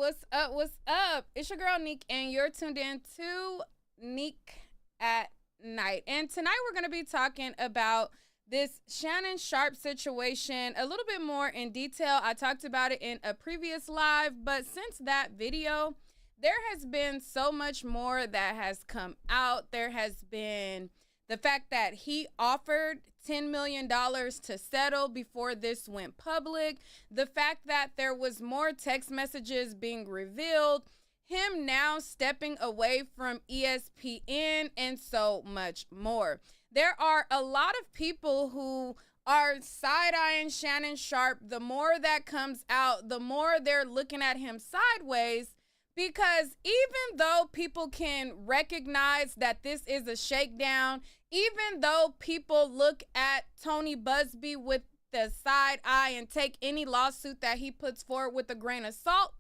What's up? What's up? It's your girl Neek, and you're tuned in to Neek at Night. And tonight we're going to be talking about this Shannon Sharpe situation a little bit more in detail. I talked about it in a previous live, but since that video, there has been so much more that has come out. There has been the fact that he offered $10 million to settle before this went public. The fact that there was more text messages being revealed. Him now stepping away from ESPN and so much more. There are a lot of people who are side-eyeing Shannon Sharpe. The more that comes out, the more they're looking at him sideways. Because even though people can recognize that this is a shakedown, even though people look at Tony Busby with the side eye and take any lawsuit that he puts forward with a grain of salt,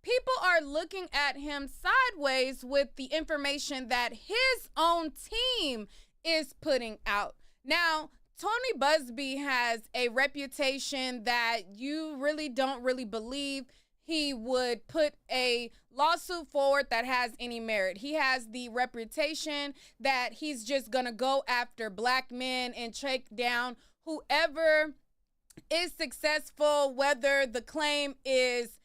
people are looking at him sideways with the information that his own team is putting out. Now, Tony Busby has a reputation that you really don't really believe he would put a lawsuit forward that has any merit. He has the reputation that he's just going to go after black men and take down whoever is successful, whether the claim is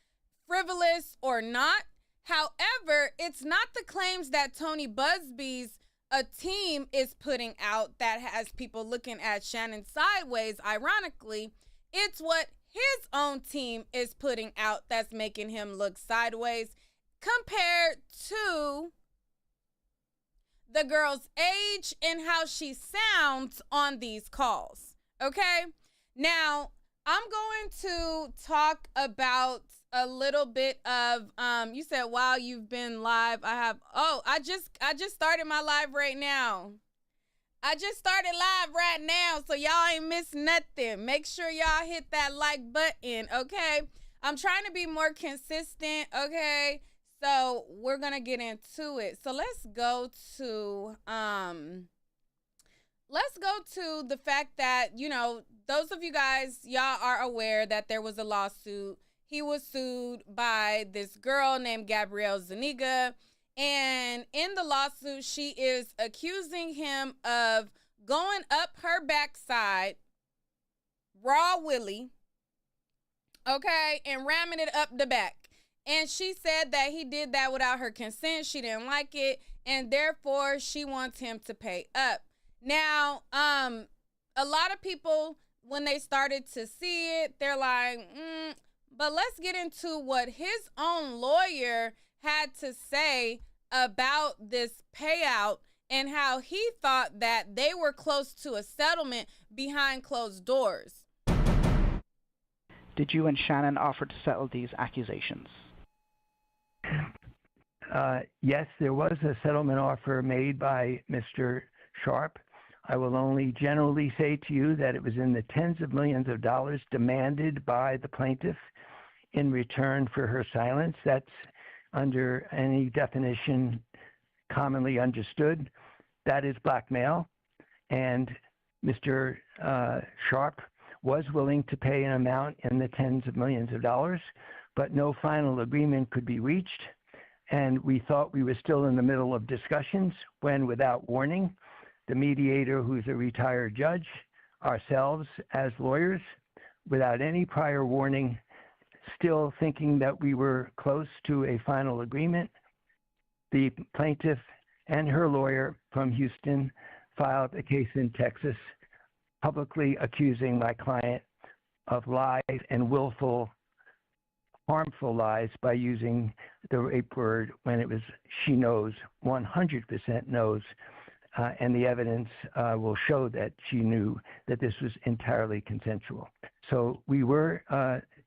frivolous or not. However, it's not the claims that Tony Busby's a team is putting out that has people looking at Shannon sideways. Ironically, it's what his own team is putting out that's making him look sideways compared to the girl's age and how she sounds on these calls. Okay? Now, I'm going to talk about a little bit of you said while you've been live, I just started my live right now. I just started live right now, so y'all ain't miss nothing. Make sure y'all hit that like button, okay? I'm trying to be more consistent, okay? So we're gonna get into it. So let's go to the fact that, you know, those of you guys, y'all are aware that there was a lawsuit. He was sued by this girl named Gabrielle Zuniga. And in the lawsuit, she is accusing him of going up her backside, raw willy, okay, and ramming it up the back. And she said that he did that without her consent. She didn't like it, and therefore she wants him to pay up. Now, a lot of people, when they started to see it, they're like, but let's get into what his own lawyer had to say about this payout and how he thought that they were close to a settlement behind closed doors. Did you and Shannon offer to settle these accusations? Yes, there was a settlement offer made by Mr. Sharpe. I will only generally say to you that it was in the tens of millions of dollars demanded by the plaintiff in return for her silence. That's under any definition commonly understood. That is blackmail. And Mr. Sharpe was willing to pay an amount in the tens of millions of dollars, but no final agreement could be reached. And we thought we were still in the middle of discussions when, without warning, the mediator, who's a retired judge, ourselves as lawyers, without any prior warning, still thinking that we were close to a final agreement, the plaintiff and her lawyer from Houston filed a case in Texas publicly accusing my client of lies and willful, harmful lies by using the rape word when it was she knows, 100% knows, and the evidence will show that she knew that this was entirely consensual. So we were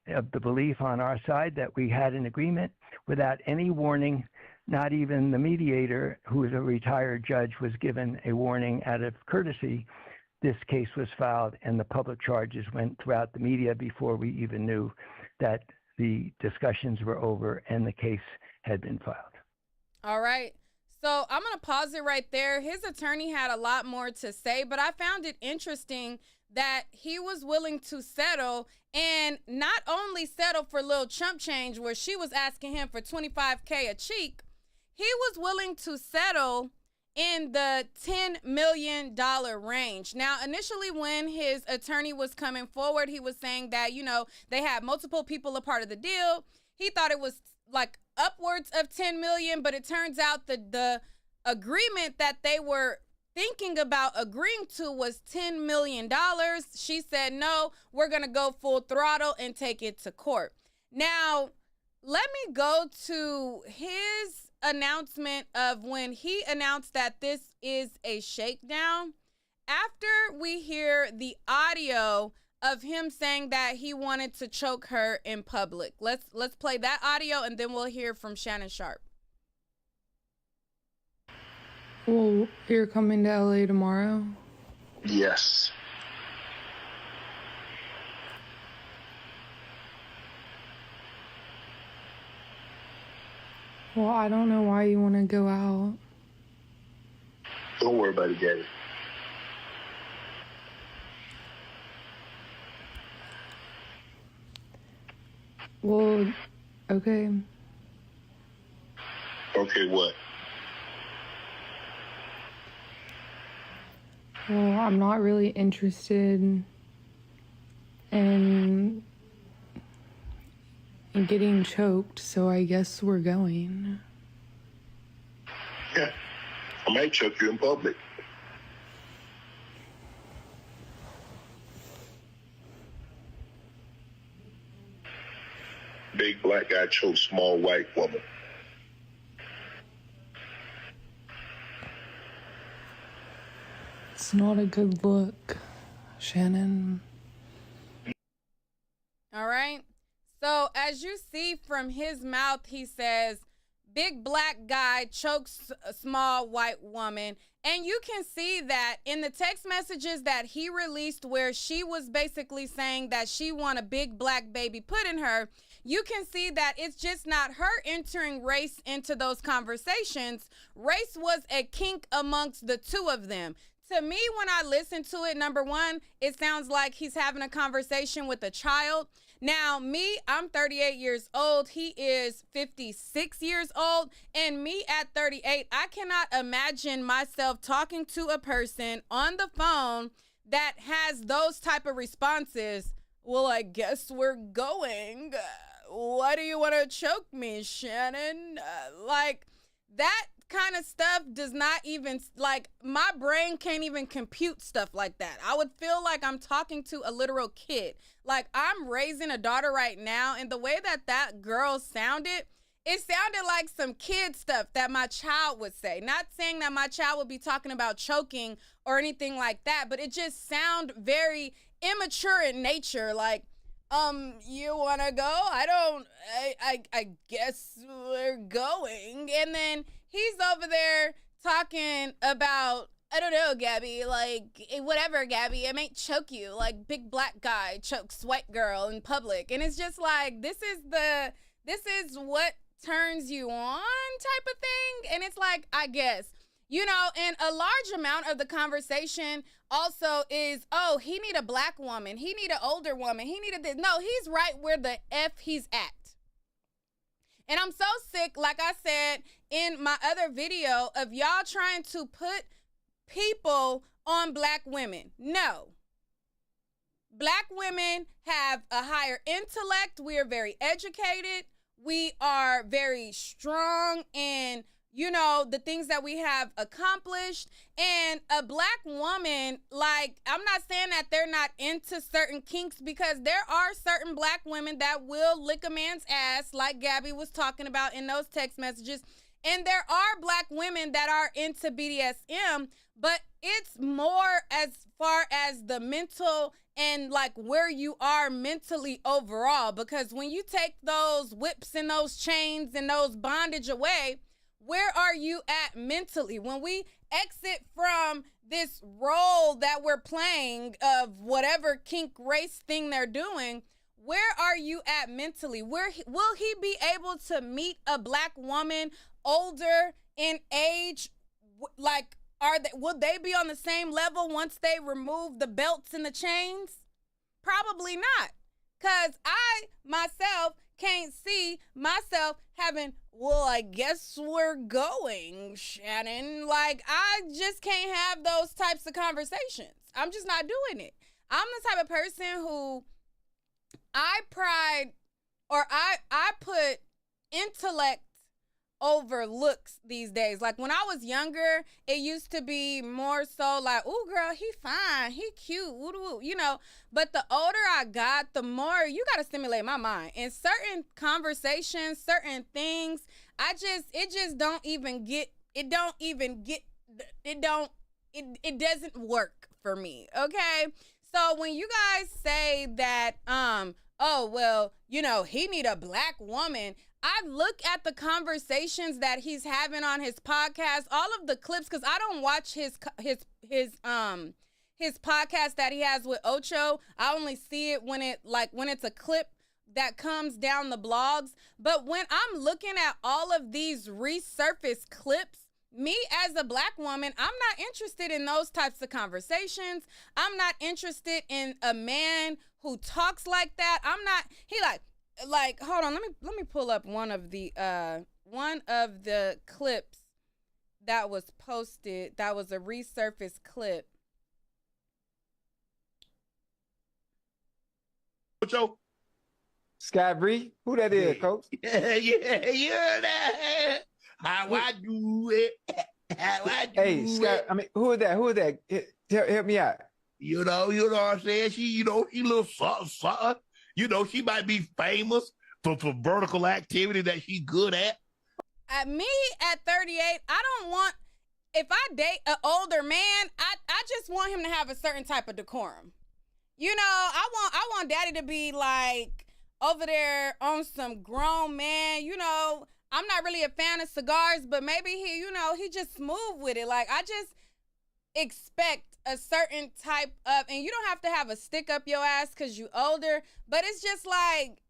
of the belief on our side that we had an agreement without any warning. Not even the mediator, who is a retired judge, was given a warning out of courtesy. This case was filed and the public charges went throughout the media before we even knew that the discussions were over and the case had been filed. All right. So I'm going to pause it right there. His attorney had a lot more to say, but I found it interesting that he was willing to settle, and not only settle for little chump change where she was asking him for $25K a cheek, he was willing to settle in the $10 million range. Now, initially when his attorney was coming forward, he was saying that, they had multiple people a part of the deal. He thought it was like upwards of 10 million, but it turns out the agreement that they were thinking about agreeing to was $10 million. She said, no, we're going to go full throttle and take it to court. Now, let me go to his announcement of when he announced that this is a shakedown. After we hear the audio of him saying that he wanted to choke her in public. Let's play that audio, and then we'll hear from Shannon Sharpe. Well, you're coming to LA tomorrow? Yes. Well, I don't know why you want to go out. Don't worry about it, Gabby. Well, okay. Okay, what? Well, I'm not really interested in getting choked, so I guess we're going. Yeah. I might choke you in public. Big black guy chokes small white woman. It's not a good look, Shannon. All right. So as you see from his mouth, he says, big black guy chokes a small white woman. And you can see that in the text messages that he released where she was basically saying that she want a big black baby put in her, you can see that it's just not her entering race into those conversations. Race was a kink amongst the two of them. To me, when I listen to it, number one, it sounds like he's having a conversation with a child. Now, me, I'm 38 years old. He is 56 years old. And me at 38, I cannot imagine myself talking to a person on the phone that has those type of responses. Well, I guess we're going. Why do you want to choke me, Shannon? Like, that kind of stuff does not even, like, my brain can't even compute stuff like that. I would feel like I'm talking to a literal kid. Like, I'm raising a daughter right now, and the way that girl sounded, it sounded like some kid stuff that my child would say. Not saying that my child would be talking about choking or anything like that, but it just sounded very immature in nature. Like, you want to go? I guess we're going. And then he's over there talking about, I don't know, Gabby, like, whatever, Gabby, I might choke you, like, big black guy chokes white girl in public. And it's just like, this is what turns you on type of thing. And it's like, I guess, and a large amount of the conversation also is, oh, he need a black woman. He need an older woman. He needed this. No, he's right where the F he's at. And I'm so sick, like I said in my other video, of y'all trying to put people on black women. No. Black women have a higher intellect. We are very educated. We are very strong in, the things that we have accomplished. And a black woman, like, I'm not saying that they're not into certain kinks, because there are certain black women that will lick a man's ass, like Gabby was talking about in those text messages. And there are black women that are into BDSM, but it's more as far as the mental and like where you are mentally overall. Because when you take those whips and those chains and those bondage away, where are you at mentally? When we exit from this role that we're playing of whatever kink race thing they're doing, where are you at mentally? Will he be able to meet a black woman older in age, like will they be on the same level once they remove the belts and the chains? Probably not. Because I, myself, can't see myself having, well, I guess we're going, Shannon. Like, I just can't have those types of conversations. I'm just not doing it. I'm the type of person who I put intellect over looks these days. Like when I was younger, it used to be more so like, ooh, girl, he fine, he cute, woo-doo-woo, you know. But the older I got, the more you got to stimulate my mind. In certain conversations, certain things, it doesn't work for me, okay? So when you guys say that, oh, well, you know, he need a black woman, I look at the conversations that he's having on his podcast, all of the clips, because I don't watch his podcast that he has with Ocho. I only see it when it's a clip that comes down the blogs. But when I'm looking at all of these resurfaced clips, me as a black woman, I'm not interested in those types of conversations. I'm not interested in a man who talks like that. Hold on, let me pull up one of the clips that was posted. That was a resurfaced clip. Joe? Sky Bree, who that is, Coach? Yeah. How I do it. How I do Hey, Sky, I mean, who is that? Who is that? Help me out. You know what I'm saying? She little something. You know, she might be famous for vertical activity that she's good at. At me at 38, if I date an older man, I just want him to have a certain type of decorum. You know, I want daddy to be like over there on some grown man, you know. I'm not really a fan of cigars, but maybe he just smooth with it. Like, I just expect a certain type of, and you don't have to have a stick up your ass because you older, but it's just like,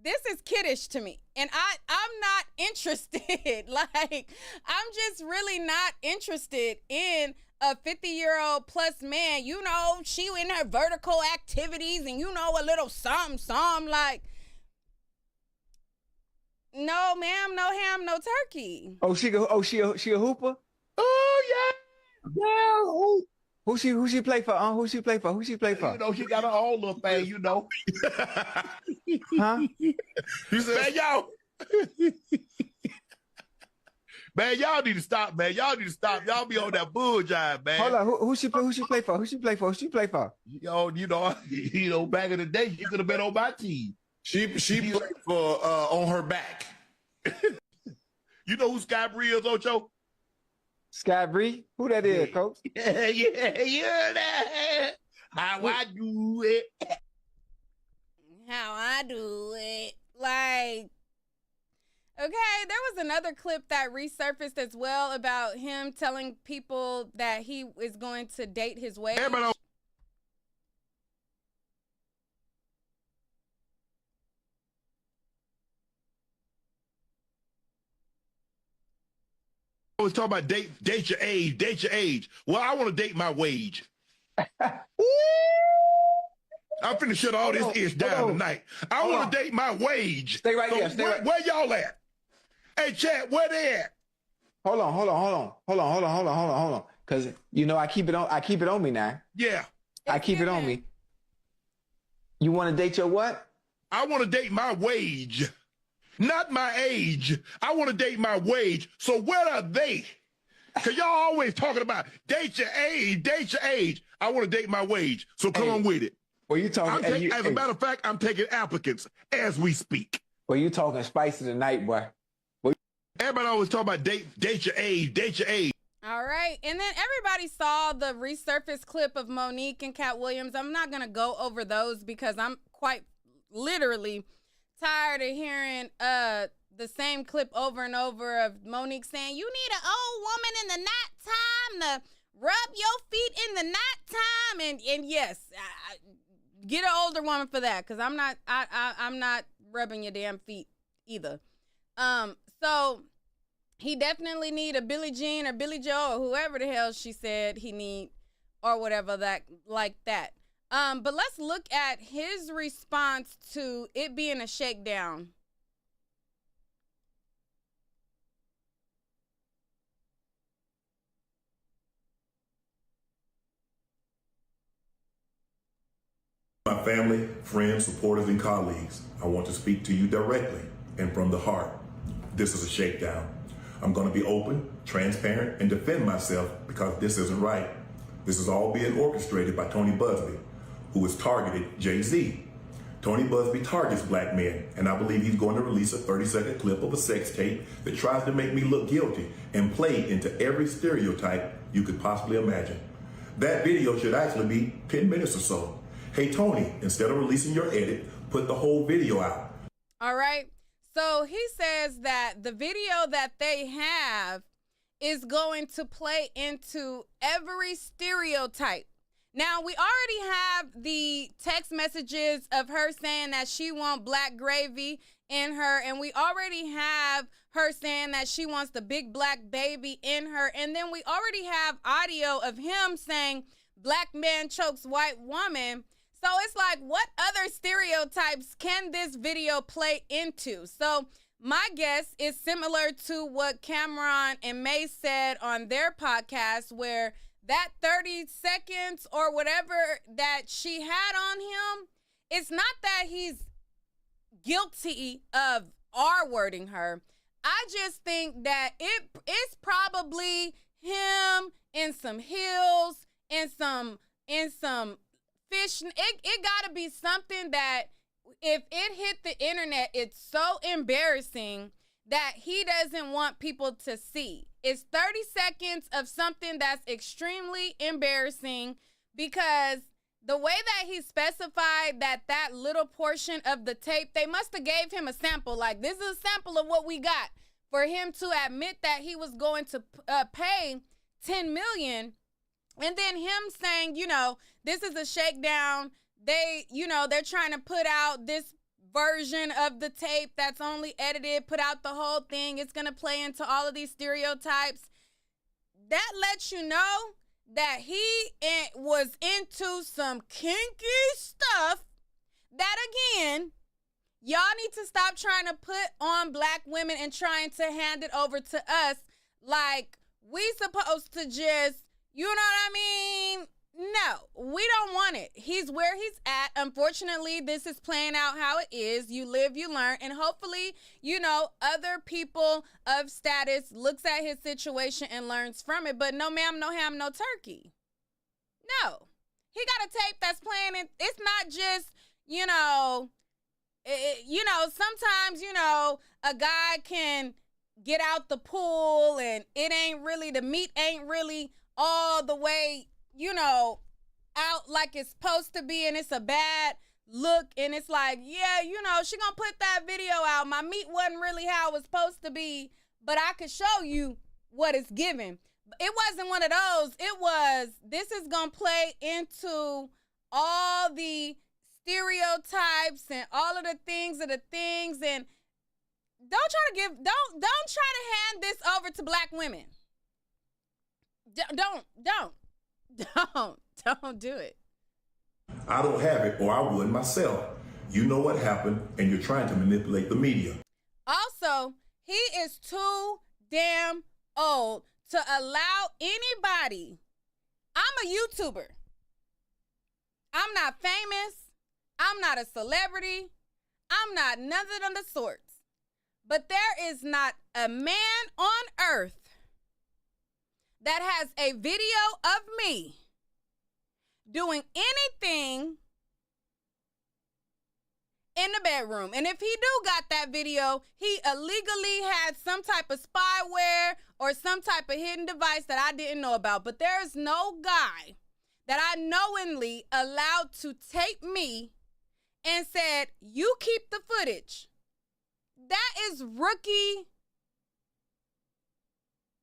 this is kiddish to me. And I'm not interested. Like, I'm just really not interested in a 50-year-old plus man. You know, she in her vertical activities and, you know, a little something, like, no, ma'am, no ham, no turkey. She a hooper? Oh, yeah. Who she play for? Who she play for? You know, she got her own little thing, you know. Huh? You said, man, y'all need to stop, man. Y'all need to stop. Y'all be on that bull jive, man. Hold on, who she play for? Who she play for? Yo, you know, back in the day, she could have been on my team. She played for on her back. You know who Sky Bree is, Ocho? Sky Bree? Who that is, Coach? Yeah. How I do it. How I do it. Like, okay, there was another clip that resurfaced as well about him telling people that he is going to date his wage. I was talking about date your age. Well, I want to date my wage. I'm finna shut all this ish down tonight. I want to date my wage. Stay right there. Where y'all at? Hey, chat, where they at? Hold on. Cause you know I keep it on me now. Yeah. I keep it on me. You want to date your what? I want to date my wage. Not my age. I want to date my wage. So where are they? Because y'all always talking about date your age. I want to date my wage. So come on with it. Well, you talking? As a matter of fact, I'm taking applicants as we speak. Well, you talking spicy tonight, boy. Everybody always talk about date your age. All right. And then everybody saw the resurfaced clip of Monique and Cat Williams. I'm not going to go over those because I'm quite literally tired of hearing the same clip over and over of Monique saying, you need an old woman in the nighttime to rub your feet in the nighttime. And yes, get an older woman for that, because I'm not rubbing your damn feet either. So he definitely need a Billie Jean or Billy Joe or whoever the hell she said he need or whatever that like that. But let's look at his response to it being a shakedown. My family, friends, supporters, and colleagues, I want to speak to you directly and from the heart. This is a shakedown. I'm going to be open, transparent, and defend myself because this isn't right. This is all being orchestrated by Tony Busby, who has targeted Jay-Z. Tony Busby targets black men, and I believe he's going to release a 30-second clip of a sex tape that tries to make me look guilty and play into every stereotype you could possibly imagine. That video should actually be 10 minutes or so. Hey, Tony, instead of releasing your edit, put the whole video out. All right. So he says that the video that they have is going to play into every stereotype. Now, we already have the text messages of her saying that she wants black gravy in her, and we already have her saying that she wants the big black baby in her, and then we already have audio of him saying black man chokes white woman. So it's like, what other stereotypes can this video play into? So my guess is similar to what Cameron and May said on their podcast, where that 30 seconds or whatever that she had on him, it's not that he's guilty of R-wording her. I just think that it's probably him in some heels, in some fish. It gotta be something that if it hit the internet, it's so embarrassing that he doesn't want people to see. It's 30 seconds of something that's extremely embarrassing, because the way that he specified that little portion of the tape, they must have gave him a sample. Like, this is a sample of what we got, for him to admit that he was going to pay $10 million. And then him saying, this is a shakedown. They're trying to put out this version of the tape that's only edited, put out the whole thing. It's going to play into all of these stereotypes. That lets you know that he was into some kinky stuff that, again, y'all need to stop trying to put on black women and trying to hand it over to us like we supposed to just, you know what I mean? No, we don't want it. He's where he's at. Unfortunately, this is playing out how it is. You live, you learn, and hopefully, other people of status looks at his situation and learns from it. But no ma'am, no ham, no turkey. No. He got a tape that's playing. It's not just, sometimes, a guy can get out the pool and it ain't really, the meat ain't really all the way, out like it's supposed to be, and it's a bad look, and it's like, yeah, she gonna put that video out. My meat wasn't really how it was supposed to be, but I could show you what it's giving. It wasn't one of those. It was, this is gonna play into all the stereotypes and all of the things, and don't try to hand this over to black women. Don't do it. I don't have it, or I would myself. You know what happened, and you're trying to manipulate the media. Also, he is too damn old to allow anybody. I'm a YouTuber. I'm not famous. I'm not a celebrity. I'm not nothing of the sorts. But there is not a man on earth that has a video of me doing anything in the bedroom. And if he do got that video, he illegally had some type of spyware or some type of hidden device that I didn't know about. But there is no guy that I knowingly allowed to tape me and said, you keep the footage. That is rookie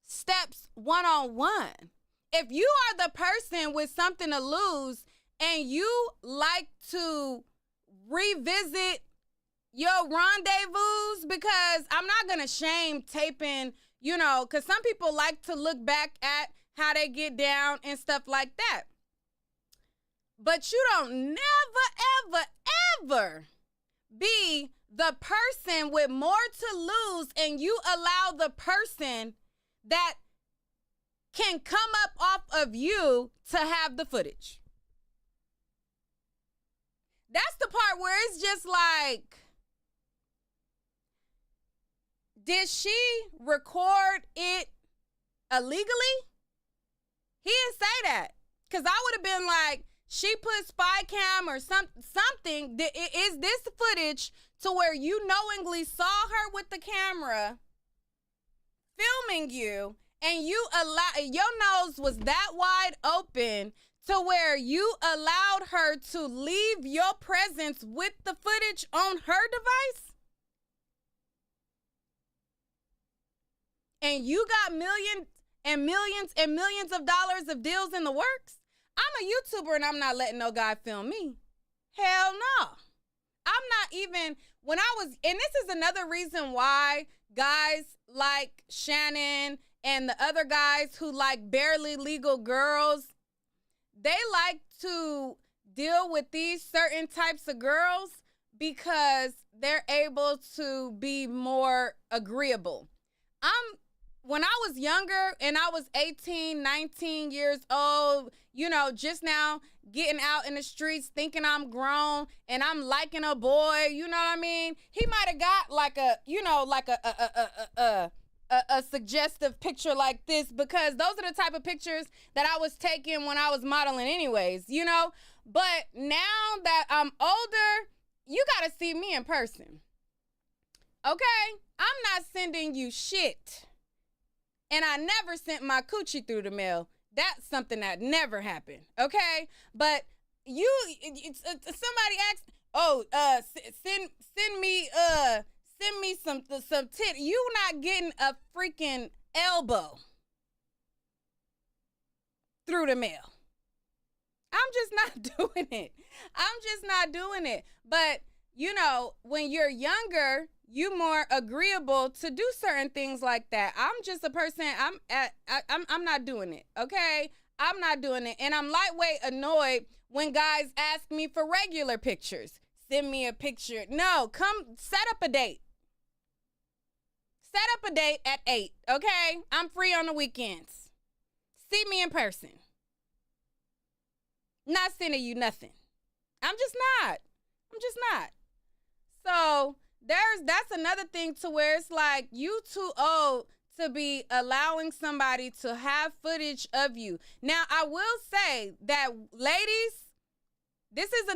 steps 101. If you are the person with something to lose and you like to revisit your rendezvous, because I'm not going to shame taping you know, because some people like to look back at how they get down and stuff like that. But you don't never, ever, ever be the person with more to lose, and you allow the person that can come up off of you to have the footage. That's the part where it's just like, did she record it illegally? He didn't say that. Because I would have been like, she put spy cam or something. Is this footage to where you knowingly saw her with the camera filming you, and your nose was that wide open to where you allowed her to leave your presence with the footage on her device? And you got millions and millions and millions of dollars of deals in the works? I'm a YouTuber and I'm not letting no guy film me. Hell no. I'm not even, and this is another reason why guys like Shannon and the other guys who like barely legal girls, they like to deal with these certain types of girls because they're able to be more agreeable. When I was younger and I was 18, 19 years old, you know, just now getting out in the streets thinking I'm grown and I'm liking a boy, you know what I mean? He might have got like a suggestive picture like this, because those are the type of pictures that I was taking when I was modeling anyways, you know? But now that I'm older, you got to see me in person. Okay? I'm not sending you shit. And I never sent my coochie through the mail. That's something that never happened, okay? But somebody asked, send me some tit. You not getting a freaking elbow through the mail. I'm just not doing it. But you know, when you're younger, you more agreeable to do certain things like that. I'm just a person, I'm not doing it, okay? I'm not doing it. And I'm lightweight annoyed when guys ask me for regular pictures. Send me a picture. No, come set up a date. Set up a date at 8, okay? I'm free on the weekends. See me in person. Not sending you nothing. I'm just not. So that's another thing to where it's like, you too old to be allowing somebody to have footage of you. Now, I will say that, ladies, this is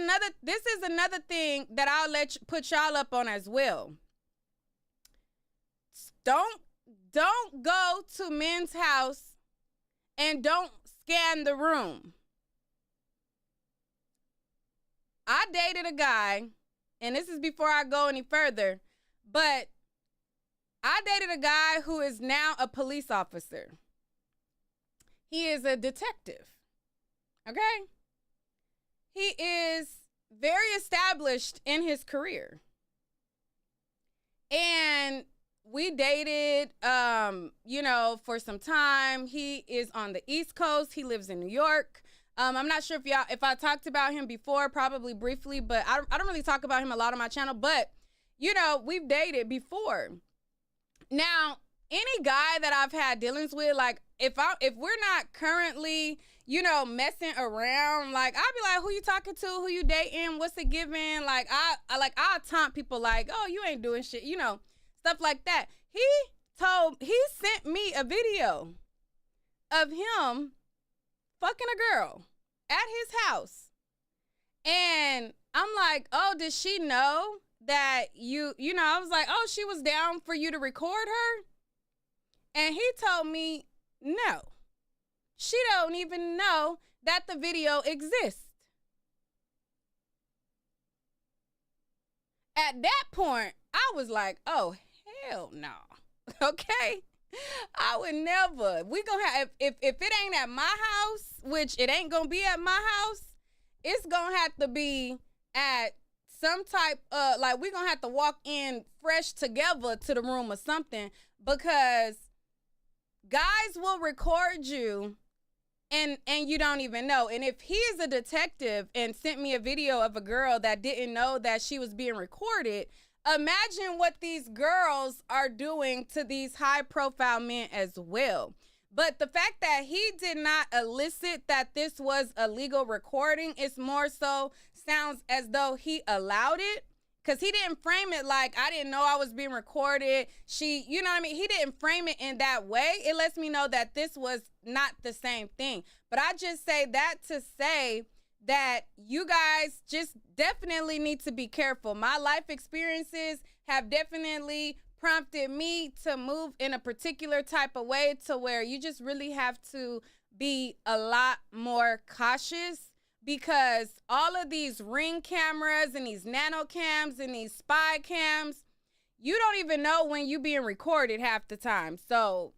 another thing that I'll put y'all up on as well. Don't go to men's house and don't scan the room. I dated a guy, and this is before I go any further, but I dated a guy who is now a police officer. He is a detective, okay? He is very established in his career. And we dated, for some time. He is on the East Coast. He lives in New York. I'm not sure if I talked about him before, probably briefly, but I don't really talk about him a lot on my channel. But, we've dated before. Now, any guy that I've had dealings with, like, if we're not currently, messing around, like, I'll be like, who you talking to? Who you dating? What's it giving? Like, I'll taunt people like, oh, you ain't doing shit, stuff like that. He sent me a video of him fucking a girl at his house. And I'm like, oh, did she know that I was like, oh, she was down for you to record her? And he told me, no, she don't even know that the video exists. At that point, I was like, oh, hell no. Okay? I would never. We gonna have, if it ain't at my house, which it ain't gonna be at my house, it's gonna have to be at some type of, like, we gonna have to walk in fresh together to the room or something, because guys will record you and you don't even know. And if he is a detective and sent me a video of a girl that didn't know that she was being recorded, imagine what these girls are doing to these high profile men as well. But the fact that he did not elicit that this was a legal recording, it's more so sounds as though he allowed it. Because he didn't frame it like, I didn't know I was being recorded. You know what I mean? He didn't frame it in that way. It lets me know that this was not the same thing. But I just say that to say that you guys just definitely need to be careful. My life experiences have definitely prompted me to move in a particular type of way to where you just really have to be a lot more cautious. Because all of these Ring cameras and these nano cams and these spy cams, you don't even know when you being recorded half the time. So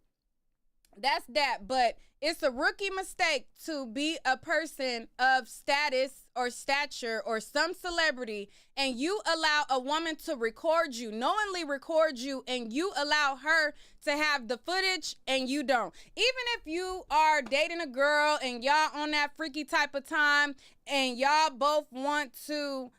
that's that. But it's a rookie mistake to be a person of status or stature or some celebrity and you allow a woman to record you, knowingly record you, and you allow her to have the footage and you don't. Even if you are dating a girl and y'all on that freaky type of time and y'all both want to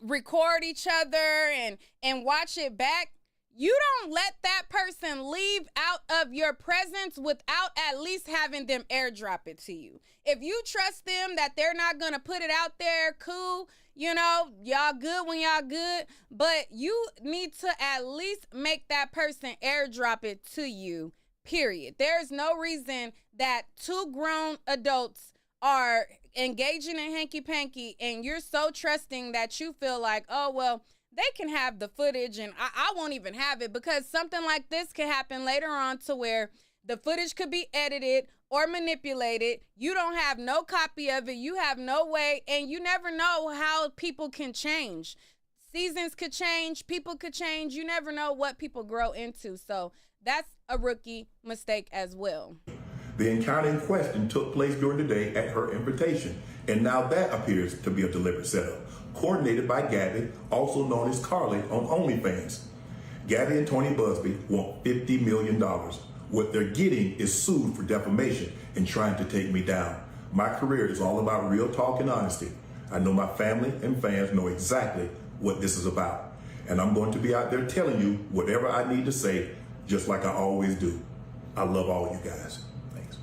record each other and watch it back, you don't let that person leave out of your presence without at least having them airdrop it to you. If you trust them that they're not going to put it out there, cool, you know, y'all good when y'all good, but you need to at least make that person airdrop it to you, period. There's no reason that two grown adults are engaging in hanky-panky and you're so trusting that you feel like, oh, well, they can have the footage and I won't even have it, because something like this can happen later on to where the footage could be edited or manipulated. You don't have no copy of it. You have no way, and you never know how people can change. Seasons could change. People could change. You never know what people grow into. So that's a rookie mistake as well. The encounter in question took place during the day at her invitation, and now that appears to be a deliberate setup, coordinated by Gabby, also known as Carly on OnlyFans. Gabby and Tony Busby want $50 million. What they're getting is sued for defamation and trying to take me down. My career is all about real talk and honesty. I know my family and fans know exactly what this is about. And I'm going to be out there telling you whatever I need to say, just like I always do. I love all you guys. Thanks.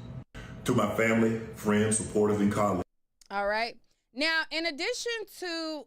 To my family, friends, supporters, and colleagues. All right. Now, in addition to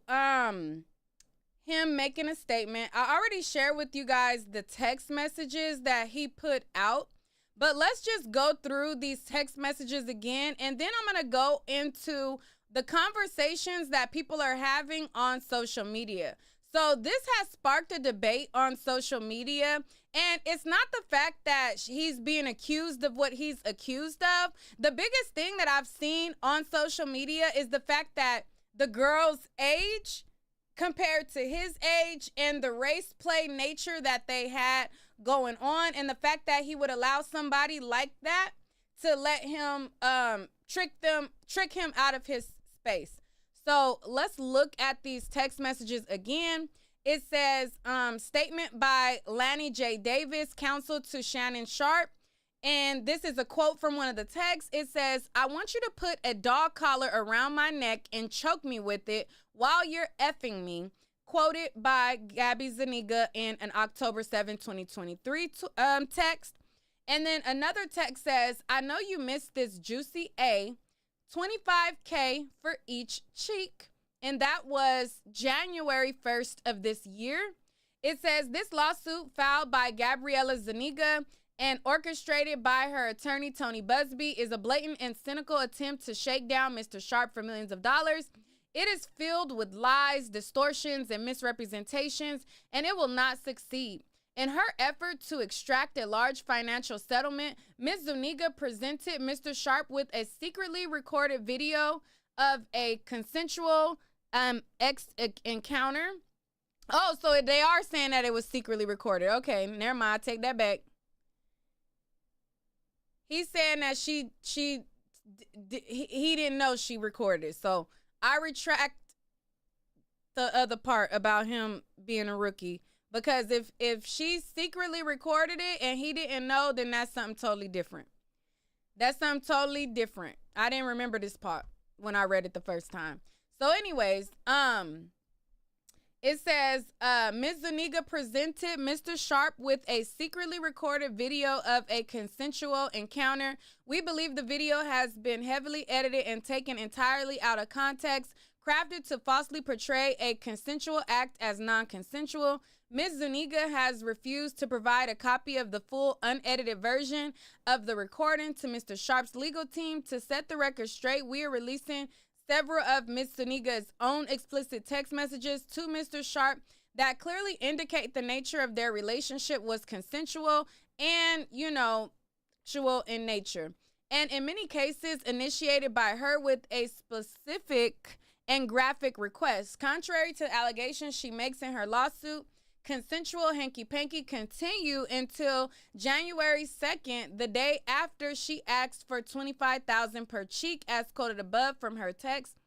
him making a statement, I already shared with you guys the text messages that he put out, but let's just go through these text messages again, and then I'm going to go into the conversations that people are having on social media. So this has sparked a debate on social media, and it's not the fact that he's being accused of what he's accused of. The biggest thing that I've seen on social media is the fact that the girl's age compared to his age and the race play nature that they had going on, and the fact that he would allow somebody like that to let him trick him out of his space. So let's look at these text messages again. It says, statement by Lanny J. Davis, counsel to Shannon Sharpe. And this is a quote from one of the texts. It says, I want you to put a dog collar around my neck and choke me with it while you're effing me. Quoted by Gabby Zuniga in an October 7, 2023 text. And then another text says, I know you missed this juicy A. $25K for each cheek. And that was January 1st of this year. It says this lawsuit filed by Gabriella Zuniga and orchestrated by her attorney, Tony Busby, is a blatant and cynical attempt to shake down Mr. Sharpe for millions of dollars. It is filled with lies, distortions, and misrepresentations, and it will not succeed. In her effort to extract a large financial settlement, Ms. Zuniga presented Mr. Sharpe with a secretly recorded video of a consensual encounter. Oh, so they are saying that it was secretly recorded. Okay, never mind. Take that back. He's saying that he didn't know she recorded. So I retract the other part about him being a rookie Because if she secretly recorded it and he didn't know, then that's something totally different. That's something totally different. I didn't remember this part when I read it the first time. So anyways, it says, Ms. Zuniga presented Mr. Sharpe with a secretly recorded video of a consensual encounter. We believe the video has been heavily edited and taken entirely out of context, crafted to falsely portray a consensual act as non-consensual. Ms. Zuniga has refused to provide a copy of the full unedited version of the recording to Mr. Sharpe's legal team. To set the record straight, we are releasing several of Ms. Zuniga's own explicit text messages to Mr. Sharpe that clearly indicate the nature of their relationship was consensual and, sexual in nature, and in many cases initiated by her with a specific and graphic request. Contrary to the allegations she makes in her lawsuit, consensual hanky-panky continue until January 2nd, the day after she asked for $25,000 per cheek, as quoted above from her text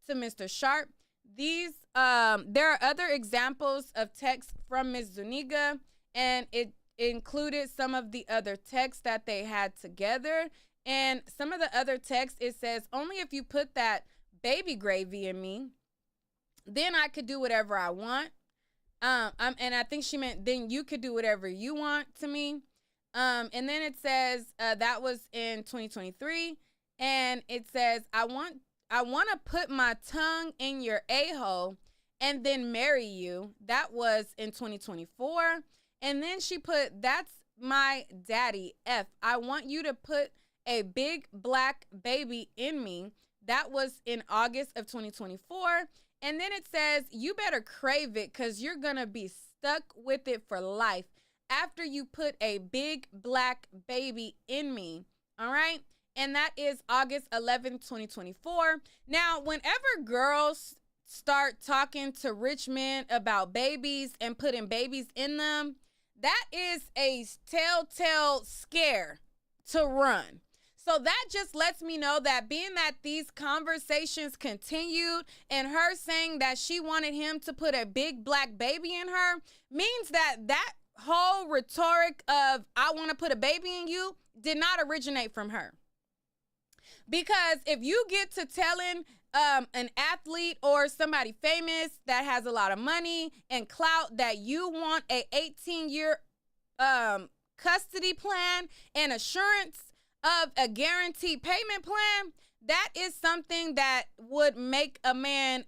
to Mr. Sharpe. There are other examples of text from Ms. Zuniga, and it included some of the other texts that they had together. And some of the other texts, it says, only if you put that baby gravy in me, then I could do whatever I want. And I think she meant then you could do whatever you want to me. And then it says that was in 2023, and it says I want to put my tongue in your a-hole and then marry you. That was in 2024. And then she put, that's my daddy, F. I want you to put a big black baby in me. That was in August of 2024. And then it says, you better crave it because you're going to be stuck with it for life after you put a big black baby in me. All right. And that is August 11th, 2024. Now, whenever girls start talking to rich men about babies and putting babies in them, that is a telltale scare to run. So that just lets me know that being that these conversations continued and her saying that she wanted him to put a big black baby in her means that that whole rhetoric of I want to put a baby in you did not originate from her. Because if you get to telling an athlete or somebody famous that has a lot of money and clout that you want a 18-year custody plan and assurance of a guaranteed payment plan, that is something that would make a man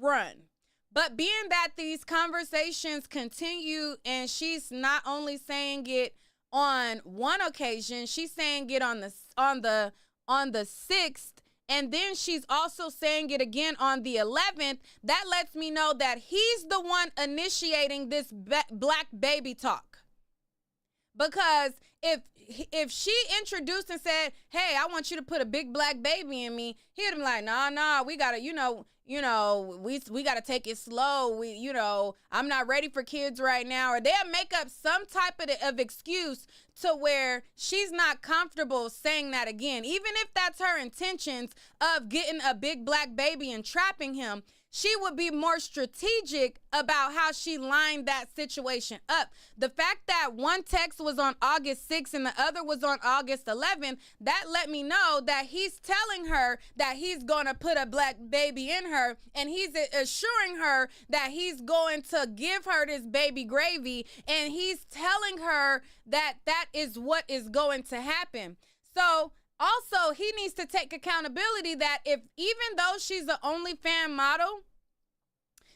run. But being that these conversations continue and she's not only saying it on one occasion, she's saying it on the 6th, and then she's also saying it again on the 11th, that lets me know that he's the one initiating this black baby talk. Because if she introduced and said, hey, I want you to put a big black baby in me, he'd be like, nah, we gotta, we gotta take it slow. I'm not ready for kids right now. Or they'll make up some type of excuse to where she's not comfortable saying that again. Even if that's her intentions of getting a big black baby and trapping him, she would be more strategic about how she lined that situation up. The fact that one text was on August 6th and the other was on August 11th, that let me know that he's telling her that he's going to put a black baby in her, and he's assuring her that he's going to give her this baby gravy, and he's telling her that that is what is going to happen. So also, he needs to take accountability that if, even though she's an OnlyFans model,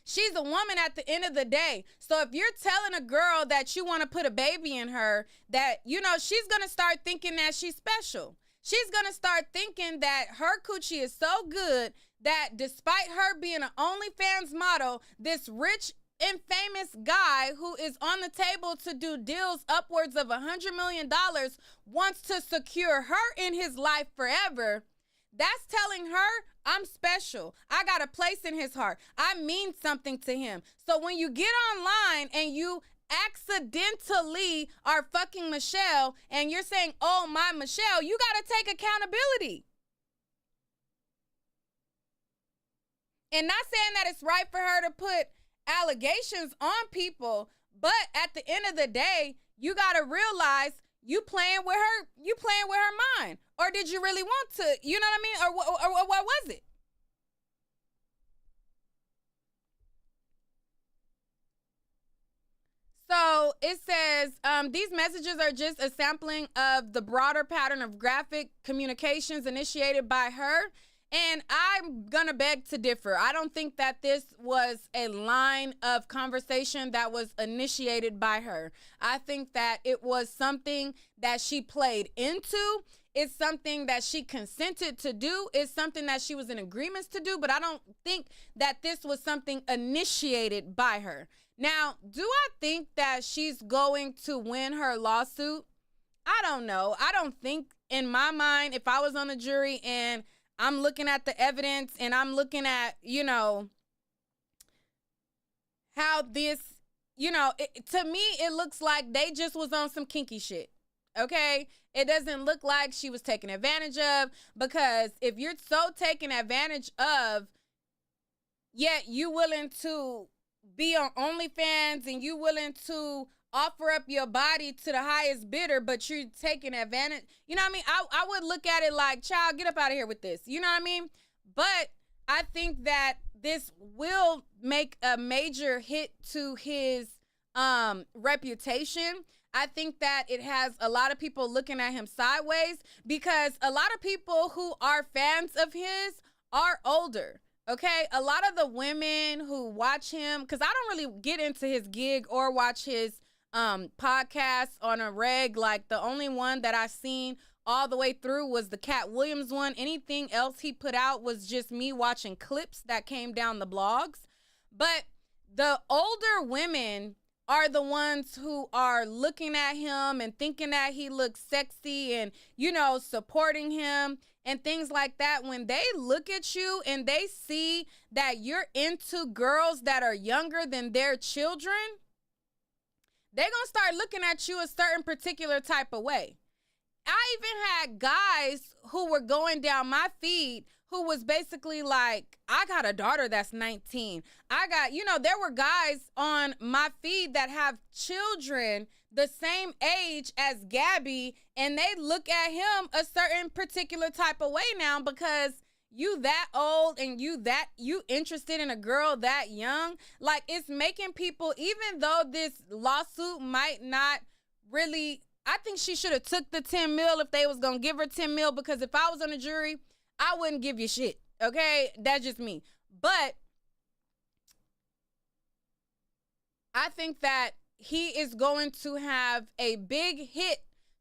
she's a woman at the end of the day. So if you're telling a girl that you want to put a baby in her, that, she's going to start thinking that she's special. She's going to start thinking that her coochie is so good that despite her being an OnlyFans model, this rich and famous guy who is on the table to do deals upwards of $100 million wants to secure her in his life forever. That's telling her, I'm special. I got a place in his heart. I mean something to him. So when you get online and you accidentally are fucking Michelle and you're saying, oh, my Michelle, you got to take accountability. And not saying that it's right for her to put allegations on people, But at the end of the day, you got to realize you playing with her mind. Or did you really want to, you know what I mean? Or what was it? So it says, these messages are just a sampling of the broader pattern of graphic communications initiated by her. And I'm going to beg to differ. I don't think that this was a line of conversation that was initiated by her. I think that it was something that she played into. It's something that she consented to do. It's something that she was in agreements to do. But I don't think that this was something initiated by her. Now, do I think that she's going to win her lawsuit? I don't know. I don't think, in my mind, if I was on the jury and I'm looking at the evidence and I'm looking at, how this, to me, it looks like they just was on some kinky shit. Okay? It doesn't look like she was taken advantage of, because if you're so taken advantage of, yet you willing to be on OnlyFans and you willing to offer up your body to the highest bidder, but you're taking advantage. You know what I mean? I would look at it like, child, get up out of here with this. You know what I mean? But I think that this will make a major hit to his reputation. I think that it has a lot of people looking at him sideways, because a lot of people who are fans of his are older. Okay, a lot of the women who watch him, because I don't really get into his gig or watch his podcasts on a reg. Like, the only one that I seen all the way through was the Cat Williams one. Anything else he put out was just me watching clips that came down the blogs. But the older women are the ones who are looking at him and thinking that he looks sexy and, supporting him and things like that. When they look at you and they see that you're into girls that are younger than their children, they're going to start looking at you a certain particular type of way. I even had guys who were going down my feed who was basically like, I got a daughter that's 19. There were guys on my feed that have children the same age as Gabby, and they look at him a certain particular type of way now, because you that old and you interested in a girl that young. Like, it's making people, even though this lawsuit might not really, I think she should have took the 10 mil if they was going to give her 10 mil, because if I was on the jury, I wouldn't give you shit. Okay? That's just me. But I think that he is going to have a big hit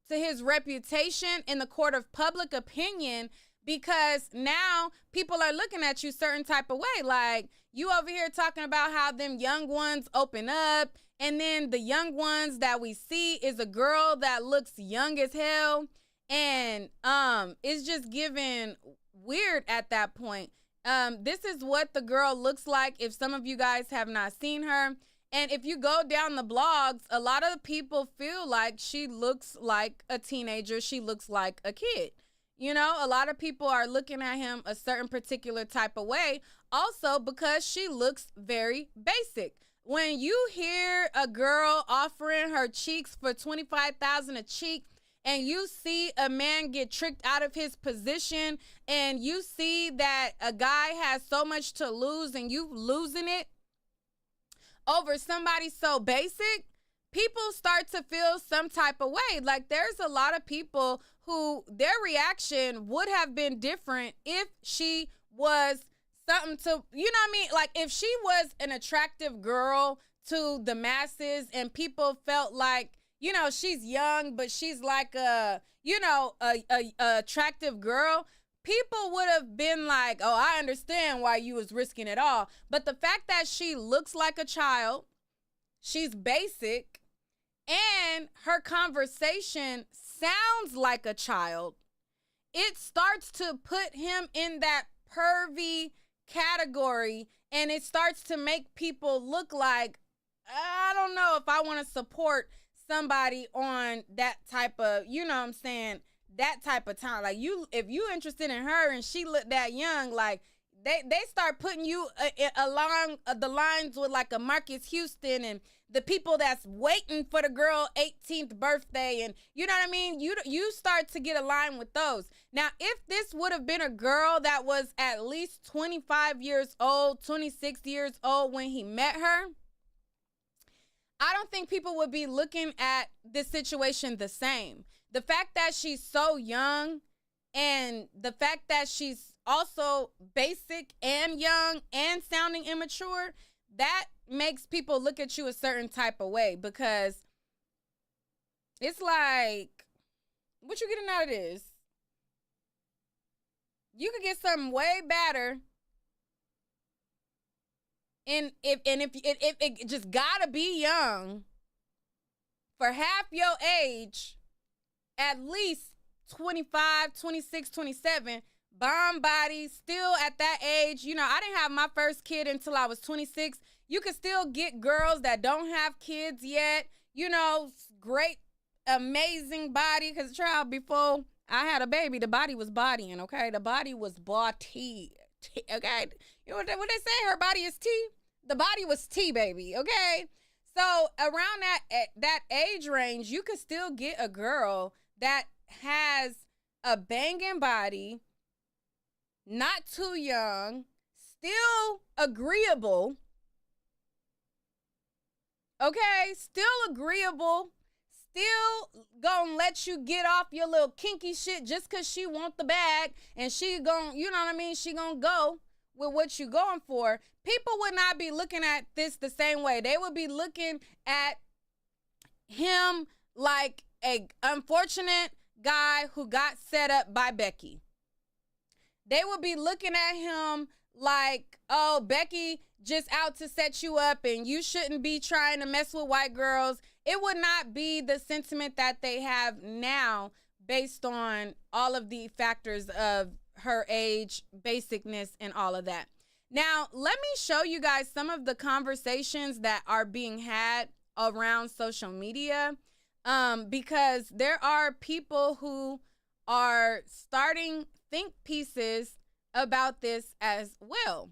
to his reputation in the court of public opinion, because now people are looking at you certain type of way. Like, you over here talking about how them young ones open up, and then the young ones that we see is a girl that looks young as hell, and it's just giving weird at that point. This is what the girl looks like if some of you guys have not seen her. And if you go down the blogs, a lot of people feel like she looks like a teenager. She looks like a kid. A lot of people are looking at him a certain particular type of way, also because she looks very basic. When you hear a girl offering her cheeks for $25,000 a cheek, and you see a man get tricked out of his position, and you see that a guy has so much to lose and you losing it over somebody so basic, people start to feel some type of way. Like, there's a lot of people who their reaction would have been different if she was something to, like, if she was an attractive girl to the masses and people felt like, she's young, but she's like a attractive girl, people would have been like, oh, I understand why you was risking it all. But the fact that she looks like a child, she's basic, and her conversation sounds like a child, it starts to put him in that pervy category, and it starts to make people look like, I don't know if I want to support somebody on that type of, that type of time. Like, if you interested in her and she looked that young, like, they start putting you along the lines with like a Marcus Houston and the people that's waiting for the girl 18th birthday, and you know what I mean? You start to get aligned with those. Now, if this would have been a girl that was at least 25 years old, 26 years old when he met her, I don't think people would be looking at this situation the same. The fact that she's so young and the fact that she's also basic and young and sounding immature, that makes people look at you a certain type of way, because it's like, what you getting out of this? You could get something way better. And if it just gotta be young for half your age, at least 25, 26, 27, bomb body, still at that age. You know, I didn't have my first kid until I was 26. You can still get girls that don't have kids yet. You know, great, amazing body. Because child, before I had a baby, the body was bodying, okay? The body was body, okay? You know what they say? Her body is tea. The body was tea, baby, okay? So around that age range, you could still get a girl that has a banging body, not too young, still agreeable, okay? Still agreeable, still gonna let you get off your little kinky shit just because she want the bag and she gonna, you know what I mean? She gonna go with what you going for. People would not be looking at this the same way. They would be looking at him like a unfortunate guy who got set up by Becky. They would be looking at him like, oh, Becky just out to set you up and you shouldn't be trying to mess with white girls. It would not be the sentiment that they have now based on all of the factors of her age, basicness, and all of that. Now, let me show you guys some of the conversations that are being had around social media, because there are people who are starting think pieces about this as well.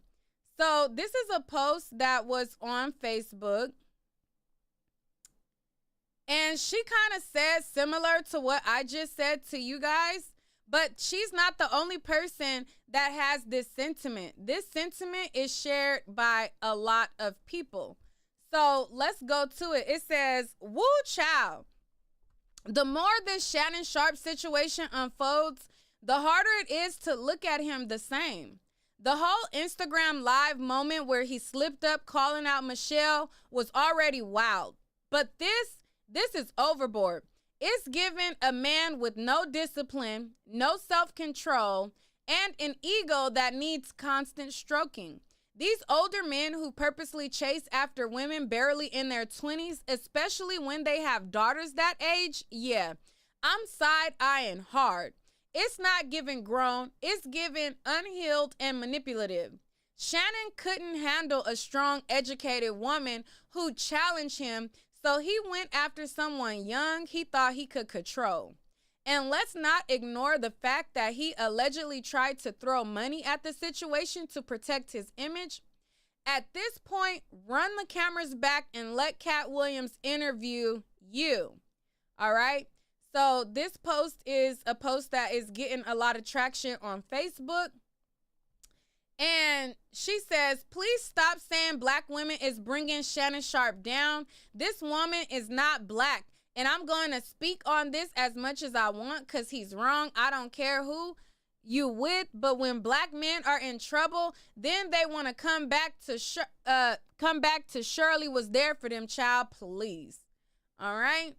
So this is a post that was on Facebook, and she kind of says similar to what I just said to you guys, but she's not the only person that has this sentiment. This sentiment is shared by a lot of people. So let's go to it. It says, woo child. The more this Shannon Sharpe situation unfolds, the harder it is to look at him the same. The whole Instagram live moment where he slipped up calling out Michelle was already wild. But this is overboard. It's given a man with no discipline, no self-control, and an ego that needs constant stroking. These older men who purposely chase after women barely in their 20s, especially when they have daughters that age, yeah, I'm side-eyeing hard. It's not giving grown, it's giving unhealed and manipulative. Shannon couldn't handle a strong, educated woman who challenged him, so he went after someone young he thought he could control. And let's not ignore the fact that he allegedly tried to throw money at the situation to protect his image. At this point, run the cameras back and let Cat Williams interview you. All right? So this post is a post that is getting a lot of traction on Facebook. And she says, please stop saying black women is bringing Shannon Sharpe down. This woman is not black. And I'm going to speak on this as much as I want because he's wrong. I don't care who you with. But when black men are in trouble, then they want to come back to Shirley was there for them, child, please. All right.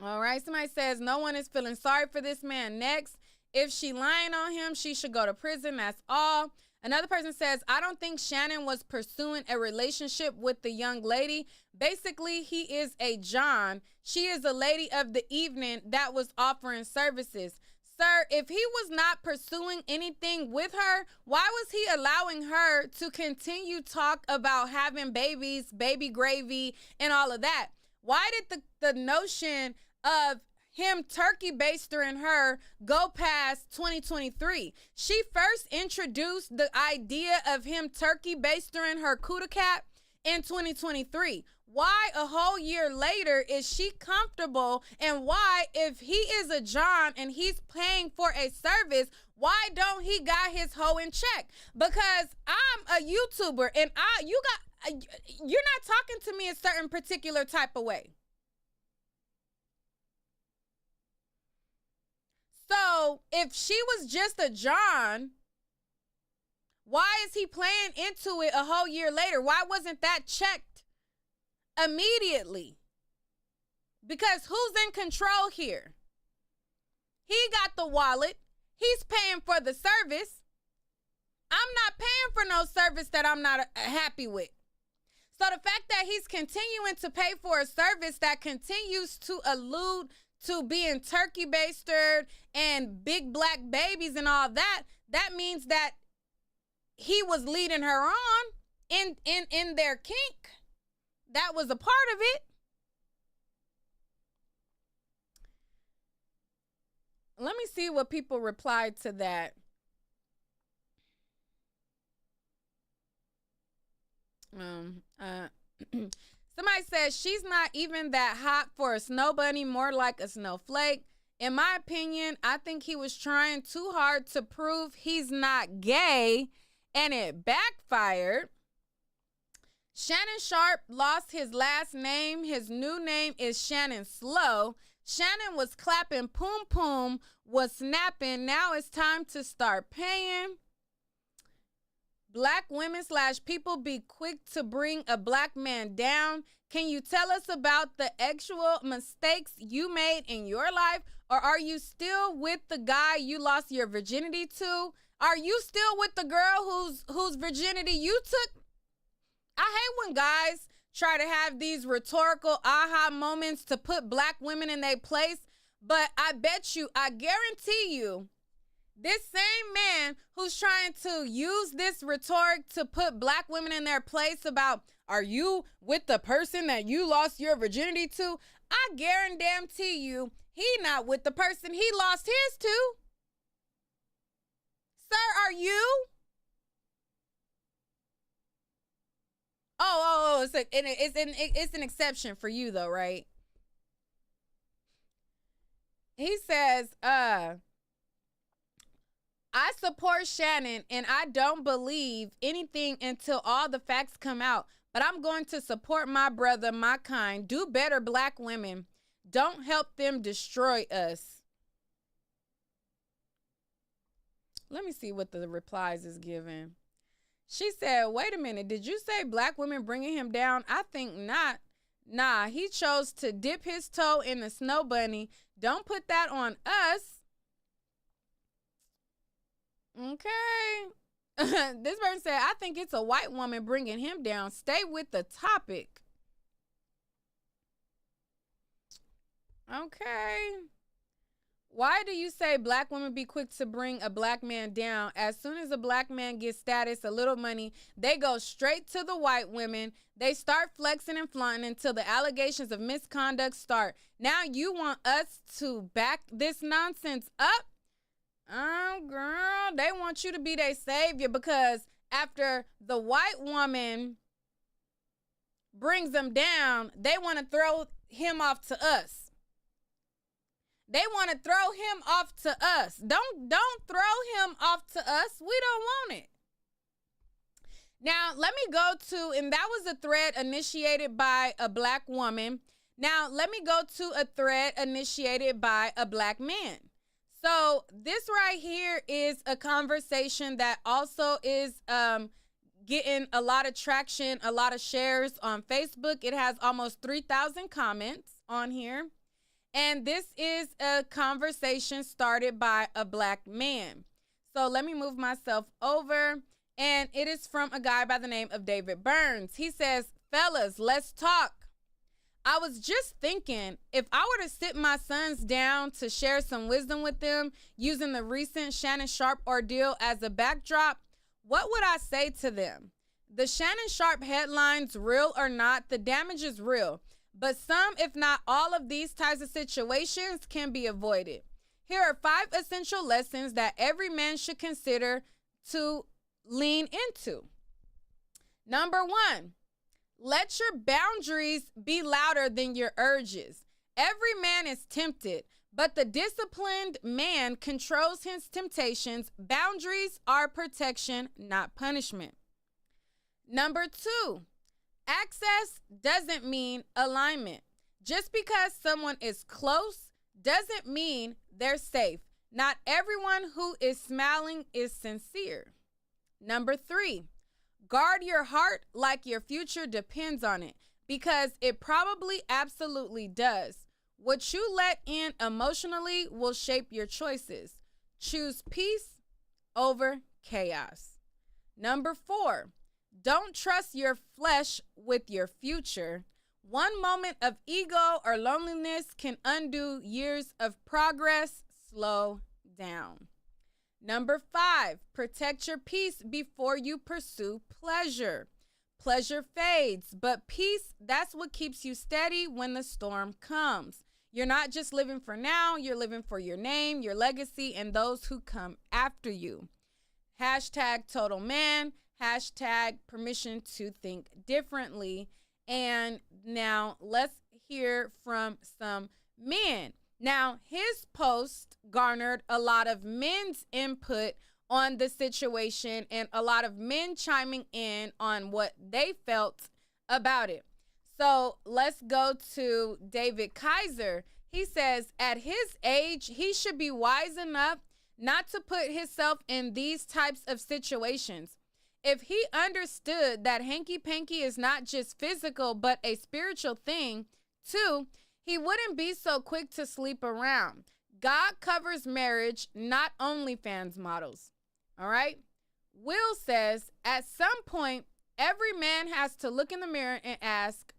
All right. Somebody says no one is feeling sorry for this man. Next. If she lying on him, she should go to prison. That's all. Another person says, I don't think Shannon was pursuing a relationship with the young lady. Basically, he is a John. She is a lady of the evening that was offering services. Sir, if he was not pursuing anything with her, why was he allowing her to continue talk about having babies, baby gravy, and all of that? Why did the notion of him turkey bastering her go past 2023. She first introduced the idea of him turkey bastering her kuda cap in 2023. Why a whole year later is she comfortable, and why, if he is a John and he's paying for a service, why don't he got his hoe in check? Because I'm a YouTuber and you're not talking to me a certain particular type of way. So if she was just a John, why is he playing into it a whole year later? Why wasn't that checked immediately? Because who's in control here? He got the wallet. He's paying for the service. I'm not paying for no service that I'm not happy with. So the fact that he's continuing to pay for a service that continues to allude to being turkey basted and big black babies and all that, that means that he was leading her on in their kink. That was a part of it. Let me see what people replied to that. Somebody says she's not even that hot for a snow bunny, more like a snowflake. In my opinion, I think he was trying too hard to prove he's not gay, and it backfired. Shannon Sharpe lost his last name. His new name is Shannon Slow. Shannon was clapping poom poom, was snapping. Now it's time to start paying. Black women / people be quick to bring a black man down. Can you tell us about the actual mistakes you made in your life? Or are you still with the guy you lost your virginity to? Are you still with the girl whose virginity you took? I hate when guys try to have these rhetorical aha moments to put black women in their place. But I guarantee you, this same man who's trying to use this rhetoric to put black women in their place about, are you with the person that you lost your virginity to? I guarantee you, he not with the person he lost his to. Sir, are you? Oh, it's an exception for you though, right? He says, I support Shannon and I don't believe anything until all the facts come out. But I'm going to support my brother, my kind. Do better, black women. Don't help them destroy us. Let me see what the replies is given. She said, wait a minute. Did you say black women bringing him down? I think not. Nah, he chose to dip his toe in the snow bunny. Don't put that on us. Okay. This person said, I think it's a white woman bringing him down. Stay with the topic. Okay. Why do you say black women be quick to bring a black man down? As soon as a black man gets status, a little money, they go straight to the white women. They start flexing and flaunting until the allegations of misconduct start. Now you want us to back this nonsense up? Oh, girl, they want you to be their savior, because after the white woman brings them down, they want to throw him off to us. They want to throw him off to us. Don't throw him off to us. We don't want it. Now, let me go to, and that was a thread initiated by a black woman. Now, let me go to a thread initiated by a black man. So this right here is a conversation that also is getting a lot of traction, a lot of shares on Facebook. It has almost 3,000 comments on here. And this is a conversation started by a black man. So let me move myself over. And it is from a guy by the name of David Burns. He says, fellas, let's talk. I was just thinking, if I were to sit my sons down to share some wisdom with them using the recent Shannon Sharpe ordeal as a backdrop, what would I say to them? The Shannon Sharpe headlines, real or not, the damage is real. but some, if not all of these types of situations can be avoided. Here are 5 essential lessons that every man should consider to lean into. Number 1, let your boundaries be louder than your urges. Every man is tempted, but the disciplined man controls his temptations. Boundaries are protection, not punishment. Number 2, access doesn't mean alignment. Just because someone is close doesn't mean they're safe. Not everyone who is smiling is sincere. Number 3, guard your heart like your future depends on it, because it probably absolutely does. What you let in emotionally will shape your choices. Choose peace over chaos. Number 4, don't trust your flesh with your future. One moment of ego or loneliness can undo years of progress. Slow down. Number 5, protect your peace before you pursue pleasure. Pleasure fades, but peace, that's what keeps you steady when the storm comes. You're not just living for now, you're living for your name, your legacy, and those who come after you. Hashtag total man, hashtag permission to think differently. And now let's hear from some men. Now, his post garnered a lot of men's input on the situation and a lot of men chiming in on what they felt about it. So let's go to David Kaiser. He says at his age, he should be wise enough not to put himself in these types of situations. If he understood that hanky-panky is not just physical, but a spiritual thing too, he wouldn't be so quick to sleep around. God covers marriage, not OnlyFans models. All right? Will says, at some point, every man has to look in the mirror and ask,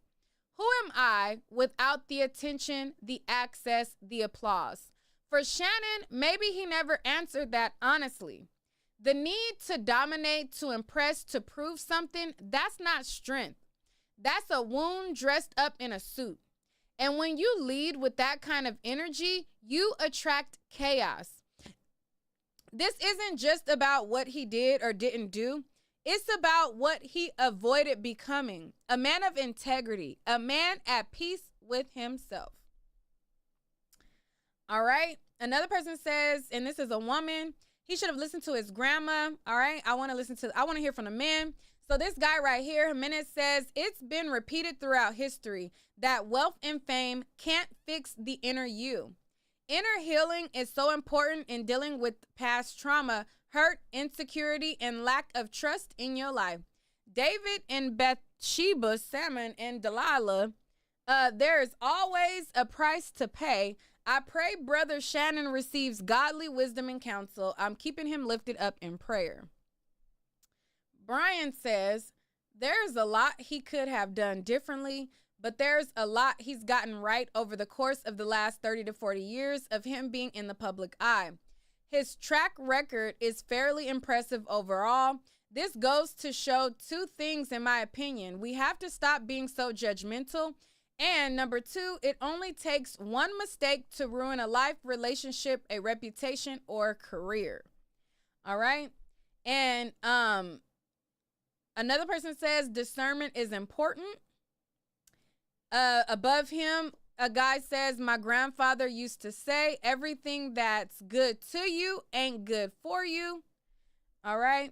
who am I without the attention, the access, the applause? For Shannon, maybe he never answered that honestly. The need to dominate, to impress, to prove something, that's not strength. That's a wound dressed up in a suit. And when you lead with that kind of energy, you attract chaos. This isn't just about what he did or didn't do. It's about what he avoided becoming. A man of integrity, a man at peace with himself. All right. Another person says, and this is a woman, he should have listened to his grandma. All right. I want to hear from the men. So this guy right here, Jimenez, says it's been repeated throughout history that wealth and fame can't fix the inner you. Inner healing is so important in dealing with past trauma, hurt, insecurity, and lack of trust in your life. David and Bathsheba, Salmon and Delilah, there is always a price to pay. I pray brother Shannon receives godly wisdom and counsel. I'm keeping him lifted up in prayer. Brian says, there's a lot he could have done differently, but there's a lot he's gotten right over the course of the last 30 to 40 years of him being in the public eye. His track record is fairly impressive overall. This goes to show 2 things, in my opinion. We have to stop being so judgmental. And number 2, it only takes one mistake to ruin a life, relationship, a reputation, or career. All right. And another person says discernment is important. Above him, a guy says, my grandfather used to say, everything that's good to you ain't good for you. All right.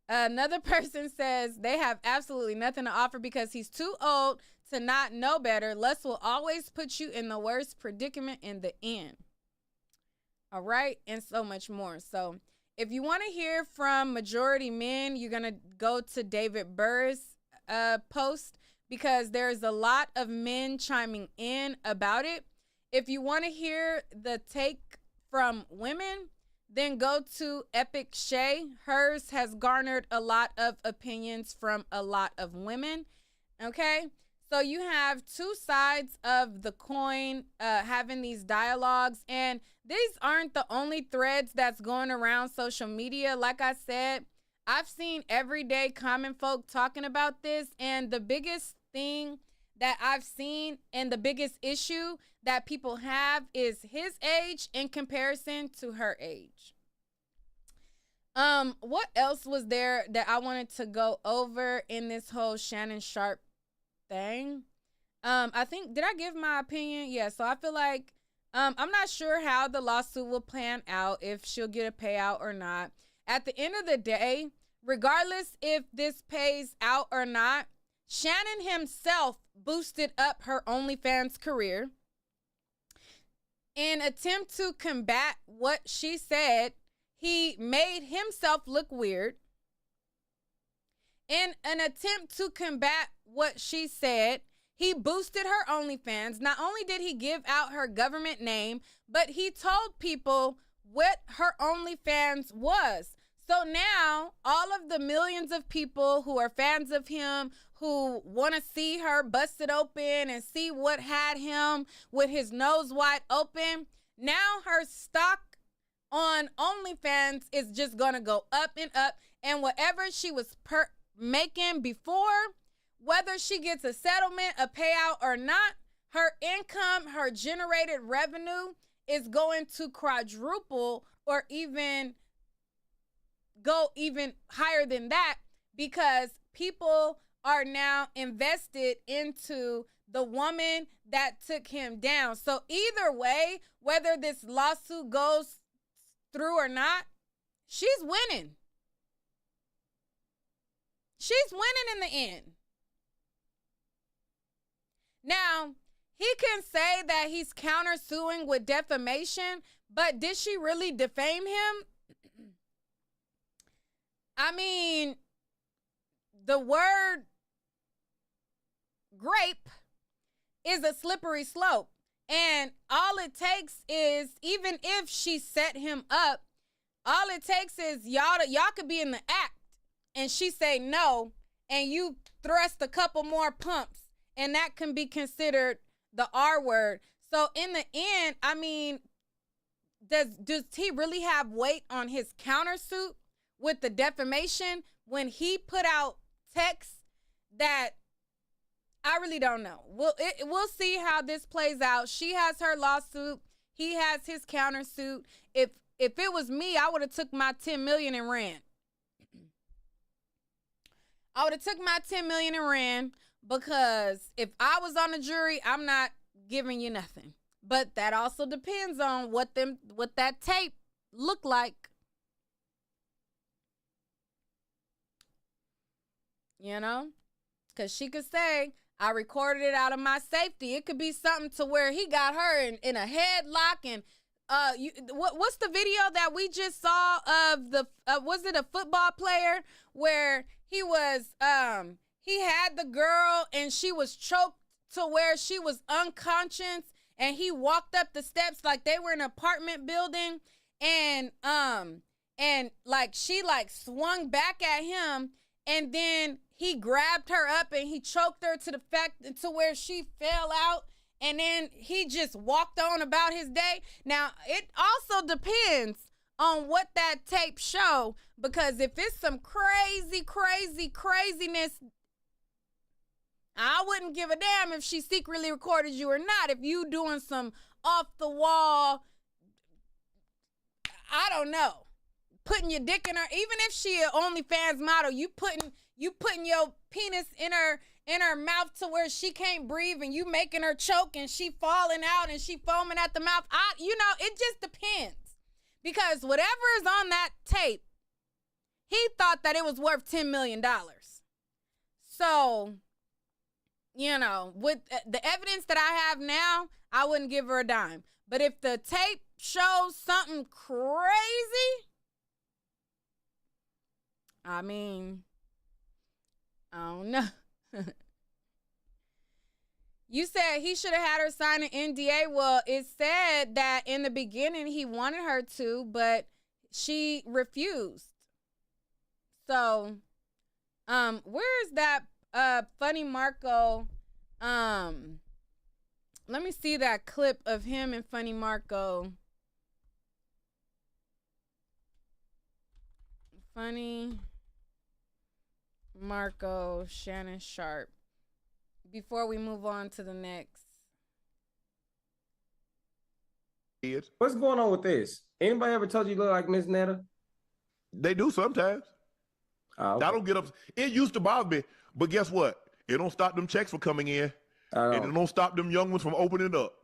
Another person says they have absolutely nothing to offer because he's too old to not know better. Lust will always put you in the worst predicament in the end. All right. And so much more. So if you want to hear from majority men, you're going to go to David Burr's post, because there's a lot of men chiming in about it. If you want to hear the take from women, then go to Epic Shay. Hers has garnered a lot of opinions from a lot of women. Okay? So you have 2 sides of the coin having these dialogues. And these aren't the only threads that's going around social media. Like I said, I've seen everyday common folk talking about this. And the biggest thing that I've seen, and the biggest issue that people have is his age in comparison to her age. What else was there that I wanted to go over in this whole Shannon Sharpe thing? I think, did I give my opinion? Yeah, so I feel like I'm not sure how the lawsuit will plan out, if she'll get a payout or not. At the end of the day, regardless if this pays out or not, Shannon himself boosted up her OnlyFans career. In attempt to combat what she said, he made himself look weird. In an attempt to combat what she said, he boosted her OnlyFans. Not only did he give out her government name, but he told people what her OnlyFans was. So now all of the millions of people who are fans of him, who want to see her busted open and see what had him with his nose wide open, now her stock on OnlyFans is just going to go up and up. And whatever she was making before, whether she gets a settlement, a payout or not, her income, her generated revenue is going to quadruple or even go even higher than that, because people are now invested into the woman that took him down. So either way, whether this lawsuit goes through or not, she's winning. She's winning in the end. Now, he can say that he's countersuing with defamation, but did she really defame him? I mean, the word grape is a slippery slope. And all it takes is, even if she set him up, all it takes is y'all could be in the act and she say no, and you thrust a couple more pumps, and that can be considered the R word. So in the end, I mean, does he really have weight on his countersuit with the defamation when he put out texts that I really don't know? We'll see how this plays out. She has her lawsuit. He has his countersuit. If it was me, I would have took my 10 million and ran. I would have took my 10 million and ran, because if I was on the jury, I'm not giving you nothing. But that also depends on what that tape looked like. You know? Because she could say, I recorded it out of my safety. It could be something to where he got her in a headlock. And what's the video that we just saw of was it a football player where he was he had the girl and she was choked to where she was unconscious, and he walked up the steps like they were in an apartment building, and like she like swung back at him, and then he grabbed her up and he choked her to the fact to where she fell out, and then he just walked on about his day. Now, it also depends on what that tape show, because if it's some craziness, I wouldn't give a damn if she secretly recorded you or not. If you doing some off the wall, I don't know, putting your dick in her, even if she an OnlyFans model, you putting your penis in her mouth to where she can't breathe, and you making her choke, and she falling out and she foaming at the mouth. It just depends, because whatever is on that tape, he thought that it was worth $10 million. So, with the evidence that I have now, I wouldn't give her a dime. But if the tape shows something crazy, I mean, I don't know. You said he should have had her sign an NDA. Well, it said that in the beginning he wanted her to, but she refused. So, where is that Funny Marco? Let me see that clip of him and Funny Marco. Funny Marco, Shannon Sharpe. before we move on to the next. What's going on with this? Anybody ever told you look like Miss Netta? They do sometimes. Okay. I don't get up. It used to bother me, but guess what? It don't stop them checks from coming in, and it don't stop them young ones from opening up.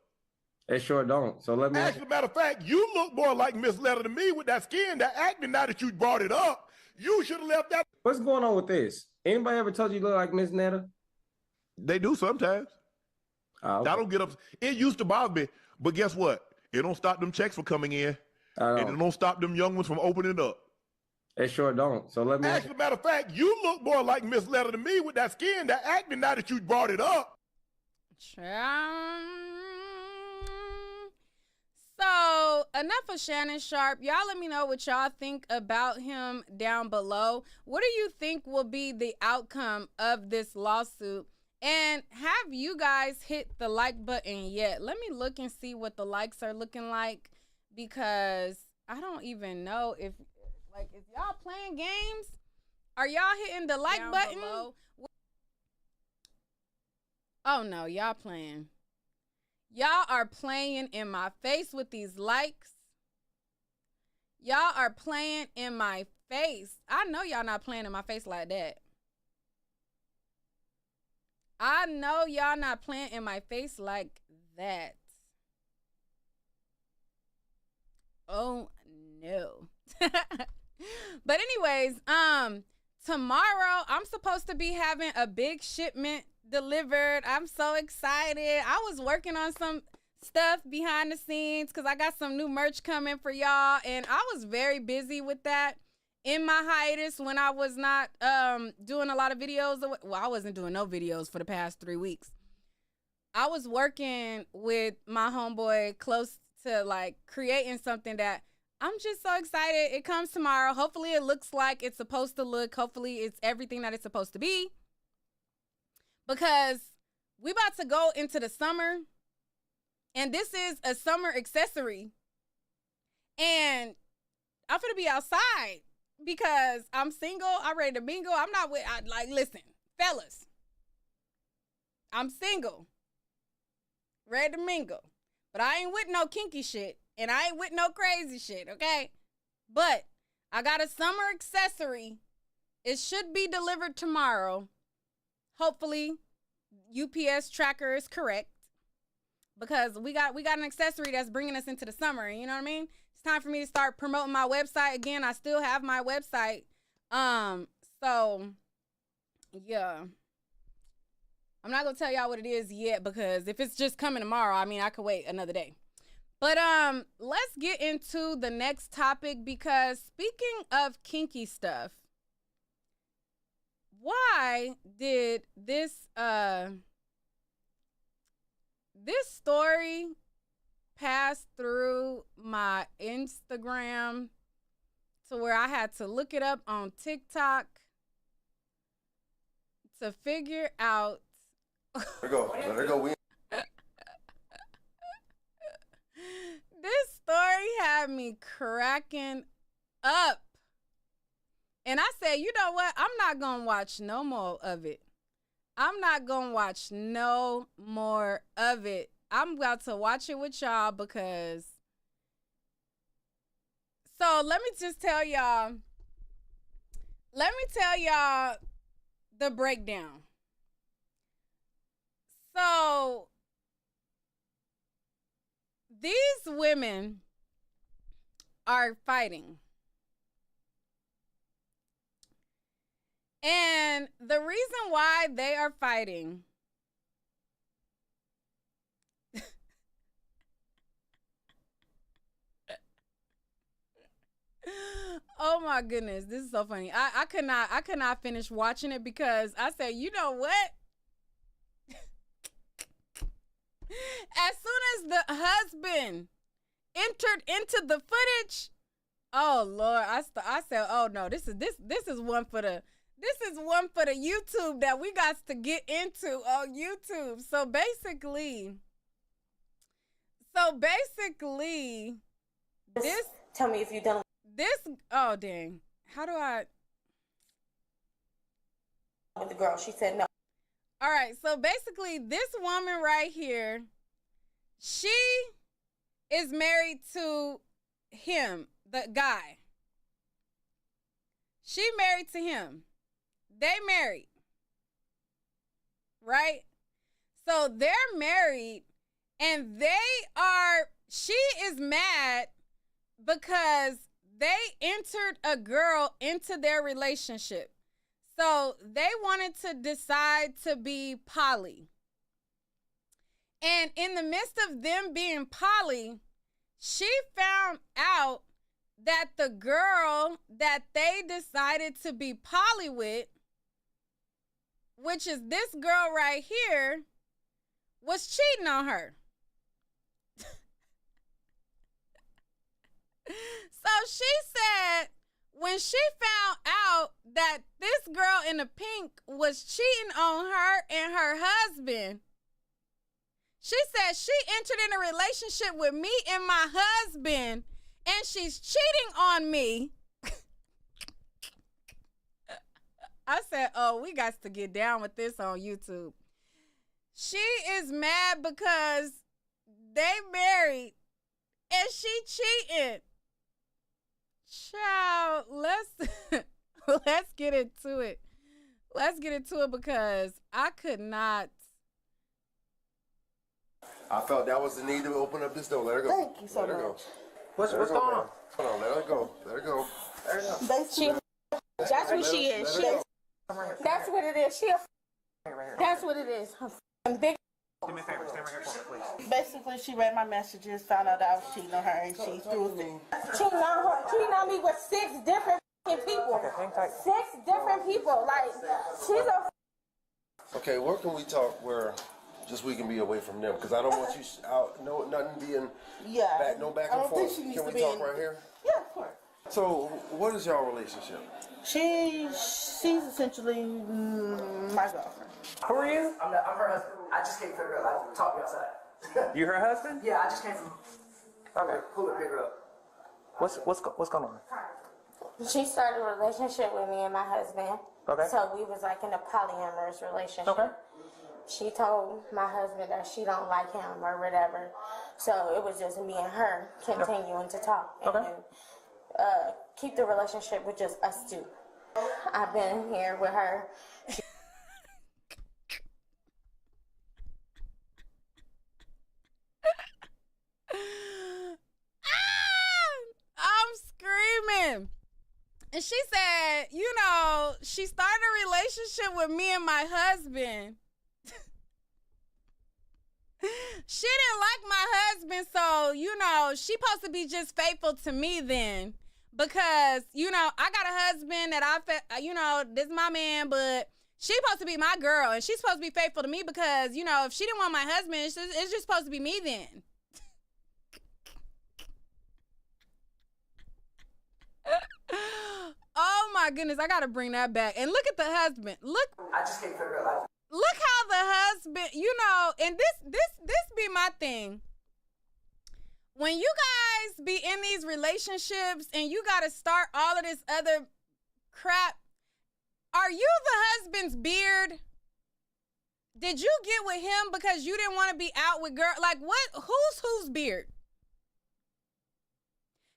It sure don't. So let me. As a matter of fact, you look more like Miss Netta to me with that skin, that acting. Now that you brought it up, you should have left that. What's going on with this? Anybody ever told you look like Miss Netta? They do sometimes. Okay. I don't get up. It used to bother me, but guess what? It don't stop them checks from coming in, and it don't stop them young ones from opening up. It sure don't. So let me. As a matter of fact, you look more like Miss Netta to me with that skin, that acting. Now that you brought it up. So enough of Shannon Sharpe. Y'all let me know what y'all think about him down below. What do you think will be the outcome of this lawsuit? And have you guys hit the like button yet? Let me look and see what the likes are looking like, because I don't even know if y'all playing games. Are y'all hitting the like down button? Below? Oh no, y'all playing. Y'all are playing in my face with these likes. Y'all are playing in my face. I know y'all not playing in my face like that. I know y'all not playing in my face like that. Oh no. But anyways, tomorrow I'm supposed to be having a big shipment delivered. I'm so excited. I was working on some stuff behind the scenes because I got some new merch coming for y'all, and I was very busy with that in my hiatus when I was not doing a lot of videos. Well, I wasn't doing no videos for the past 3 weeks. I was working with my homeboy close to like creating something that I'm just so excited. It comes tomorrow. Hopefully it looks like it's supposed to look. Hopefully it's everything that it's supposed to be. Because we about to go into the summer, and this is a summer accessory. And I'm gonna be outside because I'm single. I'm ready to mingle. I'm not with, listen, fellas, I'm single, ready to mingle. But I ain't with no kinky shit, and I ain't with no crazy shit, okay? But I got a summer accessory. It should be delivered tomorrow. Hopefully, UPS tracker is correct, because we got an accessory that's bringing us into the summer. You know what I mean? It's time for me to start promoting my website again. I still have my website. So yeah, I'm not gonna tell y'all what it is yet, because if it's just coming tomorrow, I mean, I could wait another day. But let's get into the next topic, because speaking of kinky stuff, why did this story pass through my Instagram to where I had to look it up on TikTok to figure out? There go. This story had me cracking up. And I said, you know what? I'm not going to watch no more of it. I'm not going to watch no more of it. I'm about to watch it with y'all, because. So let me just tell y'all. Let me tell y'all the breakdown. So these women are fighting. And the reason why they are fighting oh my goodness, this is so funny. I could not finish watching it, because I said, you know what? As soon as the husband entered into the footage, oh Lord, I said, oh no, this is one for the YouTube that we got to get into on YouTube. So basically, this. Tell me if you don't. This. Oh dang! How do I? With the girl, she said no. All right, so basically this woman right here, she is married to him, the guy. She married to him. They married. Right? So they're married and she is mad because they entered a girl into their relationship. So they wanted to decide to be poly. And in the midst of them being poly, she found out that the girl that they decided to be poly with, which is this girl right here, was cheating on her. So she said when she found out that this girl in the pink was cheating on her and her husband, she said she entered in a relationship with me and my husband, and she's cheating on me. I said, oh, we got to get down with this on YouTube. She is mad because they married and she cheating. Child, let's get into it. Let's get into it because I could not. I felt that was the need to open up this door. Let her go. Thank you so much. Go. What's going on? Hold on, let her go. Let her go. That's what she is. That's what it is. That's what it is. Big. Do me a favor, stand right here for me, please. Basically, she read my messages, found out that I was cheating on her, and she threw it. Cheating on me with 6 different people. Okay, hang tight. 6 different people. Like, she's a. Okay, where can we talk where just we can be away from them? Because I don't want you out, nothing being back and forth. Can we talk right here? Yeah, of course. So, what is y'all relationship? She's essentially my girlfriend. Who are you? I'm her husband. I just came to figure out talk to you outside. You her husband? Yeah, I just came from pull it, pick her up. What's going on? She started a relationship with me and my husband. Okay. So we was like in a polyamorous relationship. Okay. She told my husband that she don't like him or whatever. So it was just me and her continuing to talk. Okay. And keep the relationship with just us two. I've been here with her. I'm screaming. And she said, she started a relationship with me and my husband. She didn't like my husband, so, she supposed to be just faithful to me then. Because, I got a husband that this is my man, but she's supposed to be my girl. And she's supposed to be faithful to me because, if she didn't want my husband, it's just supposed to be me then. Oh my goodness, I gotta bring that back. And look at the husband. I just can't figure it out. Look how the husband, and this be my thing. When you guys be in these relationships and you gotta start all of this other crap, are you the husband's beard? Did you get with him because you didn't want to be out with girl? Like what? Whose beard?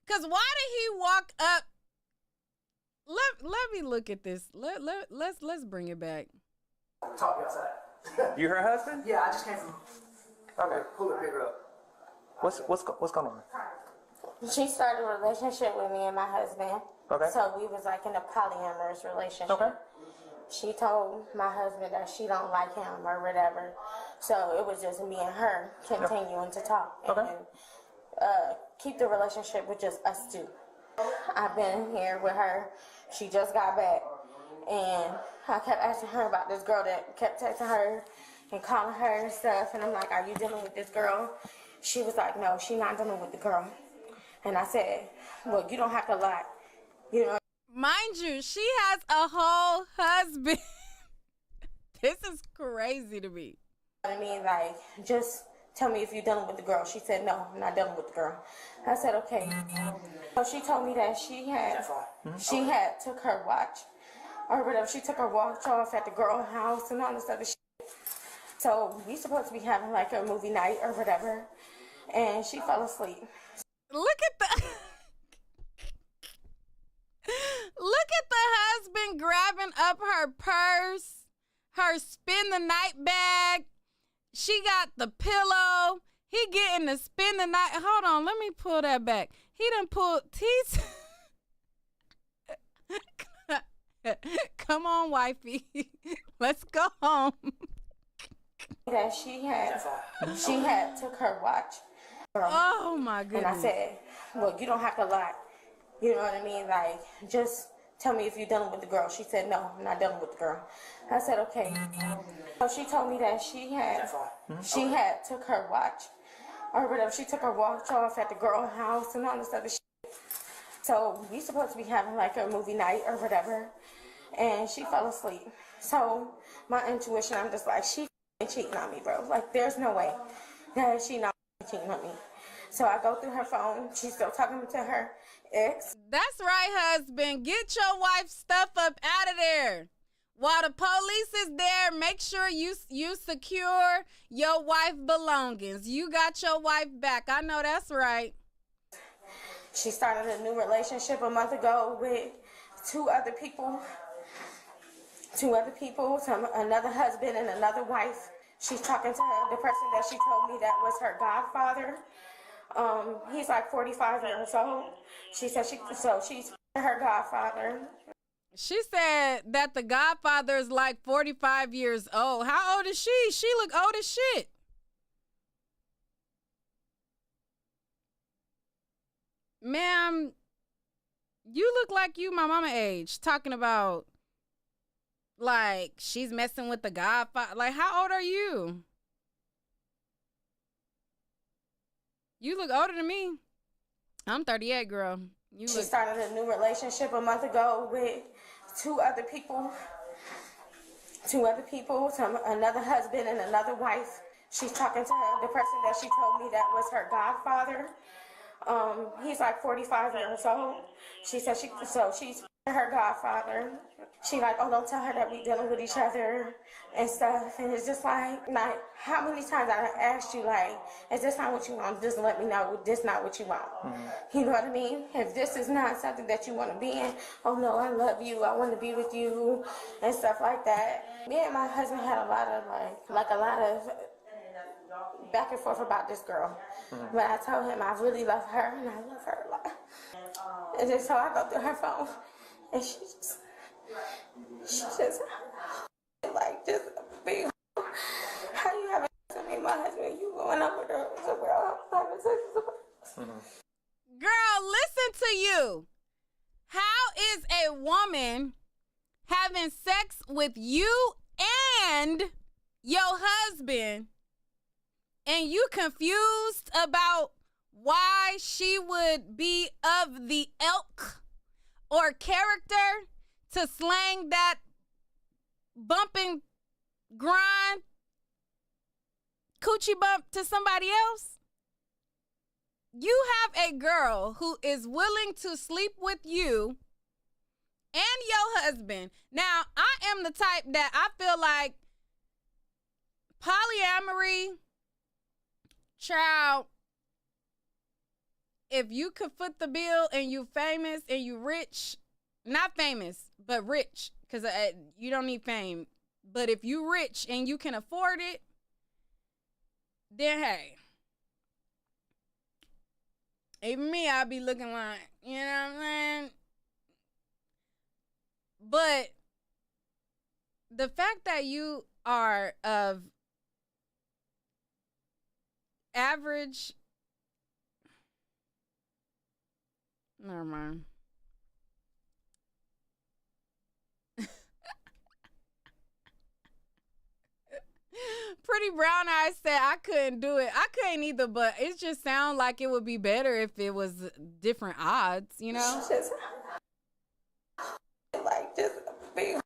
Cause why did he walk up? Let me look at this. Let's bring it back. Talk to you outside. You her husband? Yeah, I just came from pull it, pick her up. What's going on? She started a relationship with me and my husband. Okay. So we was like in a polyamorous relationship. Okay. She told my husband that she don't like him or whatever. So it was just me and her continuing to talk. Okay. And keep the relationship with just us two. I've been here with her. She just got back. And I kept asking her about this girl that kept texting her and calling her and stuff. And I'm like, are you dealing with this girl? She was like, no, she's not dealing with the girl. And I said, well, you don't have to lie. Mind you, she has a whole husband. This is crazy to me. I mean, like, just tell me if you're dealing with the girl. She said, no, I'm not dealing with the girl. I said, okay. So she told me that she had took her watch or whatever. She took her watch off at the girl house and all this other shit. So we supposed to be having like a movie night or whatever, and she fell asleep. Look at the look at the husband grabbing up her purse, her spend the night bag. She got the pillow. He getting to spend the night. Hold on, let me pull that back. He done pulled teeth. Come on, wifey. Let's go home. That she had took her watch. Oh my goodness. And I said, well, you don't have to lie. You know what I mean? Like, just tell me if you're dealing with the girl. She said, no, I'm not dealing with the girl. I said, okay. So she told me that she had took her watch or whatever. She took her watch off at the girl house and all this other shit. So we supposed to be having like a movie night or whatever, and she fell asleep. So my intuition, I'm just like, she cheating on me, bro. Like, there's no way that she not cheating on me. So I go through her phone. She's still talking to her ex. That's right, husband. Get your wife's stuff up out of there. While the police is there, make sure you secure your wife's belongings. You got your wife back. I know that's right. She started a new relationship a month ago with two other people, another husband and another wife. She's talking to the person that she told me that was her godfather. He's like 45 years old. She said she's her godfather. She said that the godfather is like 45 years old. How old is she? She look old as shit. Ma'am, you look like you my mama age, talking about like she's messing with the godfather. Like, how old are you? You look older than me. I'm 38, girl. She started a new relationship a month ago with two other people, another husband and another wife. She's talking to the person that she told me that was her godfather. He's like 45 years old. She said she's her godfather. She like, oh, don't tell her that we dealing with each other and stuff. And it's just like how many times I asked you, like, is this not what you want? Just let me know this not what you want. Mm-hmm. You know what I mean? If this is not something that you want to be in, oh no, I love you, I want to be with you and stuff like that. Me and my husband had a lot of back and forth about this girl. Mm-hmm. But I told him I really love her and I love her a lot. And then so I go through her phone and she just like, just be, how you having sex with me, my husband, you going up with her somewhere else having sex with somebody. Girl, listen to you. How is a woman having sex with you and your husband and you confused about why she would be of the ilk or character to slang that bumping grind coochie bump to somebody else? You have a girl who is willing to sleep with you and your husband. Now, I am the type that I feel like polyamory, child, if you could foot the bill and you famous and you rich, not famous, but rich, because you don't need fame. But if you rich and you can afford it, then hey, even me, I'll be looking like, you know what I'm saying? But the fact that you are of average, never mind. Pretty Brown Eyes said I couldn't do it. I couldn't either, but it just sounds like it would be better if it was different odds, you know? Just like, just be,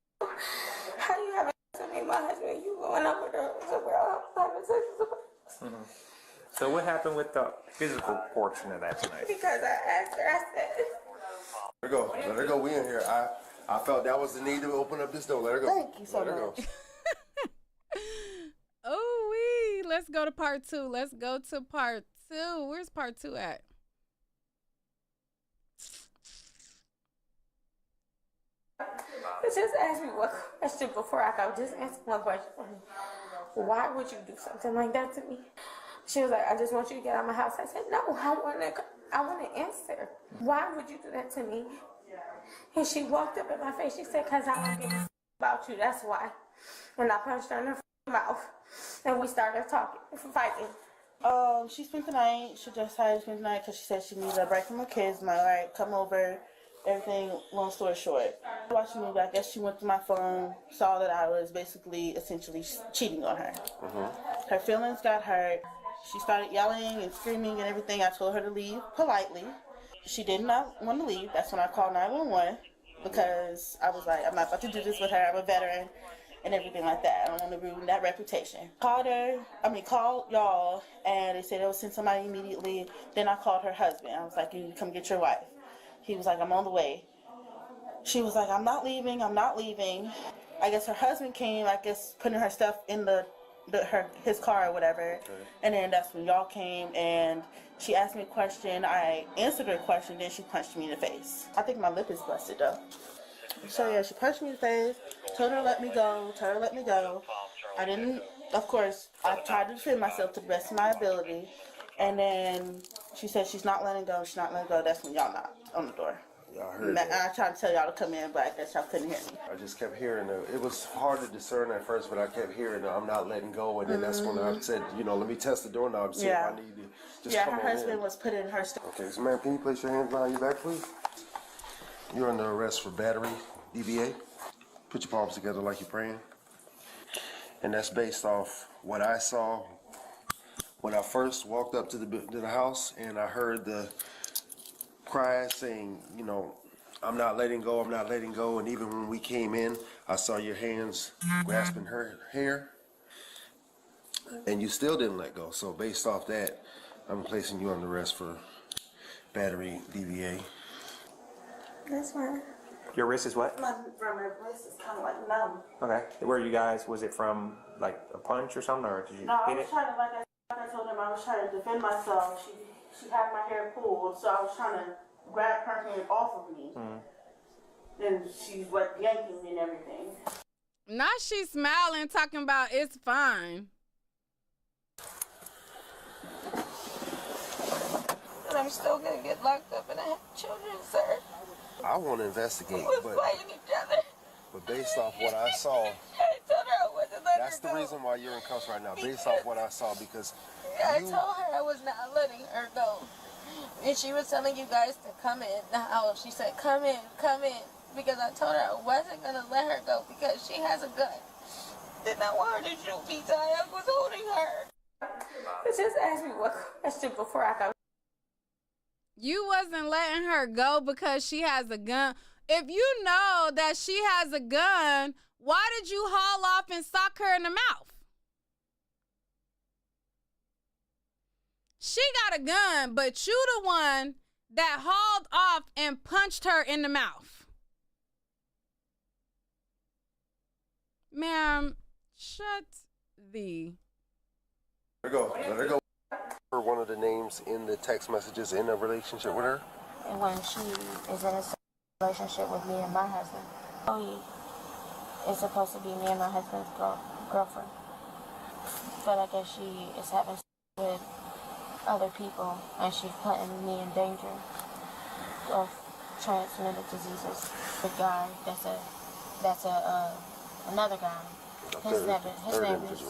how you having sex with me, my husband, you going up with her somewhere else having sex with somebody. So what happened with the physical portion of that tonight? Because I asked her, I said, let her go. We in here. I felt that was the need to open up this door. Let her go. Thank you so much. Let her go. Oh. Let's go to part 2. Let's go to part 2. Where's part 2 at? Just ask me one question before I go. Just answer one question for me. Why would you do something like that to me? She was like, I just want you to get out of my house. I said, no, I want to answer. Why would you do that to me? And she walked up in my face. She said, because I don't give a about you. That's why. And I punched her in her mouth. And we started talking, fighting. She spent the night. She decided to spend the night because she said she needed a break from her kids. I'm like, all right, come over. Everything, long story short. Watching the movie, I guess she went to my phone, saw that I was essentially cheating on her. Mm-hmm. Her feelings got hurt. She started yelling and screaming and everything. I told her to leave politely. She did not want to leave. That's when I called 911 because I was like, I'm not about to do this with her. I'm a veteran and everything like that. I don't want to ruin that reputation. Called y'all, and they said they would send somebody immediately. Then I called her husband. I was like, you need to come get your wife. He was like, I'm on the way. She was like, I'm not leaving. I guess her husband came, putting her stuff in his car or whatever. Okay. And then that's when y'all came and she asked me a question. I answered her question, then she punched me in the face. I think my lip is busted though. So yeah, she punched me in the face, told her to let me go. I didn't, of course, I tried to defend myself to the best of my ability. And then she said she's not letting go. That's when y'all knocked on the door. Y'all heard that. I tried to tell y'all to come in, but I guess y'all couldn't hear me. I just kept hearing it. It was hard to discern at first, but I kept hearing I'm not letting go. And then that's when I said, let me test the doorknob and see if I need to just come on in. Her husband was putting her stuff. Okay, so ma'am, can you place your hands behind your back, please? You're under arrest for battery, DBA. Put your palms together like you're praying. And that's based off what I saw when I first walked up to the house and I heard the cries saying, I'm not letting go. And even when we came in, I saw your hands grasping her hair and you still didn't let go. So based off that, I'm placing you under arrest for battery, DBA. That's fine. Your wrist is what? My wrist is kind of like numb. Okay. Where you guys, was it from like a punch or something, or did you hit it? Trying to, like I told him, I was trying to defend myself. She had my hair pulled, so I was trying to grab her hand off of me. Mm-hmm. And she's like yanking me and everything. Now she's smiling, talking about it's fine. And I'm still gonna get locked up and I have children, sir. I want to investigate, We're fighting each other. But based off what I saw, I told her I wasn't letting that's her the go. reason why you're in cuffs right now. Based off what I saw, because I told her I was not letting her go. And she was telling you guys to come in the house. She said, come in. Because I told her I wasn't going to let her go because she has a gun. Did not want her to shoot me, so I was holding her. But just ask me one question before I go. You wasn't letting her go because she has a gun. If you know that she has a gun, why did you haul off and sock her in the mouth? She got a gun, but you the one that hauled off and punched her in the mouth. Ma'am, shut the... Let her go. One of the names in the text messages in a relationship with her? And when she is in a relationship with me and my husband, it's supposed to be me and my husband's girlfriend. But I guess she is having sex with other people and she's putting me in danger of transmitted diseases. The guy, that's another guy. His name is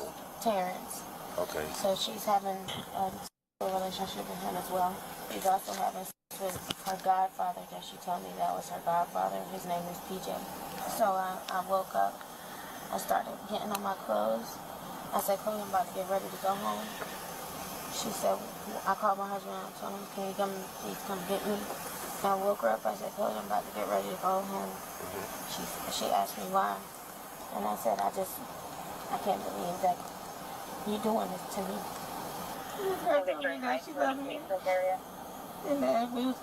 Terrence. Okay. So she's having a relationship with him as well. She's also having sex with her godfather that she told me that was her godfather. His name is PJ. So I woke up. I started getting on my clothes. I said, Chloe, I'm about to get ready to go home. She said, I called my husband and I told him, can you please come get me? And I woke her up. I said, Chloe, I'm about to get ready to go home. She asked me why. And I said, I can't believe that you doing this to me. She loved me. And then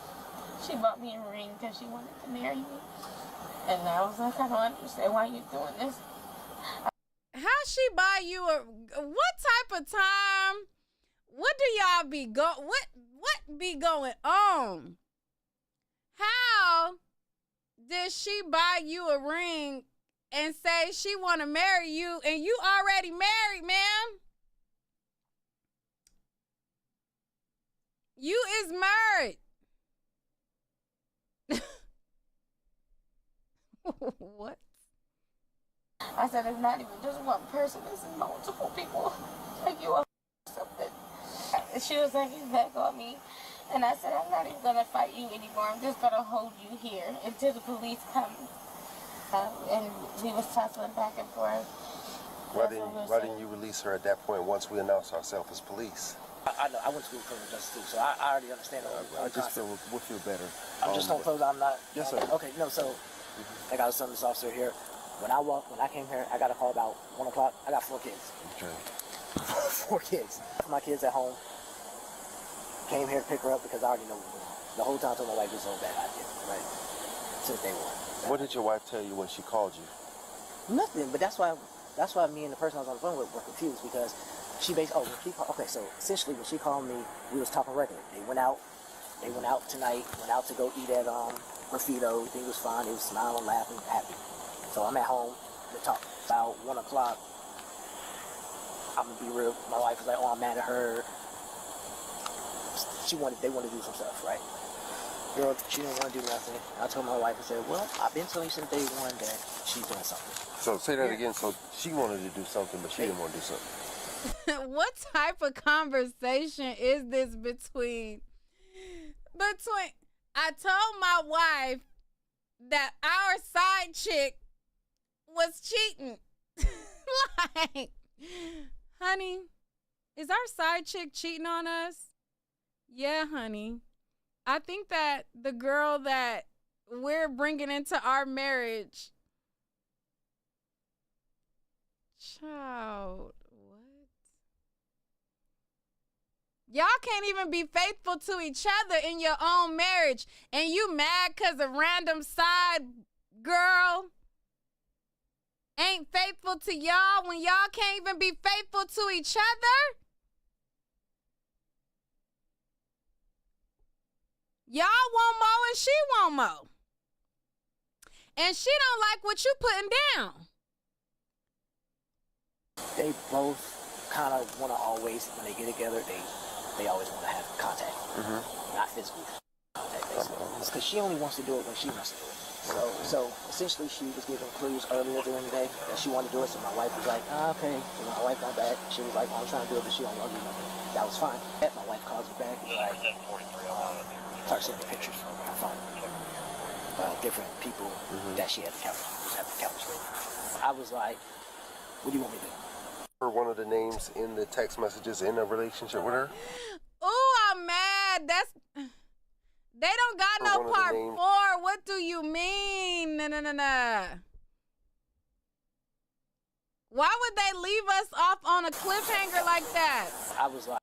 she bought me a ring because she wanted to marry me. And I was like, I don't understand why you're doing this. How she buy you what type of time What do y'all be what be going on? How did she buy you a ring and say she want to marry you and you already married, ma'am? You is married. What? I said, it's not even just one person, it's multiple people. Like, you are something. She was like, he's back on me. And I said, I'm not even going to fight you anymore. I'm just going to hold you here until the police come. And we was tussling back and forth. Why didn't you release her at that point once we announced ourselves as police? I know. I went to school for criminal justice too, so I already understand. I just feel we'll feel better. I'm just gonna close. I'm not. Yes, sir. Okay, no. So, like I was telling this officer here, when I came here, I got a call about 1 o'clock. I got 4 kids. Okay. 4 kids. My kids at home. Came here to pick her up because I already know the whole time I told my wife this was a bad idea, right? Since day one. What did your wife tell you when she called you? Nothing, but that's why me and the person I was on the phone with were confused because she basically, okay, so essentially when she called me, we was talking regular. They went out tonight, went out to go eat at Graffito. Everything was fine. They was smiling, laughing, happy. So I'm at home, we talk. About 1 o'clock, I'm gonna be real, my wife was like, oh, I'm mad at her. They wanted to do some stuff, right? Girl, she didn't want to do nothing. I told my wife, I said, well, I've been telling you since day one that she's doing something. So say that again. So she wanted to do something, but she didn't want to do something. What type of conversation is this between I told my wife that our side chick was cheating. Like, honey, is our side chick cheating on us? Yeah, honey. I think that the girl that we're bringing into our marriage, child, what? Y'all can't even be faithful to each other in your own marriage, and you mad because a random side girl ain't faithful to y'all when y'all can't even be faithful to each other? Y'all want more and she want more. And she don't like what you putting down. They both kind of want to always, when they get together, they always want to have contact. Mm-hmm. Not physical contact, basically. Because she only wants to do it when she wants to do it. So essentially she was giving clues earlier during the day that she wanted to do it. So my wife was like, okay. So my wife got back. She was like, oh, I'm trying to do it, but she don't want to do nothing. That was fine. My wife calls me back and like, start sending pictures from her phone. Different people that she had encounters with. I was like, what do you want me to do? One of the names in the text messages in a relationship with her? Ooh, I'm mad. They don't got no part 4. What do you mean? No. Why would they leave us off on a cliffhanger like that? I was like,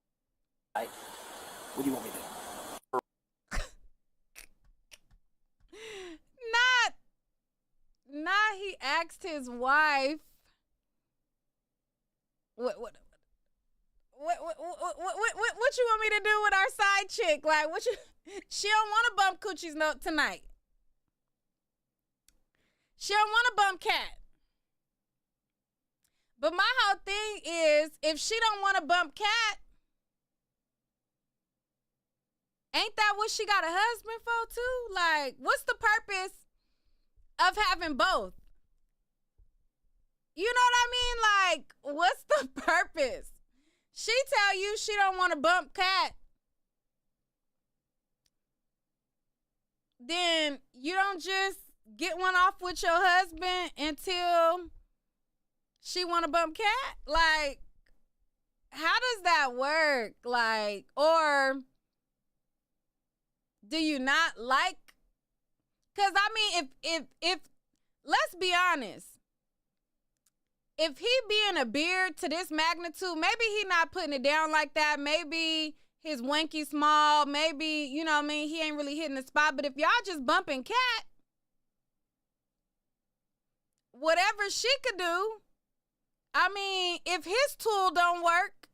what do you want me to do? Not he asked his wife. What you want me to do with our side chick? Like, she don't want to bump Coochie's note tonight. She don't want to bump Cat. But my whole thing is, if she don't want to bump Cat, ain't that what she got a husband for too? Like, what's the purpose of having both? You know what I mean? Like, what's the purpose? She tell you she don't want to bump Cat. Then you don't just get one off with your husband until she want to bump Cat? Like, how does that work? Like, or do you not like? Because, I mean, if let's be honest, if he being a beard to this magnitude, maybe he not putting it down like that. Maybe his wanky small. Maybe, you know what I mean, he ain't really hitting the spot. But if y'all just bumping Cat, whatever she could do, I mean, if his tool don't work,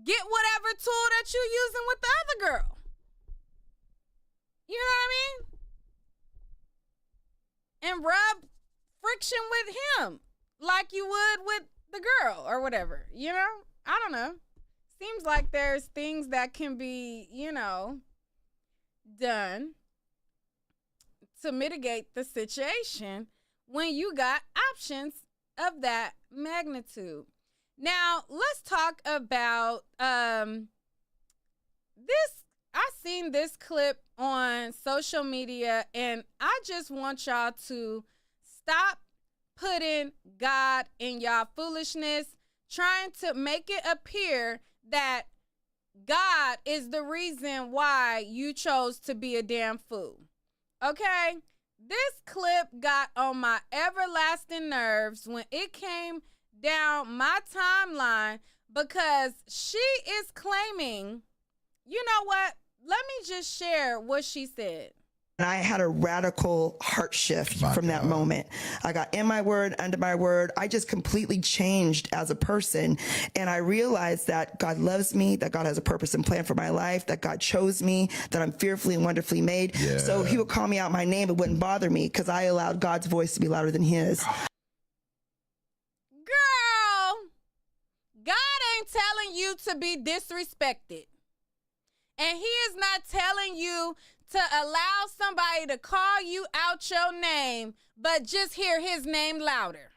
get whatever tool that you're using with the other girl. You know what I mean? And rub friction with him like you would with the girl or whatever. You know? I don't know. Seems like there's things that can be, you know, done to mitigate the situation when you got options of that magnitude. Now, let's talk about this. I seen this clip on social media, and I just want y'all to stop putting God in y'all foolishness, trying to make it appear that God is the reason why you chose to be a damn fool. Okay? This clip got on my everlasting nerves when it came down my timeline because she is claiming, you know what? Let me just share what she said. And I had a radical heart shift from that moment. I got in my word, under my word. I just completely changed as a person. And I realized that God loves me, that God has a purpose and plan for my life, that God chose me, that I'm fearfully and wonderfully made. Yeah. So he would call me out my name. It wouldn't bother me because I allowed God's voice to be louder than his. Girl, God ain't telling you to be disrespected. And he is not telling you to allow somebody to call you out your name, but just hear his name louder.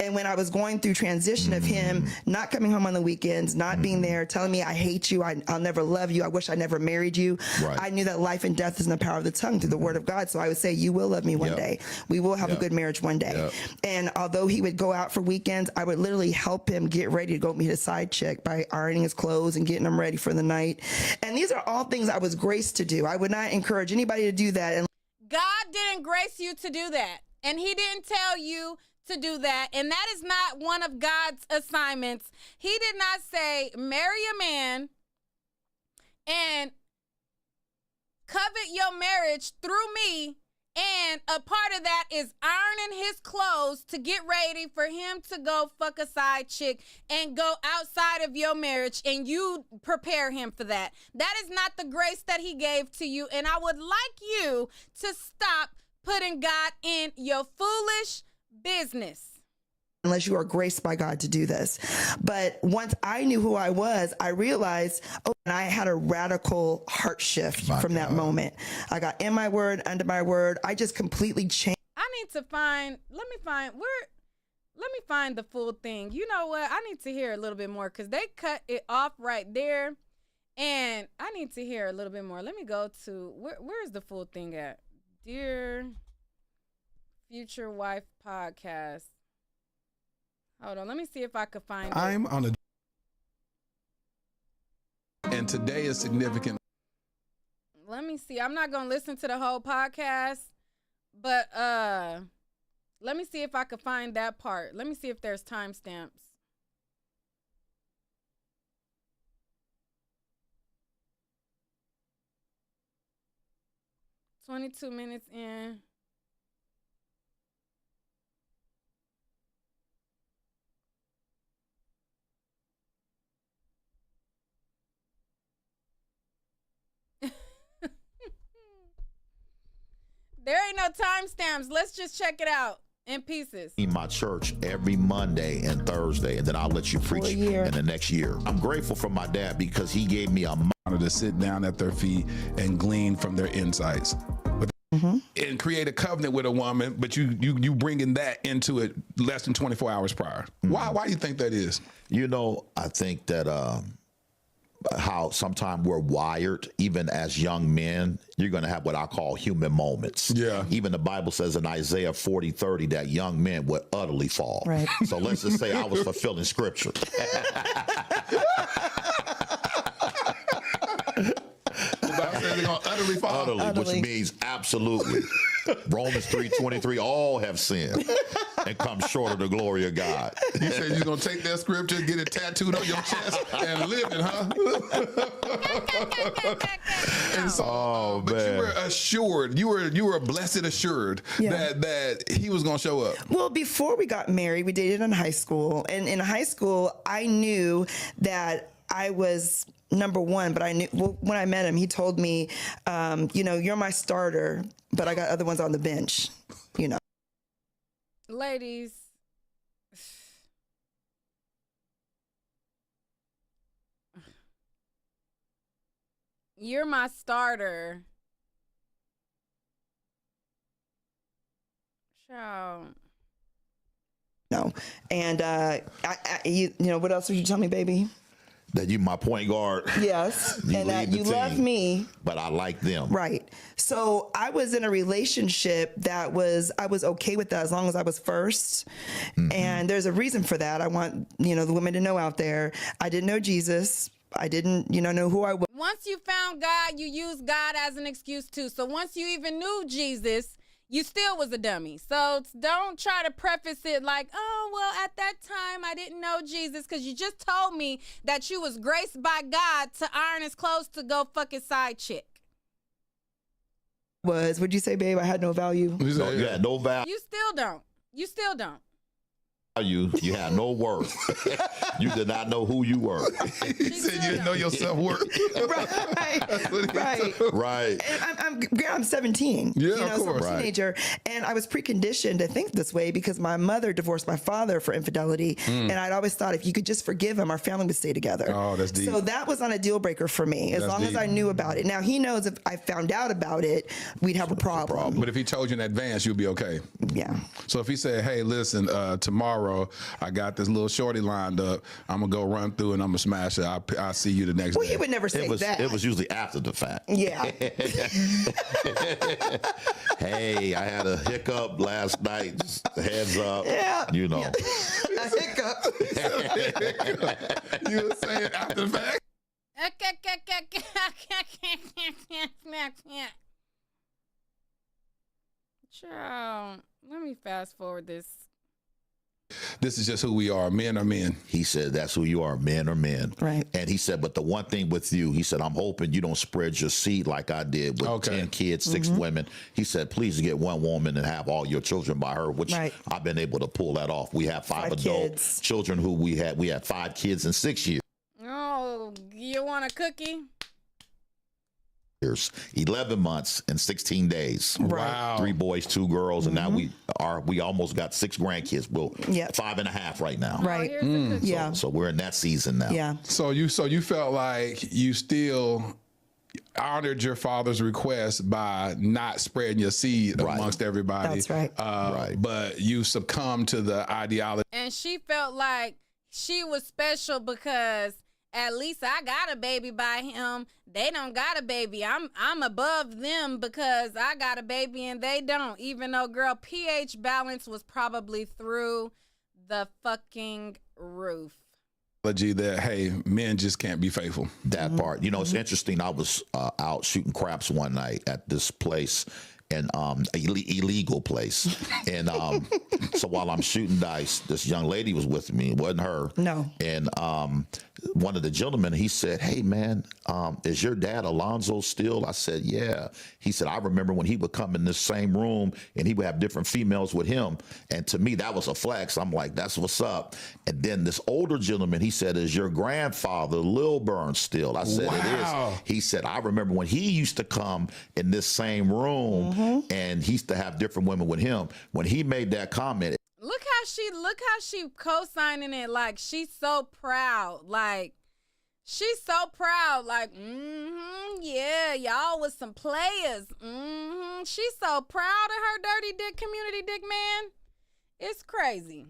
And when I was going through transition of him not coming home on the weekends, not being there, telling me, I hate you, I'll never love you, I wish I never married you. Right. I knew that life and death is in the power of the tongue through the word of God. So I would say, you will love me one day. We will have a good marriage one day. And although he would go out for weekends, I would literally help him get ready to go meet a side chick by ironing his clothes and getting him ready for the night. And these are all things I was graced to do. I would not encourage anybody to do that. And God didn't grace you to do that. And he didn't tell you to do that, and that is not one of God's assignments. He did not say marry a man and covet your marriage through me, and a part of that is ironing his clothes to get ready for him to go fuck a side chick and go outside of your marriage, and you prepare him for that. That is not the grace that he gave to you, and I would like you to stop putting God in your foolish business. Unless you are graced by God to do this. But once I knew who I was, I realized, and I had a radical heart shift from that moment. I got in my word, under my word. I just completely changed. I need to find, let me find the full thing. You know what? I need to hear a little bit more because they cut it off right there. And I need to hear a little bit more. Let me go to, where's the full thing at? Dear Future Wife Podcast. Hold on, let me see if I could find it. I'm on a, and today is significant. Let me see. I'm not gonna listen to the whole podcast, but let me see if I could find that part. Let me see if there's timestamps. "22 minutes in. There ain't no timestamps. Let's just check it out in pieces. In my church every Monday and Thursday, and then I'll let you preach in the next year. I'm grateful for my dad because he gave me a honor to sit down at their feet and glean from their insights. And create a covenant with a woman, but you bringing that into it less than 24 hours prior. Why do you think that is? You know, I think that how sometimes we're wired, even as young men, you're going to have what I call human moments. Yeah. Even the Bible says in Isaiah 40:30 that young men would utterly fall. Right. So let's just say I was fulfilling scripture. They're gonna utterly fall. Utterly, which means absolutely. Romans 3:23, all have sinned and come short of the glory of God. You said you're going to take that scripture, get it tattooed on your chest, and live it, huh? And so, but you were assured, you were blessed assured that he was going to show up. Well, before we got married, we dated in high school. And in high school, I knew that I was number one, but I knew when I met him, he told me, you're my starter, but I got other ones on the bench, Ladies, you're my starter. Show. No. And, what else would you tell me, baby? That you my point guard. Yes. And that you love me. But I like them. Right. So I was in a relationship I was okay with that as long as I was first. Mm-hmm. And there's a reason for that. I want, the women to know out there. I didn't know Jesus. I didn't, know who I was. Once you found God, you used God as an excuse too. So once you even knew Jesus, you still was a dummy. So don't try to preface it like, oh, well, at that time, I didn't know Jesus, because you just told me that you was graced by God to iron his clothes to go fuck his side chick. Would you say, babe, I had no value? No, you had no value. You still don't. You still don't. You had no worth. You did not know who you were. He said you didn't know your self-worth. Right. And I'm 17. Yeah, of course. So I'm a teenager, and I was preconditioned to think this way because my mother divorced my father for infidelity, and I'd always thought if you could just forgive him, our family would stay together. Oh, that's deep. So that was not a deal breaker for me, as long as I knew about it. Now he knows if I found out about it, we'd have a problem. But if he told you in advance, you'd be okay. Yeah. So if he said, "Hey, listen, tomorrow I got this little shorty lined up. I'm gonna go run through and I'm gonna smash her. I'll see you the next day." Well, he would never say that. It was usually after the fact. Yeah. Hey, I had a hiccup last night. Just heads up. Yeah. A hiccup. You were saying after the fact? Child, let me fast forward this. This is just who we are. Men are men. He said, that's who you are. Men are men. Right. And he said, but the one thing with you, he said, I'm hoping you don't spread your seed like I did with 10 kids, 6 women. He said, please get one woman and have all your children by her, which I've been able to pull that off. We have 5 adult children who we had 5 kids in 6 years. Oh, you want a cookie? 11 months and 16 days. Wow. 3 boys, 2 girls, and now we almost got 6 grandkids. Well, 5.5 right now. Right. So we're in that season now. Yeah. So you felt like you still honored your father's request by not spreading your seed amongst everybody. That's right. But you succumbed to the ideology. And she felt like she was special because at least I got a baby by him. They don't got a baby. I'm above them because I got a baby and they don't. Even though, girl, pH balance was probably through the fucking roof. That, hey, men just can't be faithful. That part. It's interesting. I was out shooting craps one night at this place, and illegal place. And so while I'm shooting dice, this young lady was with me. It wasn't her. No. And one of the gentlemen, he said, hey, man, is your dad Alonzo still? I said, yeah. He said, I remember when he would come in this same room and he would have different females with him. And to me, that was a flex. I'm like, that's what's up. And then this older gentleman, he said, is your grandfather Lil Burns still? I said, it is. He said, I remember when he used to come in this same room and he used to have different women with him. When he made that comment, Look how she co-signing it like she's so proud. Like she's so proud. Like, yeah, y'all was some players. She's so proud of her dirty dick community dick man. It's crazy.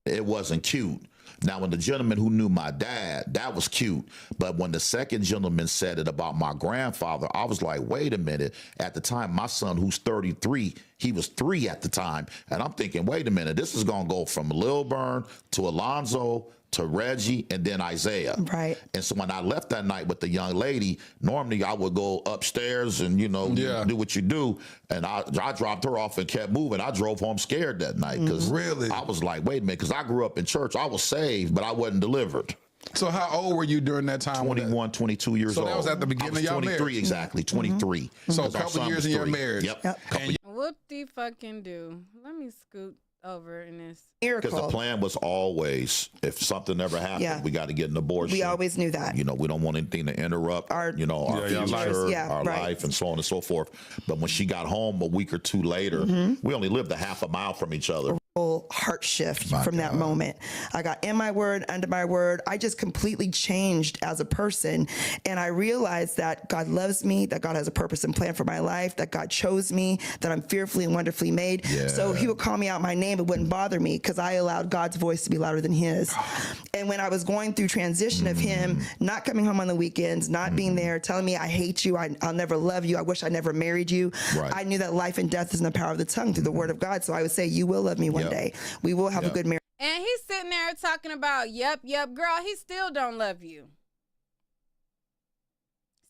It wasn't cute. Now, when the gentleman who knew my dad, that was cute. But when the second gentleman said it about my grandfather, I was like, wait a minute. At the time, my son, who's 33, he was 3 at the time. And I'm thinking, wait a minute, this is going to go from Lilburn to Alonzo to Reggie and then Isaiah. Right. And so when I left that night with the young lady, normally I would go upstairs and, you know, do what you do. And I dropped her off and kept moving. I drove home scared that night because Really? I was like, wait a minute, because I grew up in church. I was saved, but I wasn't delivered. So how old were you during that time? 21, 22 years old. So that was at the beginning of your 23, marriage? exactly, 23. So a 'Cause our couple son years was in your 3. marriage. Yep. And Whoop-de-fucking-do. Let me scoot over in this. Because the plan was always, if something ever happened, we got to get an abortion. We always knew that. You know, we don't want anything to interrupt our future, our life, and so on and so forth. But when she got home a week or 2 later, we only lived a half a mile from each other. Heart shift from that moment. I got in my word, under my word. I just completely changed as a person. And I realized that God loves me, that God has a purpose and plan for my life, that God chose me, that I'm fearfully and wonderfully made. Yeah. So he would call me out my name. It wouldn't bother me because I allowed God's voice to be louder than his. And when I was going through transition of him not coming home on the weekends, not being there, telling me, I hate you, I'll never love you, I wish I never married you. Right. I knew that life and death is in the power of the tongue through the word of God. So I would say, you will love me one day. We will have a good marriage. And he's sitting there talking about, yep, girl, he still don't love you.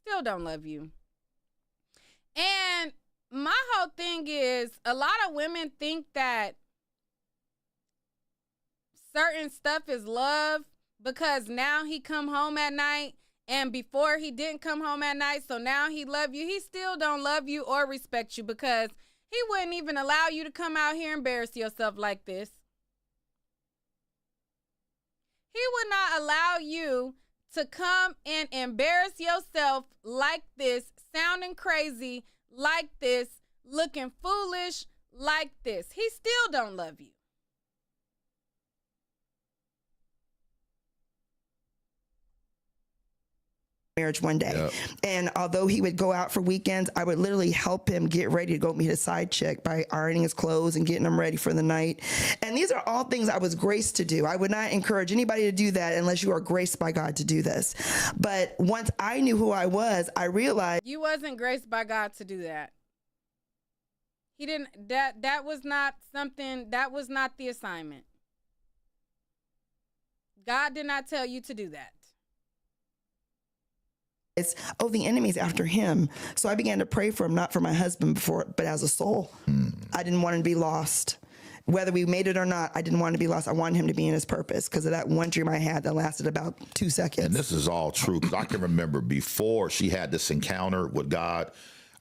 Still don't love you. And my whole thing is, a lot of women think that certain stuff is love because now he come home at night, and before he didn't come home at night, so now he love you. He still don't love you or respect you because he wouldn't even allow you to come out here and embarrass yourself like this. He would not allow you to come and embarrass yourself like this, sounding crazy like this, looking foolish like this. He still don't love you. Marriage one day. And although he would go out for weekends, I would literally help him get ready to go meet a side chick by ironing his clothes and getting him ready for the night. And these are all things I was graced to do. I would not encourage anybody to do that unless you are graced by God to do this. But once I knew who I was, I realized you wasn't graced by God to do that. He didn't, that was not something, that was not the assignment. God did not tell you to do that. oh, the enemy's after him. So I began to pray for him, not for my husband before, but as a soul. I didn't want him to be lost. Whether we made it or not, I didn't want him to be lost. I wanted him to be in his purpose because of that one dream I had that lasted about 2 seconds. And this is all true because I can remember before she had this encounter with God,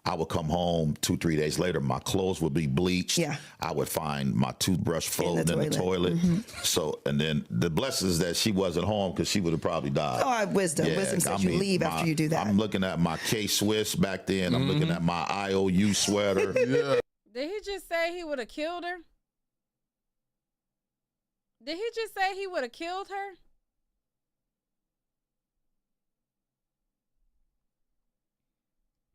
I would come home 2-3 days later, my clothes would be bleached. Yeah. I would find my toothbrush floating in the toilet. So, and then the blessings that she wasn't home because she would have probably died. Oh, I have wisdom. Wisdom says you leave after you do that. I'm looking at my K-Swiss back then. I'm looking at my IOU sweater. Did he just say he would have killed her? Did he just say he would have killed her?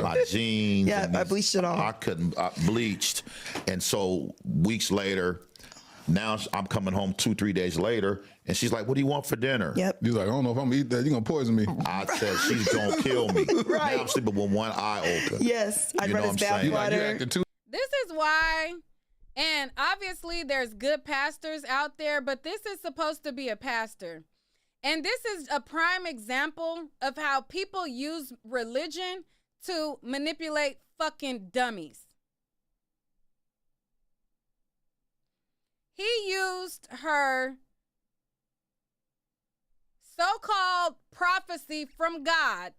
My jeans. Yeah, I bleached it all. I couldn't, bleached. And so weeks later, now I'm coming home 2-3 days later, and she's like, what do you want for dinner? Yep. He's like, I don't know if I'm gonna eat that. You're gonna poison me. I said, she's gonna kill me. Right. Now I'm sleeping with one eye open. Yes. I'd You run know his what I'm saying? bathwater. This is why, and obviously there's good pastors out there, but this is supposed to be a pastor. And this is a prime example of how people use religion to manipulate fucking dummies. He used her so-called prophecy from God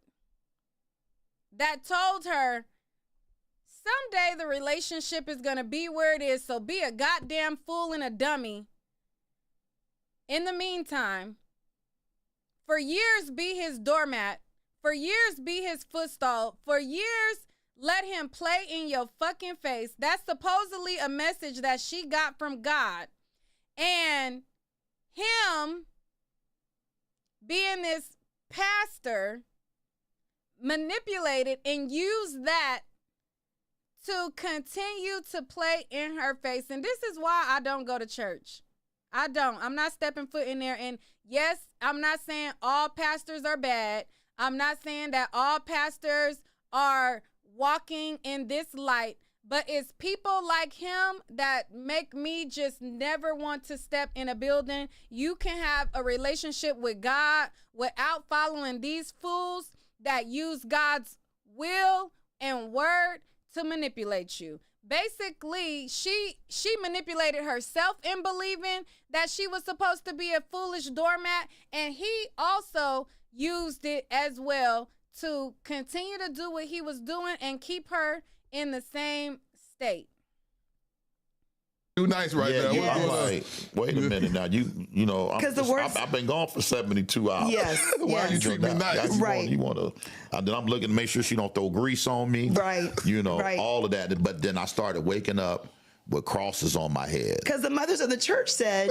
that told her someday the relationship is going to be where it is, so be a goddamn fool and a dummy. In the meantime, for years be his doormat. For years, be his footstool. For years, let him play in your fucking face. That's supposedly a message that she got from God. And him being this pastor manipulated and used that to continue to play in her face. And this is why I don't go to church. I don't. I'm not stepping foot in there. And yes, I'm not saying all pastors are bad. I'm not saying that all pastors are walking in this light, but it's people like him that make me just never want to step in a building. You can have a relationship with God without following these fools that use God's will and word to manipulate you. Basically, she manipulated herself in believing that she was supposed to be a foolish doormat, and he also used it as well to continue to do what he was doing and keep her in the same state. Too nice right now. Yeah. I'm like, wait a minute now. You know, I've been gone for 72 hours. Yes. Why are you treating me nice? Right. You want to, and then I'm looking to make sure she don't throw grease on me. Right. You know, all of that. But then I started waking up with crosses on my head. Because the mothers of the church said,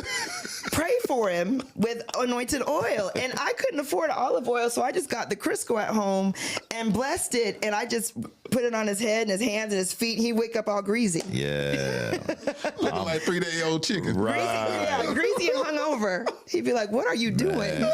pray for him with anointed oil. And I couldn't afford olive oil, so I just got the Crisco at home and blessed it. And I just put it on his head and his hands and his feet. He'd wake up all greasy. Yeah. Looking like 3-day-old chicken. Right. Greasy and hungover. He'd be like, what are you doing?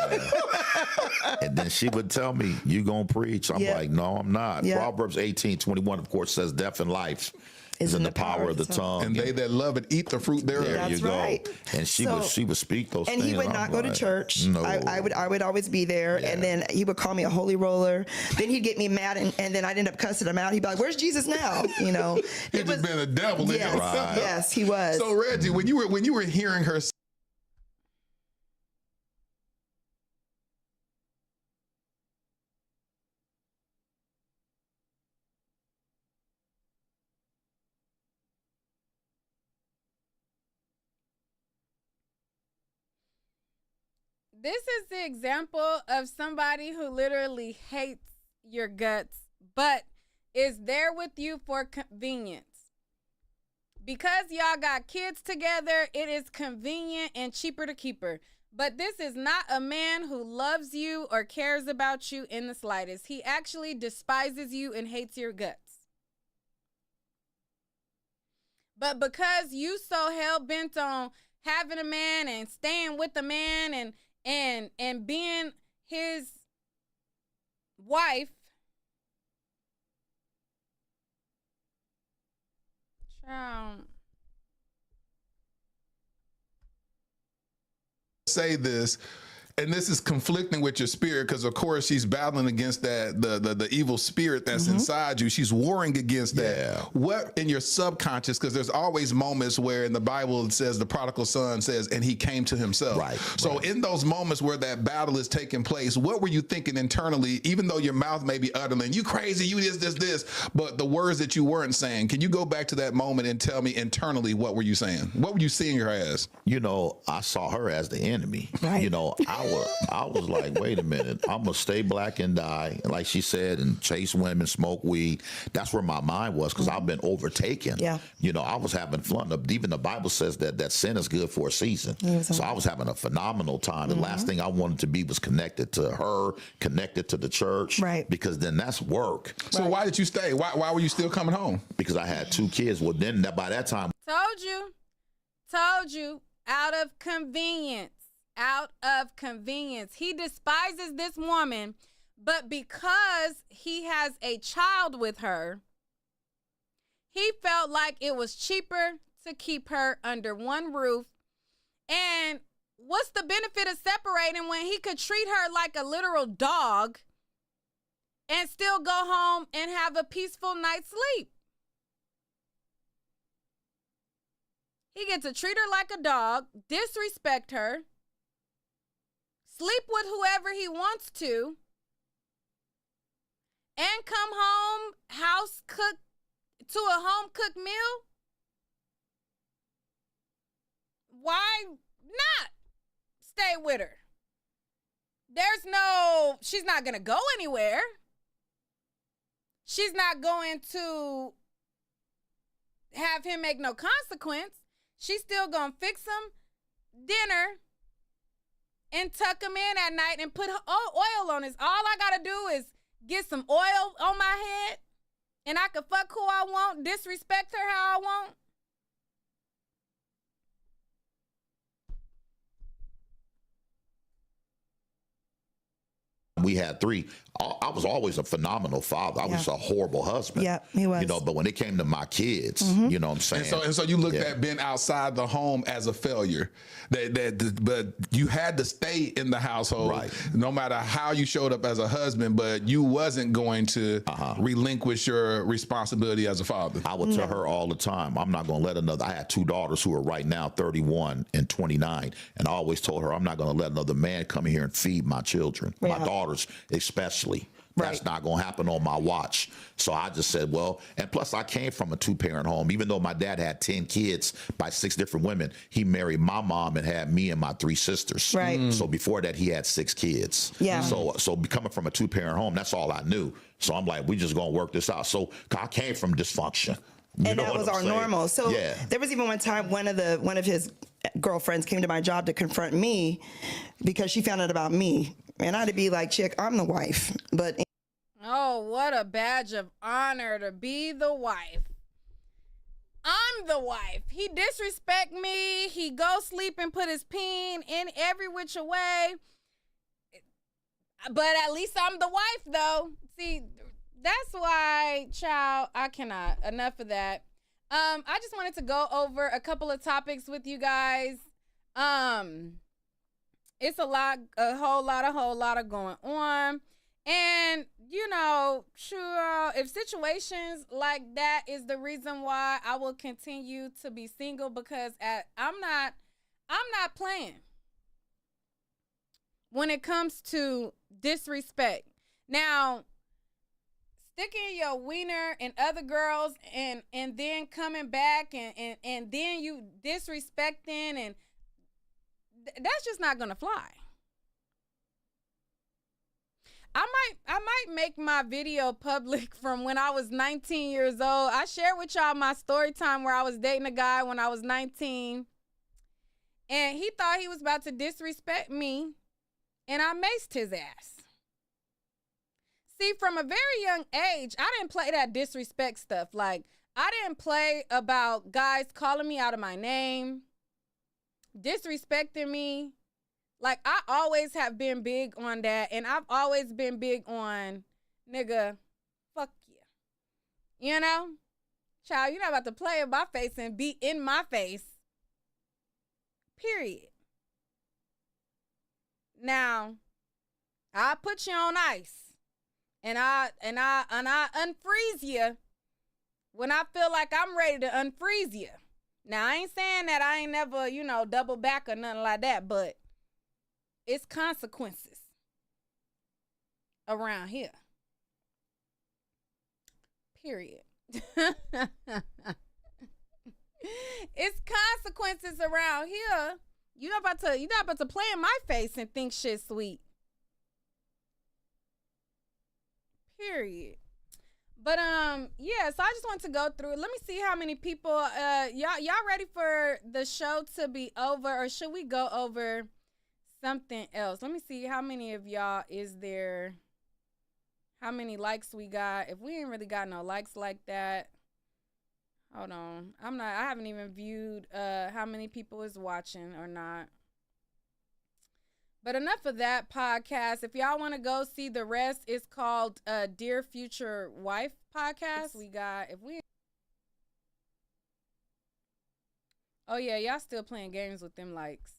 And then she would tell me, you gonna preach? I'm like, no, I'm not. Proverbs 18:21, of course, says death and life is in the power of the tongue. And they that love it eat the fruit thereof. There you go. And she would speak those things. And he would not go to church. No. I would always be there. And then he would call me a holy roller. Then he'd get me mad, and then I'd end up cussing him out. He'd be like, where's Jesus now? You know. He's just been a devil in himself. Yes, he was. So Reggie, when you were hearing her This is the example of somebody who literally hates your guts, but is there with you for convenience. Because y'all got kids together, it is convenient and cheaper to keep her. But this is not a man who loves you or cares about you in the slightest. He actually despises you and hates your guts. But because you so hell-bent on having a man and staying with the man and being his wife, say this, and this is conflicting with your spirit, because of course she's battling against that the evil spirit that's inside you. She's warring against that. What in your subconscious, because there's always moments where in the Bible it says the prodigal son says, and he came to himself. So in those moments where that battle is taking place, what were you thinking internally, even though your mouth may be uttering, you crazy, you this, but the words that you weren't saying? Can you go back to that moment and tell me internally, what were you saying? What were you seeing her as? You know, I saw her as the enemy. You know, I was like, wait a minute, I'm gonna stay black and die, like she said, and chase women, smoke weed. That's where my mind was, because I've been overtaken. You know, I was having fun. Even the Bible says that sin is good for a season. So I was having a phenomenal time. The last thing I wanted to be was connected to her, connected to the church, because then that's work. So why did you stay? Why were you still coming home? Because I had 2 kids. Well, then by that time, told you, out of convenience. Out of convenience. He despises this woman, but because he has a child with her, he felt like it was cheaper to keep her under one roof. And what's the benefit of separating when he could treat her like a literal dog and still go home and have a peaceful night's sleep? He gets to treat her like a dog, disrespect her, sleep with whoever he wants to, and come home to a home-cooked meal? Why not stay with her? She's not going to go anywhere. She's not going to have him make no consequence. She's still going to fix him dinner and tuck him in at night and put oil on his. All I got to do is get some oil on my head, and I can fuck who I want, disrespect her how I want. we had 3, I was always a phenomenal father. I was a horrible husband. Yeah, he was. You know, but when it came to my kids, you know what I'm saying? And so you looked at being outside the home as a failure. But you had to stay in the household, no matter how you showed up as a husband, but you wasn't going to relinquish your responsibility as a father. I would tell her all the time, I'm not going to let another, I had 2 daughters who are right now 31 and 29, and I always told her, I'm not going to let another man come in here and feed my children, my daughters especially. That's not going to happen on my watch. So I just said, well, and plus I came from a 2-parent home. Even though my dad had 10 kids by 6 different women, he married my mom and had me and my 3 sisters. Right. So before that, he had 6 kids. Yeah. So coming from a 2-parent home, that's all I knew. So I'm like, we just going to work this out. So I came from dysfunction. And that was our normal. So there was even one time one of his girlfriends came to my job to confront me because she found out about me. And I had to be like, chick, I'm the wife. But oh, what a badge of honor to be the wife. I'm the wife. He disrespect me. He go sleep and put his peen in every which way. But at least I'm the wife, though. See, that's why, child, I cannot. Enough of that. I just wanted to go over a couple of topics with you guys. It's a whole lot of going on. And, you know, sure, if situations like that is the reason why I will continue to be single, because I'm not playing when it comes to disrespect. Now, sticking your wiener in other girls and then coming back and then you disrespecting, and that's just not gonna fly. I might make my video public from when I was 19 years old. I shared with y'all my story time where I was dating a guy when I was 19, and he thought he was about to disrespect me, and I maced his ass. See, from a very young age, I didn't play that disrespect stuff. Like, I didn't play about guys calling me out of my name, disrespecting me. Like, I always have been big on that, and I've always been big on, nigga, fuck you. You know? Child, you're not about to play in my face and be in my face. Period. Now, I put you on ice, and I unfreeze you when I feel like I'm ready to unfreeze you. Now, I ain't saying that I ain't never, double back or nothing like that, but it's consequences around here. Period. It's consequences around here. You're not about to play in my face and think shit sweet. Period. But yeah, so I just want to go through it. Let me see how many people y'all ready for the show to be over, or should we go over something else? Let me see how many of y'all is there, how many likes we got. If we ain't really got no likes like that, hold on. I haven't even viewed how many people is watching or not. But enough of that podcast. If y'all want to go see the rest, it's called Dear Future Wife Podcast. Oh yeah, y'all still playing games with them likes.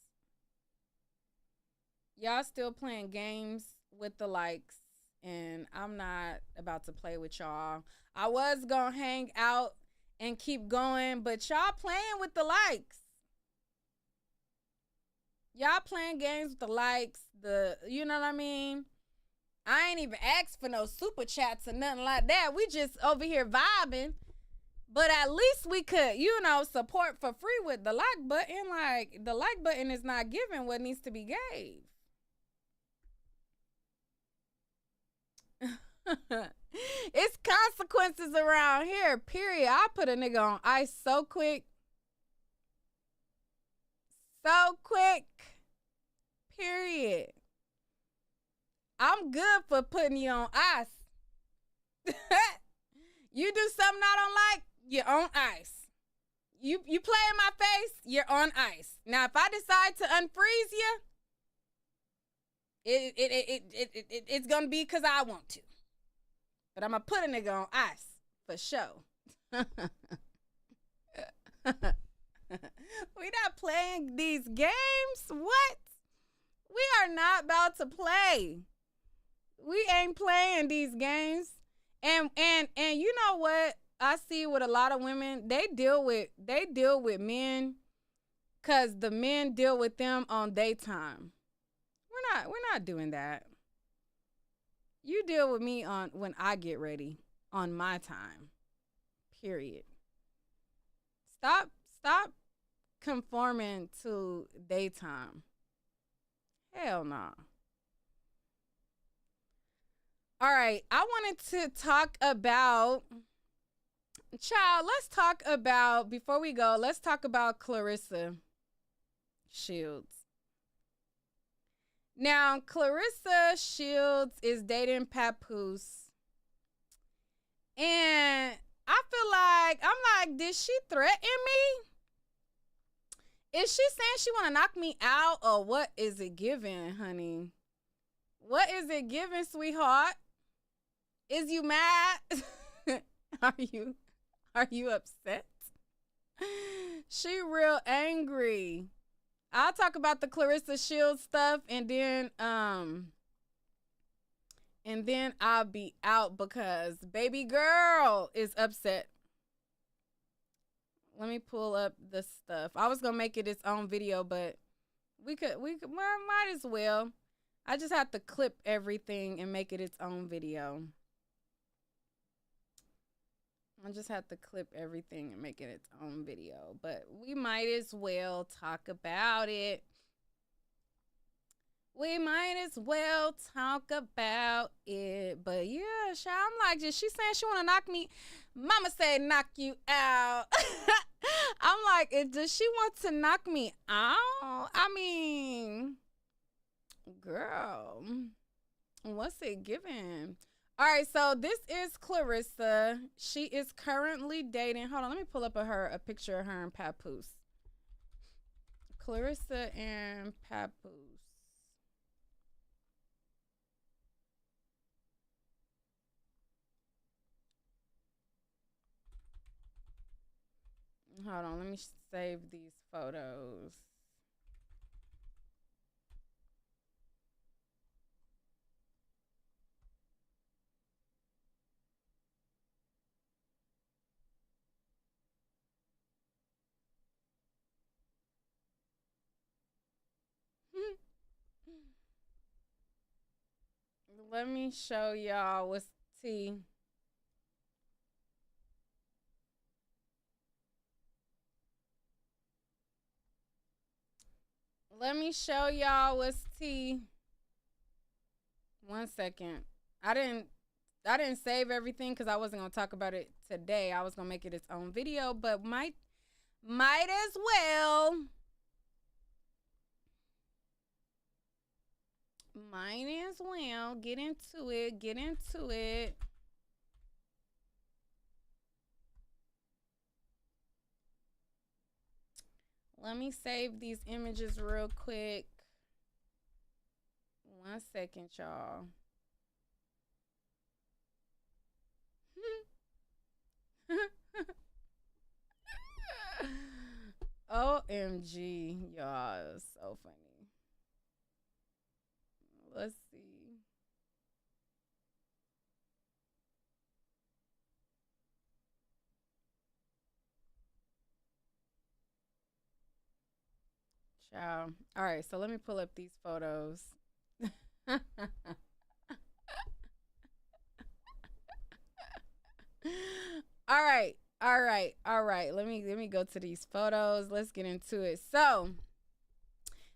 Y'all still playing games with the likes, and I'm not about to play with y'all. I was gonna hang out and keep going, but y'all playing with the likes. Y'all playing games with the likes, you know what I mean? I ain't even asked for no super chats or nothing like that. We just over here vibing. But at least we could, support for free with the like button. Like, the like button is not giving what needs to be gave. It's consequences around here, period. I put a nigga on ice so quick. So quick. Period. I'm good for putting you on ice. You do something I don't like, you're on ice. You play in my face, you're on ice. Now, if I decide to unfreeze you, It's gonna be because I want to. But I'm gonna put a nigga on ice for sure. We not playing these games. What? We are not about to play. We ain't playing these games. And you know what I see with a lot of women? They deal with men because the men deal with them on daytime. We're not doing that. You deal with me on when I get ready on my time. Period. Stop conforming to daytime. Hell no. All right, I wanted to talk about, before we go, let's talk about Clarissa Shields. Now, Clarissa Shields is dating Papoose. And I'm like, did she threaten me? Is she saying she want to knock me out, or what is it giving, honey? What is it giving, sweetheart? Is you mad? Are you upset? She real angry. I'll talk about the Clarissa Shields stuff, and then I'll be out because baby girl is upset. Let me pull up the stuff. I was gonna make it its own video, but we might as well. I just have to clip everything and make it its own video. I just have to clip everything and make it its own video, but we might as well talk about it. We might as well talk about it. But yeah, I'm like, is she saying she want to knock me? Mama said knock you out. I'm like, does she want to knock me out? I mean, girl, what's it giving? All right, so this is Clarissa. She is currently dating. Hold on, let me pull up a picture of her and Papoose. Clarissa and Papoose. Hold on, let me save these photos. Let me show y'all what's tea. Let me show y'all what's tea. 1 second. I didn't save everything because I wasn't gonna talk about it today. I was gonna make it its own video, but might as well. Might as well get into it. Let me save these images real quick. 1 second, y'all. OMG, y'all, it's so funny. Let's see. Ciao. All right, so let me pull up these photos. All right. Let me go to these photos. Let's get into it. So,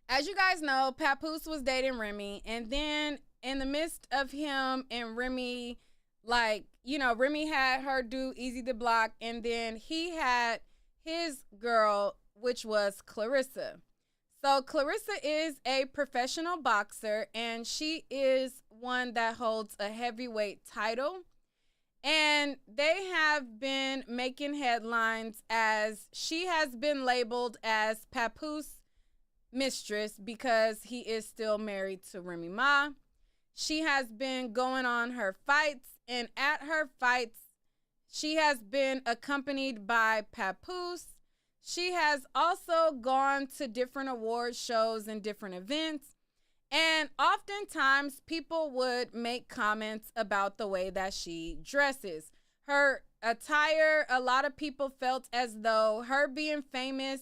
as you guys know, Papoose was dating Remy, and then in the midst of him and Remy, like, you know, Remy had her do Easy to Block, and then he had his girl, which was Clarissa. So Clarissa is a professional boxer, and she is one that holds a heavyweight title. And they have been making headlines as she has been labeled as Papoose mistress because he is still married to Remy Ma. She has been going on her fights, and at her fights, she has been accompanied by Papoose. She has also gone to different award shows and different events. And oftentimes people would make comments about the way that she dresses. Her attire, a lot of people felt as though her being famous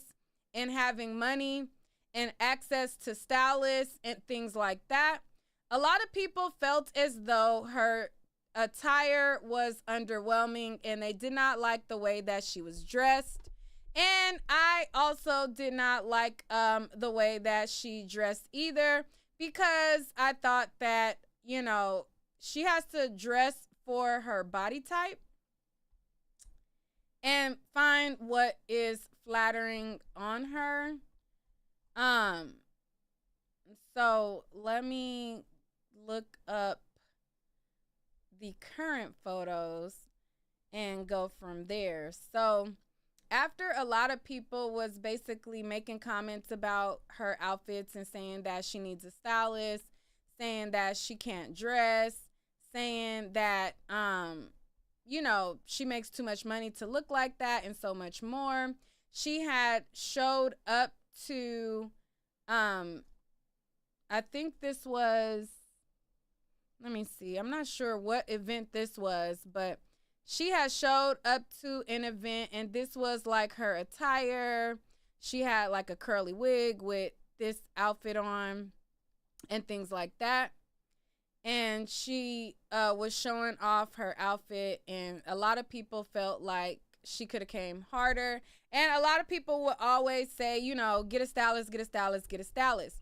and having money and access to stylists and things like that, a lot of people felt as though her attire was underwhelming and they did not like the way that she was dressed. And I also did not like the way that she dressed either, because I thought that, you know, she has to dress for her body type and find what is flattering on her. So let me look up the current photos and go from there. So after a lot of people was basically making comments about her outfits and saying that she needs a stylist, saying that she can't dress, saying that, you know, she makes too much money to look like that and so much more. She had showed up to, I think this was, let me see, I'm not sure what event this was, but she had showed up to an event and this was like her attire. She had like a curly wig with this outfit on and things like that. And she was showing off her outfit, and a lot of people felt like she could have came harder. And a lot of people would always say, you know, get a stylist, get a stylist, get a stylist.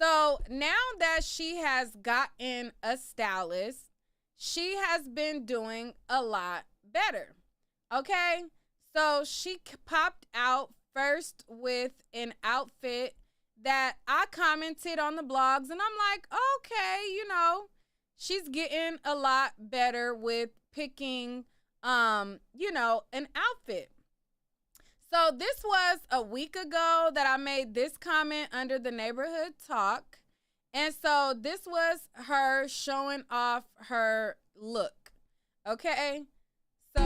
So now that she has gotten a stylist, she has been doing a lot better. Okay? So she popped out first with an outfit that I commented on the blogs, and I'm like, okay, you know, she's getting a lot better with picking, you know, an outfit. So this was a week ago that I made this comment under the neighborhood talk. And so this was her showing off her look. Okay? So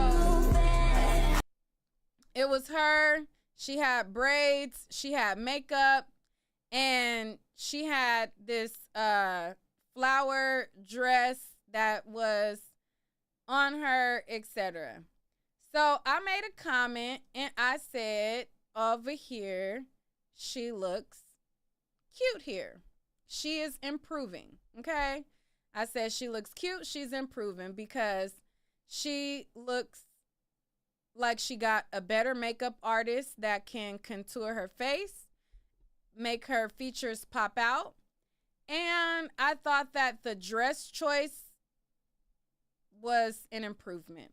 it was her. She had braids, she had makeup, and she had this flower dress that was on her, etc. So I made a comment and I said, over here, she looks cute here. She is improving, okay? I said she looks cute, she's improving, because she looks like she got a better makeup artist that can contour her face, make her features pop out. And I thought that the dress choice was an improvement.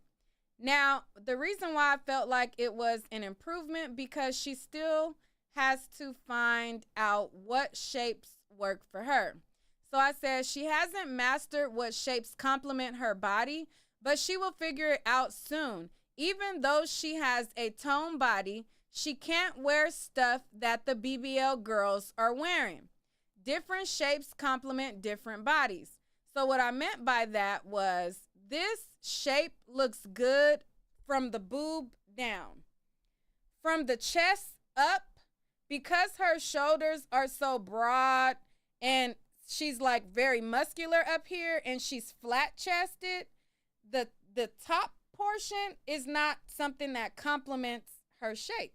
Now, the reason why I felt like it was an improvement, because she still has to find out what shapes work for her. So I said she hasn't mastered what shapes complement her body, but she will figure it out soon. Even though she has a toned body, she can't wear stuff that the BBL girls are wearing. Different shapes complement different bodies. So what I meant by that was, this shape looks good from the boob down. From the chest up, because her shoulders are so broad and she's like very muscular up here and she's flat chested, the top portion is not something that complements her shape.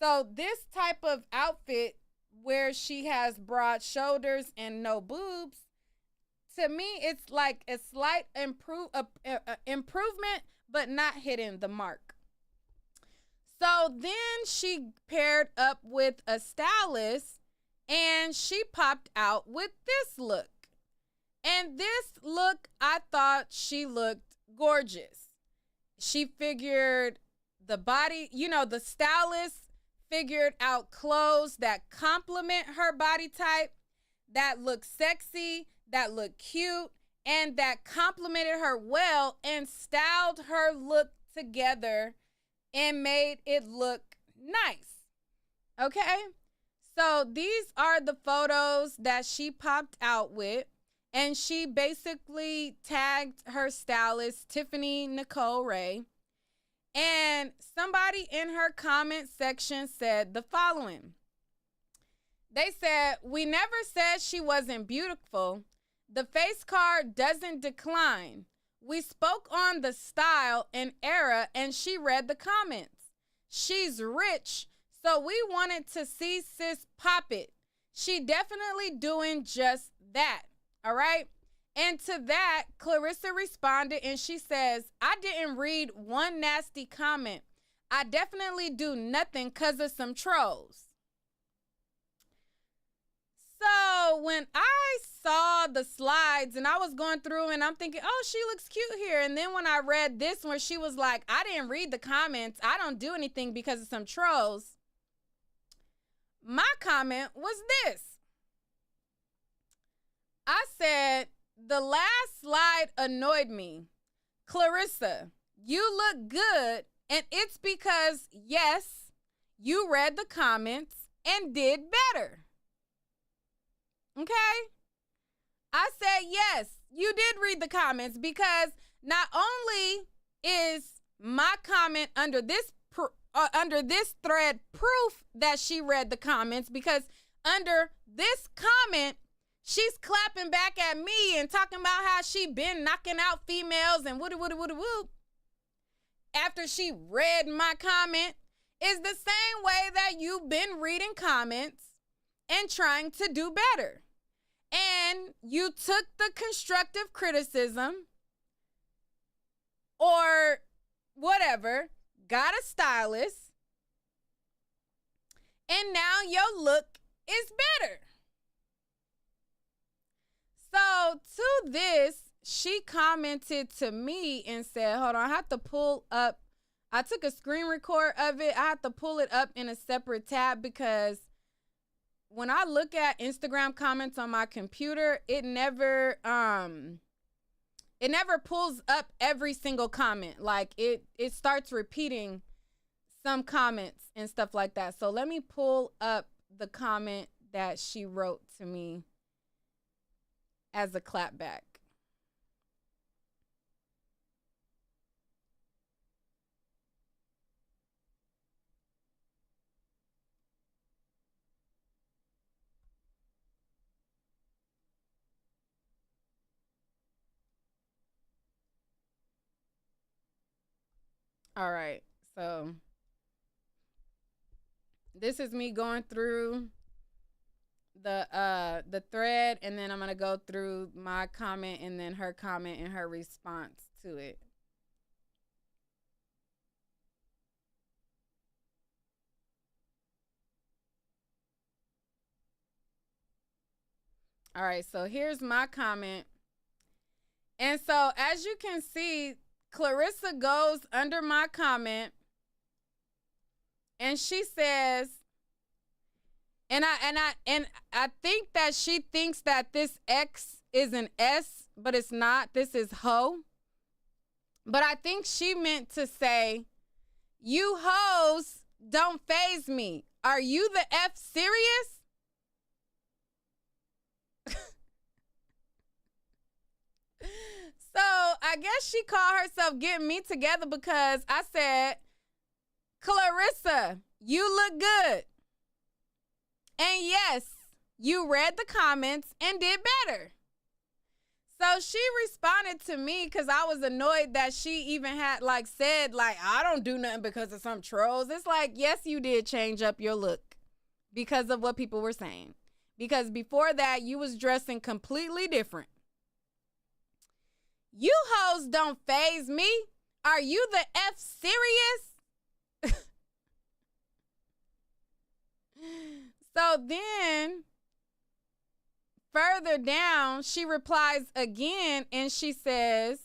So this type of outfit where she has broad shoulders and no boobs, to me, it's like a slight improvement, but not hitting the mark. So then she paired up with a stylist and she popped out with this look. And this look, I thought she looked gorgeous. She figured the body, you know, the stylist figured out clothes that complement her body type, that look sexy, that look cute, and that complimented her well, and styled her look together and made it look nice. Okay? So these are the photos that she popped out with. And she basically tagged her stylist, Tiffany Nicole Ray. And somebody in her comment section said the following. They said, "We never said she wasn't beautiful. The face card doesn't decline. We spoke on the style and era, and she read the comments. She's rich, so we wanted to see sis pop it. She definitely doing just that." All right. And to that, Clarissa responded and she says, "I didn't read one nasty comment. I definitely do nothing because of some trolls." So when I saw the slides and I was going through and I'm thinking, oh, she looks cute here. And then when I read this where she was like, "I didn't read the comments. I don't do anything because of some trolls." My comment was this. I said, "The last slide annoyed me. Clarissa, you look good, and it's because, yes, you read the comments and did better." Okay? I said, yes, you did read the comments, because not only is my comment under this thread proof that she read the comments, because under this comment, she's clapping back at me and talking about how she been knocking out females and whoop. After she read my comment, is the same way that you've been reading comments and trying to do better. And you took the constructive criticism or whatever, got a stylist, and now your look is better. So to this, she commented to me and said, hold on, I have to pull up. I took a screen record of it. I have to pull it up in a separate tab because when I look at Instagram comments on my computer, it never pulls up every single comment. Like it starts repeating some comments and stuff like that. So let me pull up the comment that she wrote to me as a clapback. All right, so this is me going through the thread, and then I'm gonna go through my comment and then her comment and her response to it. All right, so here's my comment. And so as you can see, Clarissa goes under my comment and she says, and I think that she thinks that this X is an S, but it's not. This is ho. But I think she meant to say, "You hoes don't faze me. Are you the F serious?" So I guess she called herself getting me together because I said, "Clarissa, you look good. And yes, you read the comments and did better." So she responded to me because I was annoyed that she even had said, "I don't do nothing because of some trolls." It's like, yes, you did change up your look because of what people were saying. Because before that, you was dressing completely different. "You hoes don't faze me. Are you the F serious?" So then further down, she replies again and she says,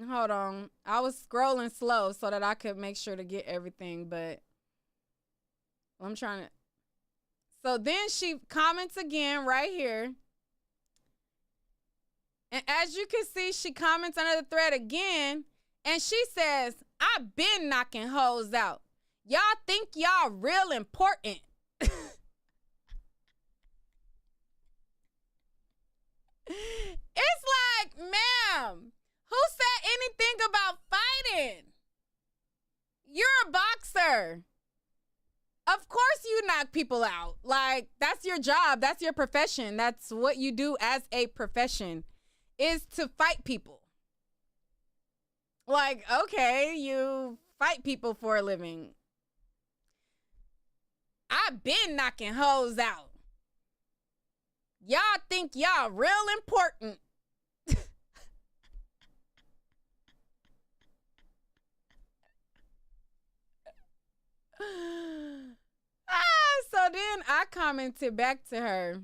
hold on, I was scrolling slow so that I could make sure to get everything, but I'm trying to. So then she comments again right here. And as you can see, she comments under the thread again. And she says, I've been knocking hoes out. Y'all think y'all real important. It's like, ma'am, who said anything about fighting? You're a boxer. Of course you knock people out. Like, that's your job. That's your profession. That's what you do as a profession, is to fight people. Like, okay, you fight people for a living. I've been knocking hoes out. Y'all think y'all real important. So then I commented back to her,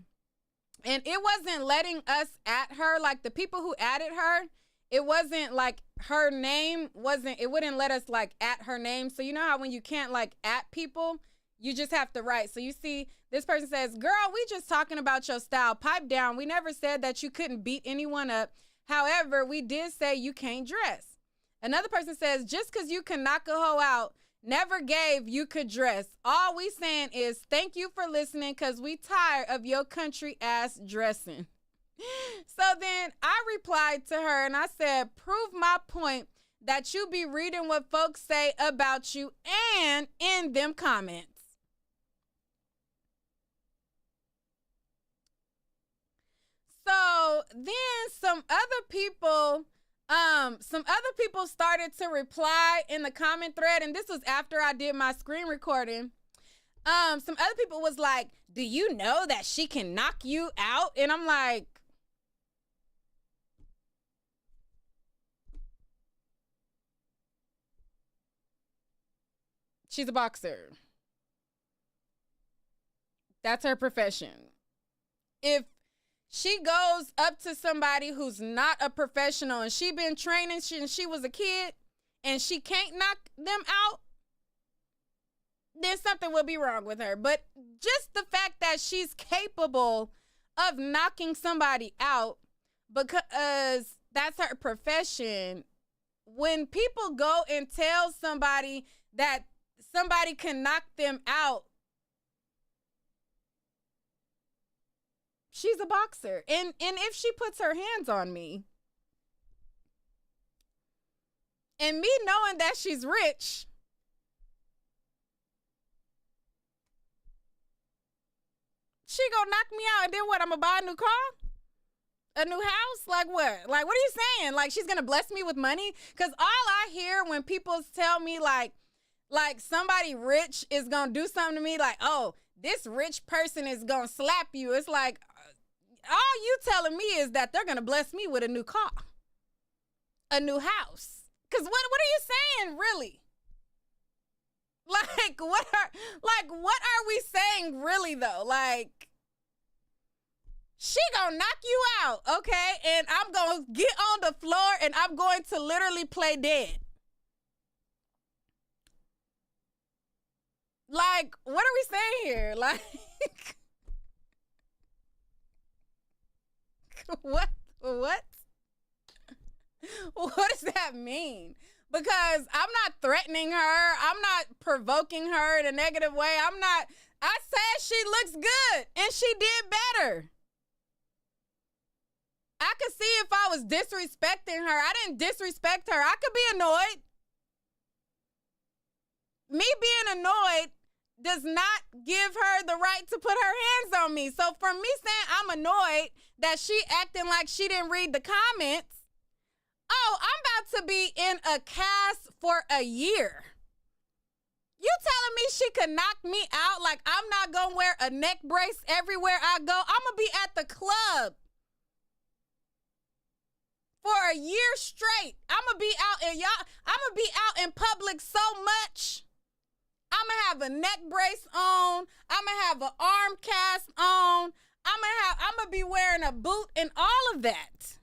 and it wasn't letting us at her. Like, the people who added her, it wasn't like her name wasn't, it wouldn't let us like at her name. So you know how when you can't like at people, you just have to write. So you see this person says, girl, we just talking about your style. Pipe down. We never said that you couldn't beat anyone up. However, we did say you can't dress. Another person says, just because you can knock a hoe out, never gave you could dress. All we saying is thank you for listening, because we tired of your country ass dressing. So then I replied to her and I said, prove my point that you be reading what folks say about you and in them comments. So then some other people started to reply in the comment thread, and this was after I did my screen recording. Some other people was like, do you know that she can knock you out? And I'm like, she's a boxer. That's her profession. If she goes up to somebody who's not a professional and she been training since she was a kid and she can't knock them out, then something will be wrong with her. But just the fact that she's capable of knocking somebody out because that's her profession, when people go and tell somebody that somebody can knock them out, she's a boxer. And if she puts her hands on me, and me knowing that she's rich, she gonna knock me out, and then what? I'm gonna buy a new car? A new house? Like what? Like, what are you saying? Like, she's gonna bless me with money? Because all I hear when people tell me like somebody rich is gonna do something to me, like, oh, this rich person is gonna slap you. It's like, all you telling me is that they're gonna bless me with a new car, a new house. Cause what are you saying, really? Like, what are we saying, really, though? Like, she gonna knock you out, okay? And I'm gonna get on the floor and I'm going to literally play dead. Like, what are we saying here? Like, what? What does that mean? Because I'm not threatening her. I'm not provoking her in a negative way. I said she looks good and she did better. I could see if I was disrespecting her. I didn't disrespect her. I could be annoyed. Me being annoyed does not give her the right to put her hands on me. So for me saying I'm annoyed that she acting like she didn't read the comments, oh, I'm about to be in a cast for a year. You telling me she could knock me out? Like, I'm not gonna wear a neck brace everywhere I go? I'm gonna be at the club for a year straight. I'm gonna be out in public so much. I'm gonna have a neck brace on. I'm gonna have an arm cast on. I'm gonna be wearing a boot and all of that.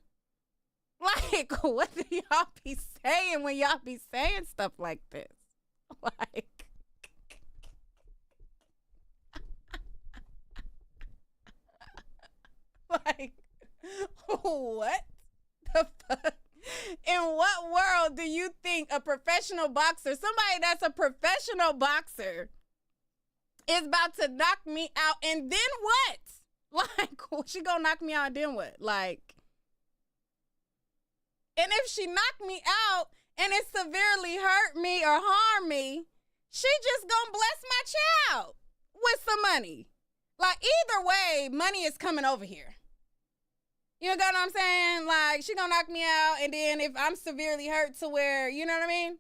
Like, what do y'all be saying when y'all be saying stuff like this? Like, what the fuck? In what world hell do you think a professional boxer, somebody that's a professional boxer, is about to knock me out? And then what? Like, she gonna knock me out and then what? Like, and if she knocked me out and it severely hurt me or harm me, she just gonna bless my child with some money. Like, either way, money is coming over here. You know what I'm saying? Like, she gonna knock me out, and then if I'm severely hurt to where, you know what I mean?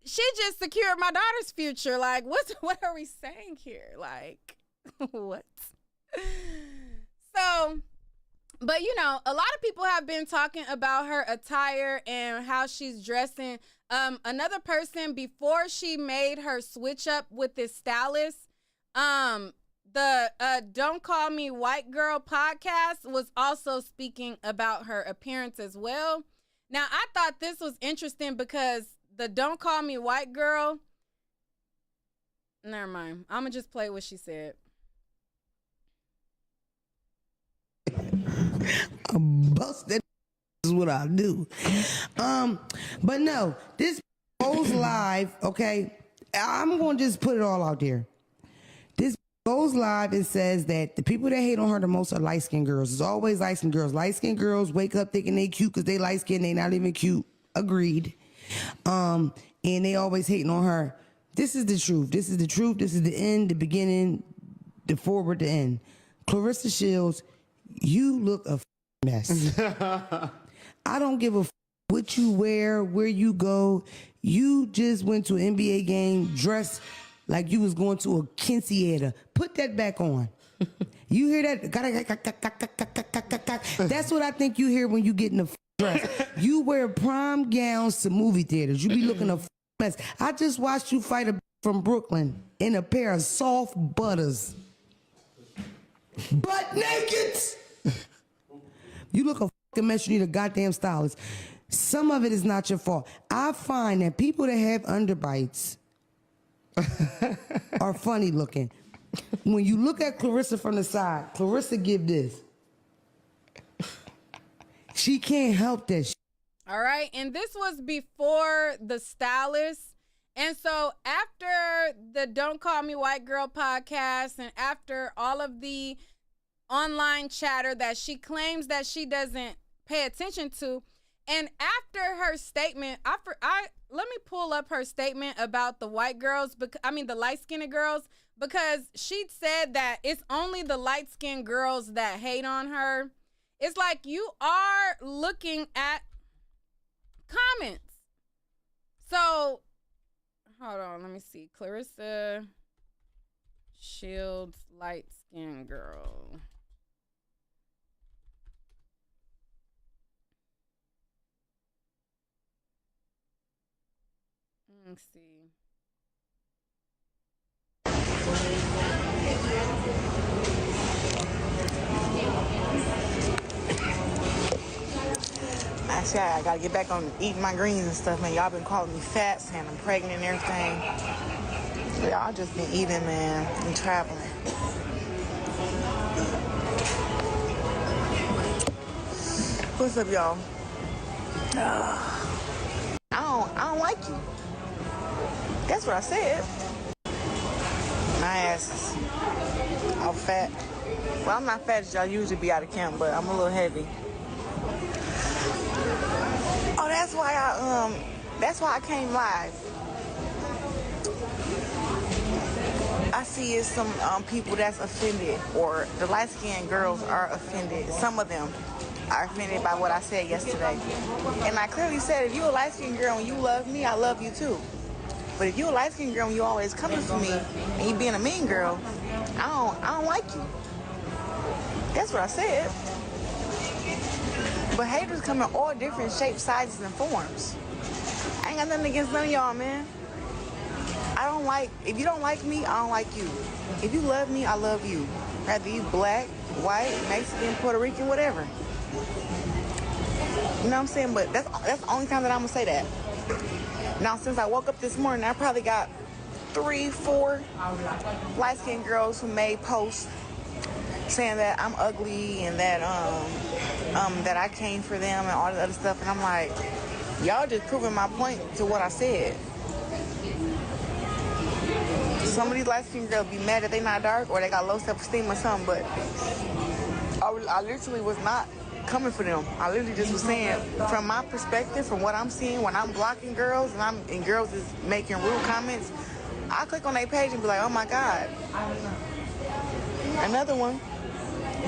She just secured my daughter's future. Like, what are we saying here? Like, what? So, but you know, a lot of people have been talking about her attire and how she's dressing. Another person, before she made her switch up with this stylist, the Don't Call Me White Girl podcast was also speaking about her appearance as well. Now, I thought this was interesting because the Don't Call Me White Girl, never mind. I'm going to just play what she said. I bust that is what I do. But no, this goes live, okay? I'm going to just put it all out there. This goes live. It says that the people that hate on her the most are light-skinned girls. It's always light-skinned girls. Light-skinned girls wake up thinking they cute because they light-skinned. They not even cute. Agreed. And they always hating on her. This is the truth. This is the truth. This is the end, the beginning, the forward, the end. Clarissa Shields, you look a mess. I don't give a what you wear, where you go. You just went to an NBA game dressed like you was going to a quinceañera. Put that back on. You hear that? That's what I think you hear when you get in the dress. You wear prom gowns to movie theaters. You be looking a mess. I just watched you fight a from Brooklyn in a pair of soft butters. Butt naked. You look a fucking mess. You need a goddamn stylist. Some of it is not your fault. I find that people that have underbites are funny looking. When you look at Clarissa from the side, Clarissa give this. She can't help that shit. All right. And this was before the stylist. And so after the Don't Call Me White Girl podcast and after all of the online chatter that she claims that she doesn't pay attention to, and after her statement, let me pull up her statement about the white girls, the light-skinned girls, because she said that it's only the light-skinned girls that hate on her. It's like you are looking at comments. So, hold on, let me see. Clarissa Shields, light-skinned girl. Let's see. Actually, I gotta get back on eating my greens and stuff, man. Y'all been calling me fat, saying I'm pregnant and everything. But y'all just been eating, man, and traveling. What's up, y'all? I don't like you. That's what I said. My ass is all fat. Well, I'm not fat as y'all usually be out of camp, but I'm a little heavy. Oh, that's why I came live. I see it's some people that's offended, or the light-skinned girls are offended. Some of them are offended by what I said yesterday. And I clearly said, if you a light-skinned girl and you love me, I love you too. But if you a light-skinned girl and you always coming for me and you being a mean girl, I don't like you. That's what I said. But haters come in all different shapes, sizes, and forms. I ain't got nothing against none of y'all, man. If you don't like me, I don't like you. If you love me, I love you. Whether you black, white, Mexican, Puerto Rican, whatever. You know what I'm saying? But that's the only time that I'm gonna say that. Now, since I woke up this morning, I probably got 3, 4 light-skinned girls who made posts saying that I'm ugly and that that I came for them and all that other stuff. And I'm like, Y'all just proving my point to what I said. Some of these light-skinned girls be mad that they not dark or they got low self-esteem or something, but I literally was not coming for them. I literally just was saying, from my perspective, from what I'm seeing when I'm blocking girls and girls is making rude comments, I click on their page and be like, oh my God. Another one.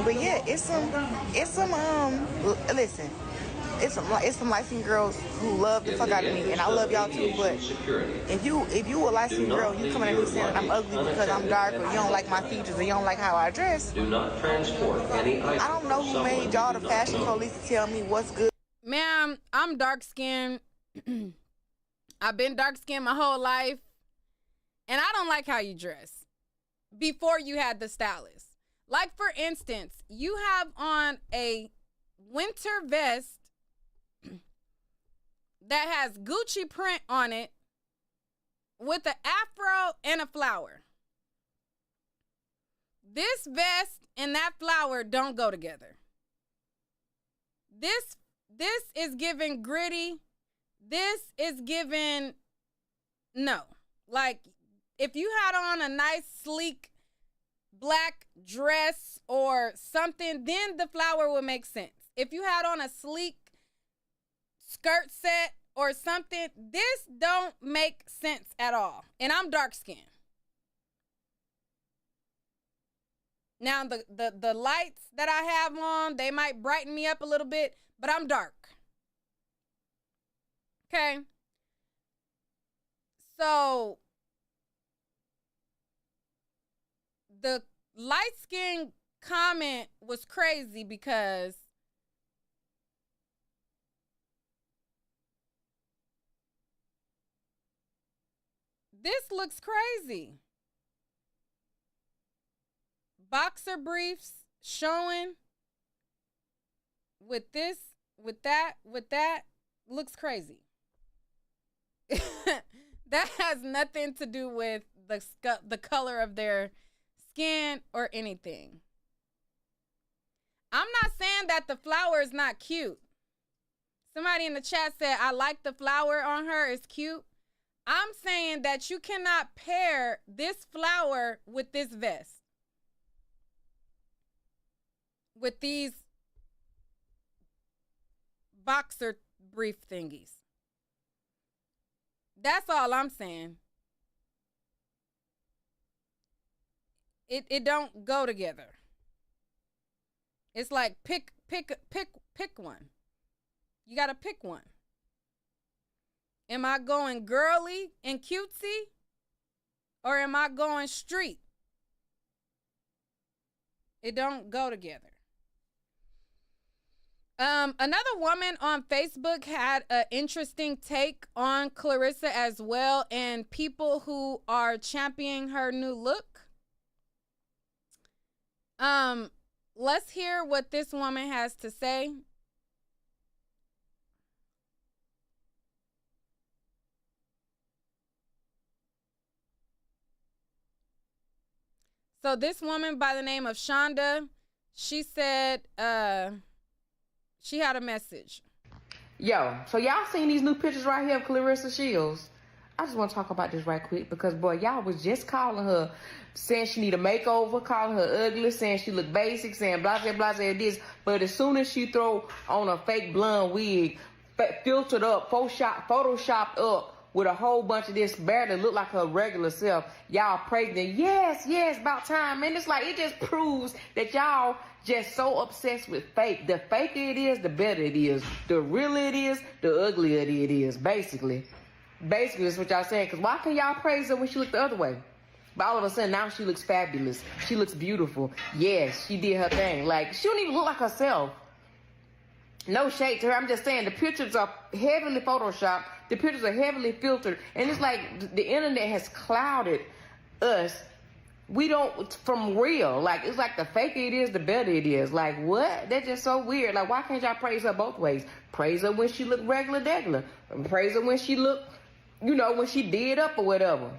But yeah, it's some listen. It's some light-skinned girls who love the fuck out of me, and I love y'all too. But if you a light-skinned girl, you coming at me saying that I'm ugly because I'm dark, or you don't like my features, or you don't like how I dress. Do not transport any. I don't know who made y'all the fashion police to tell me what's good. Ma'am, I'm dark-skinned. I've been dark-skinned my whole life, and I don't like how you dress. Before you had the stylist, like for instance, you have on a winter vest that has Gucci print on it with an afro and a flower. This vest and that flower don't go together. This is giving gritty. This is giving, no. Like, if you had on a nice, sleek, black dress or something, then the flower would make sense. If you had on a sleek skirt set or something, this don't make sense at all. And I'm dark skinned. Now the lights that I have on, they might brighten me up a little bit, but I'm dark. Okay. So the light skin comment was crazy because this looks crazy. Boxer briefs showing with this, with that looks crazy. That has nothing to do with the color of their skin or anything. I'm not saying that the flower is not cute. Somebody in the chat said, I like the flower on her, it's cute. I'm saying that you cannot pair this flower with this vest. With these boxer brief thingies. That's all I'm saying. It don't go together. It's like pick one. You gotta pick one. Am I going girly and cutesy? Or am I going street? It don't go together. Another woman on Facebook had an interesting take on Clarissa as well, and people who are championing her new look. Let's hear what this woman has to say. So this woman by the name of Shonda, she said, she had a message. Yo, so y'all seen these new pictures right here of Clarissa Shields? I just want to talk about this right quick because, boy, y'all was just calling her, saying she need a makeover, calling her ugly, saying she look basic, saying blah, blah, blah, this. But as soon as she throw on a fake blonde wig, filtered up, photoshopped up with a whole bunch of this, barely look like her regular self, y'all pregnant. Yes, about time. Man, it's like, it just proves that y'all just so obsessed with fake. The faker it is, the better it is. The realer it is, the uglier it is, basically. Basically, that's what y'all saying. Because why can y'all praise her when she looked the other way? But all of a sudden, now she looks fabulous. She looks beautiful. Yes, she did her thing. Like, she don't even look like herself. No shade to her. I'm just saying, the pictures are heavily photoshopped. The pictures are heavily filtered. And it's like the internet has clouded us. We don't, from real. Like, it's like the faker it is, the better it is. Like, what? That's just so weird. Like, why can't y'all praise her both ways? Praise her when she look regular. Praise her when she look, when she did up or whatever.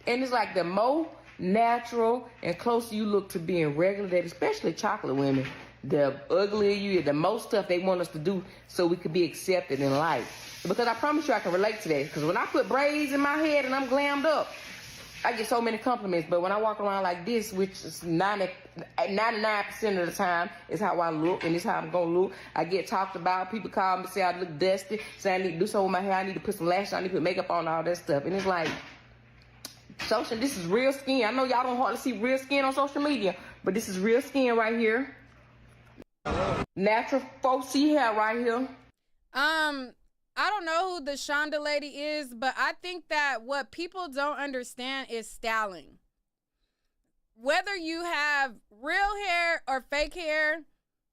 And it's like the more natural and closer you look to being regular, that especially chocolate women, the uglier you, the most stuff they want us to do so we could be accepted in life. Because I promise you I can relate to that. Because when I put braids in my head and I'm glammed up, I get so many compliments. But when I walk around like this, which is 99% of the time is how I look and it's how I'm going to look, I get talked about. People call me, say I look dusty, say I need to do something with my hair, I need to put some lashes on, I need to put makeup on, all that stuff. And it's like, social, this is real skin. I know y'all don't hardly see real skin on social media, but this is real skin right here. Natural 4C hair right here. I don't know who the Shonda lady is, but I think that what people don't understand is styling. Whether you have real hair or fake hair,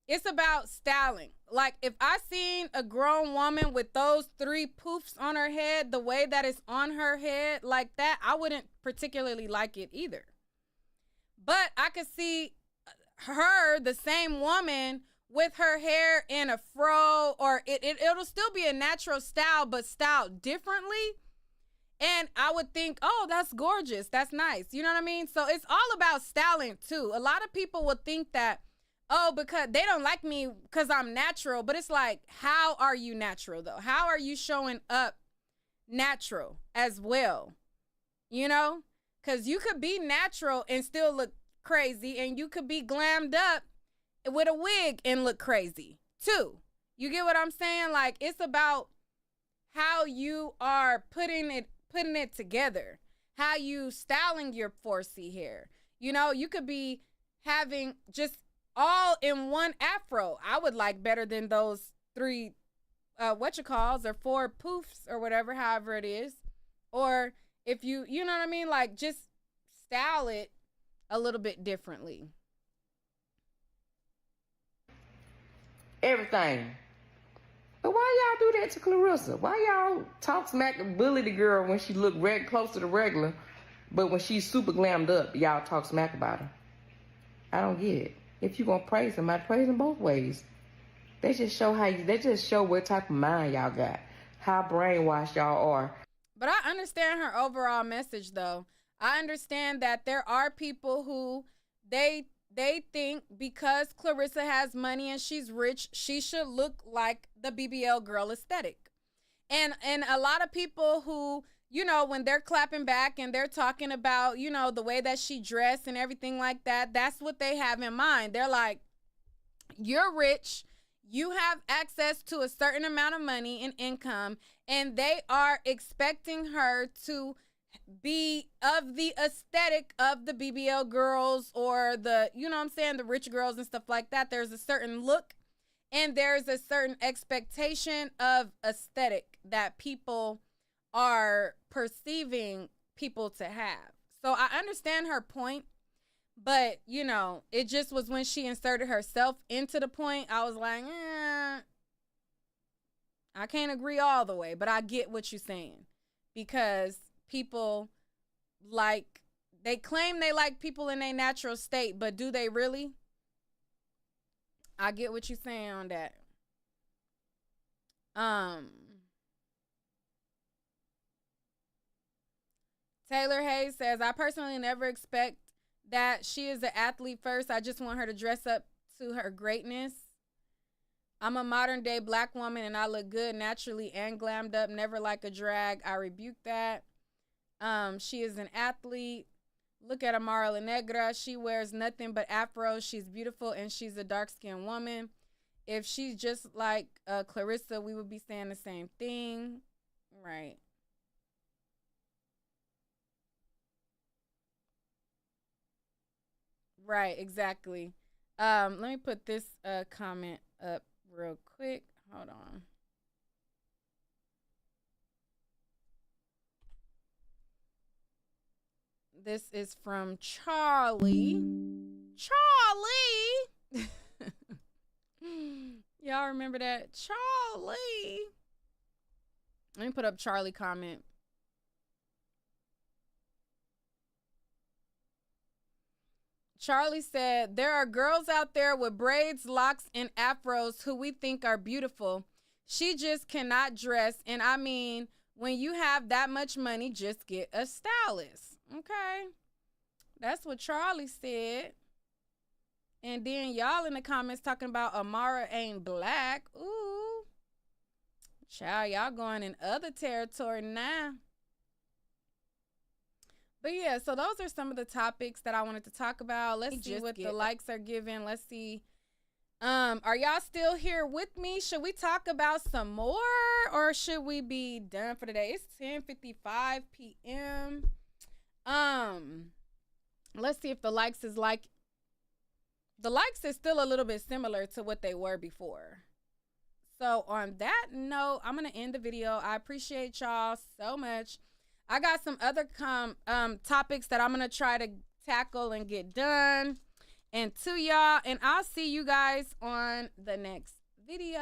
it's about styling. Like, if I seen a grown woman with those 3 poofs on her head, the way that it's on her head like that, I wouldn't particularly like it either. But I could see her, the same woman, with her hair in a fro, or it'll still be a natural style, but styled differently. And I would think, oh, that's gorgeous. That's nice. You know what I mean? So it's all about styling too. A lot of people would think that, oh, because they don't like me because I'm natural. But it's like, how are you natural though? How are you showing up natural as well? You know? Because you could be natural and still look crazy, and you could be glammed up with a wig and look crazy too. You get what I'm saying? Like, it's about how you are putting it together, how you styling your 4C hair. You know, you could be having just all in one afro. I would like better than those 3 or 4 poofs or whatever, however it is. Or if you know what I mean, like, just style it a little bit differently. Everything. But why y'all do that to Clarissa? Why y'all talk smack and bully the girl when she look close to the regular, but when she's super glammed up, y'all talk smack about her? I don't get it. If you gonna praise somebody, praise them both ways. They just show what type of mind y'all got, how brainwashed y'all are. But I understand her overall message though. I understand that there are people who they think because Clarissa has money and she's rich, she should look like the BBL girl aesthetic. And a lot of people who, you know, when they're clapping back and they're talking about, you know, the way that she dressed and everything like that, that's what they have in mind. They're like, you're rich, you have access to a certain amount of money and income, and they are expecting her to be of the aesthetic of the BBL girls, or the, you know what I'm saying, the rich girls and stuff like that. There's a certain look and there's a certain expectation of aesthetic that people are perceiving people to have. So I understand her point, but you know, it just was when she inserted herself into the point, I was like, I can't agree all the way, but I get what you're saying. Because people they claim they like people in their natural state, but do they really? I get what you're saying on that. Taylor Hayes says, I personally never expect that she is an athlete first. I just want her to dress up to her greatness. I'm a modern day black woman and I look good naturally and glammed up, never like a drag. I rebuke that. She is an athlete. Look at Amara La Negra. She wears nothing but afros. She's beautiful and she's a dark-skinned woman. If she's just like Clarissa, we would be saying the same thing. Right. Right, exactly. Let me put this comment up real quick. Hold on. This is from Charlie. Charlie! Y'all remember that? Charlie! Let me put up Charlie comment. Charlie said, there are girls out there with braids, locks, and afros who we think are beautiful. She just cannot dress. And I mean, when you have that much money, just get a stylist. Okay. That's what Charlie said. And then y'all in the comments talking about Amara ain't black. Ooh. Child, y'all going in other territory now. But yeah, so those are some of the topics that I wanted to talk about. Let's see what the likes are giving. Let's see. Are y'all still here with me? Should we talk about some more or should we be done for today? It's 10:55 p.m. Let's see if the likes is like. The likes is still a little bit similar to what they were before. So on that note, I'm going to end the video. I appreciate y'all so much. I got some other topics that I'm going to try to tackle and get done. And to y'all, and I'll see you guys on the next video.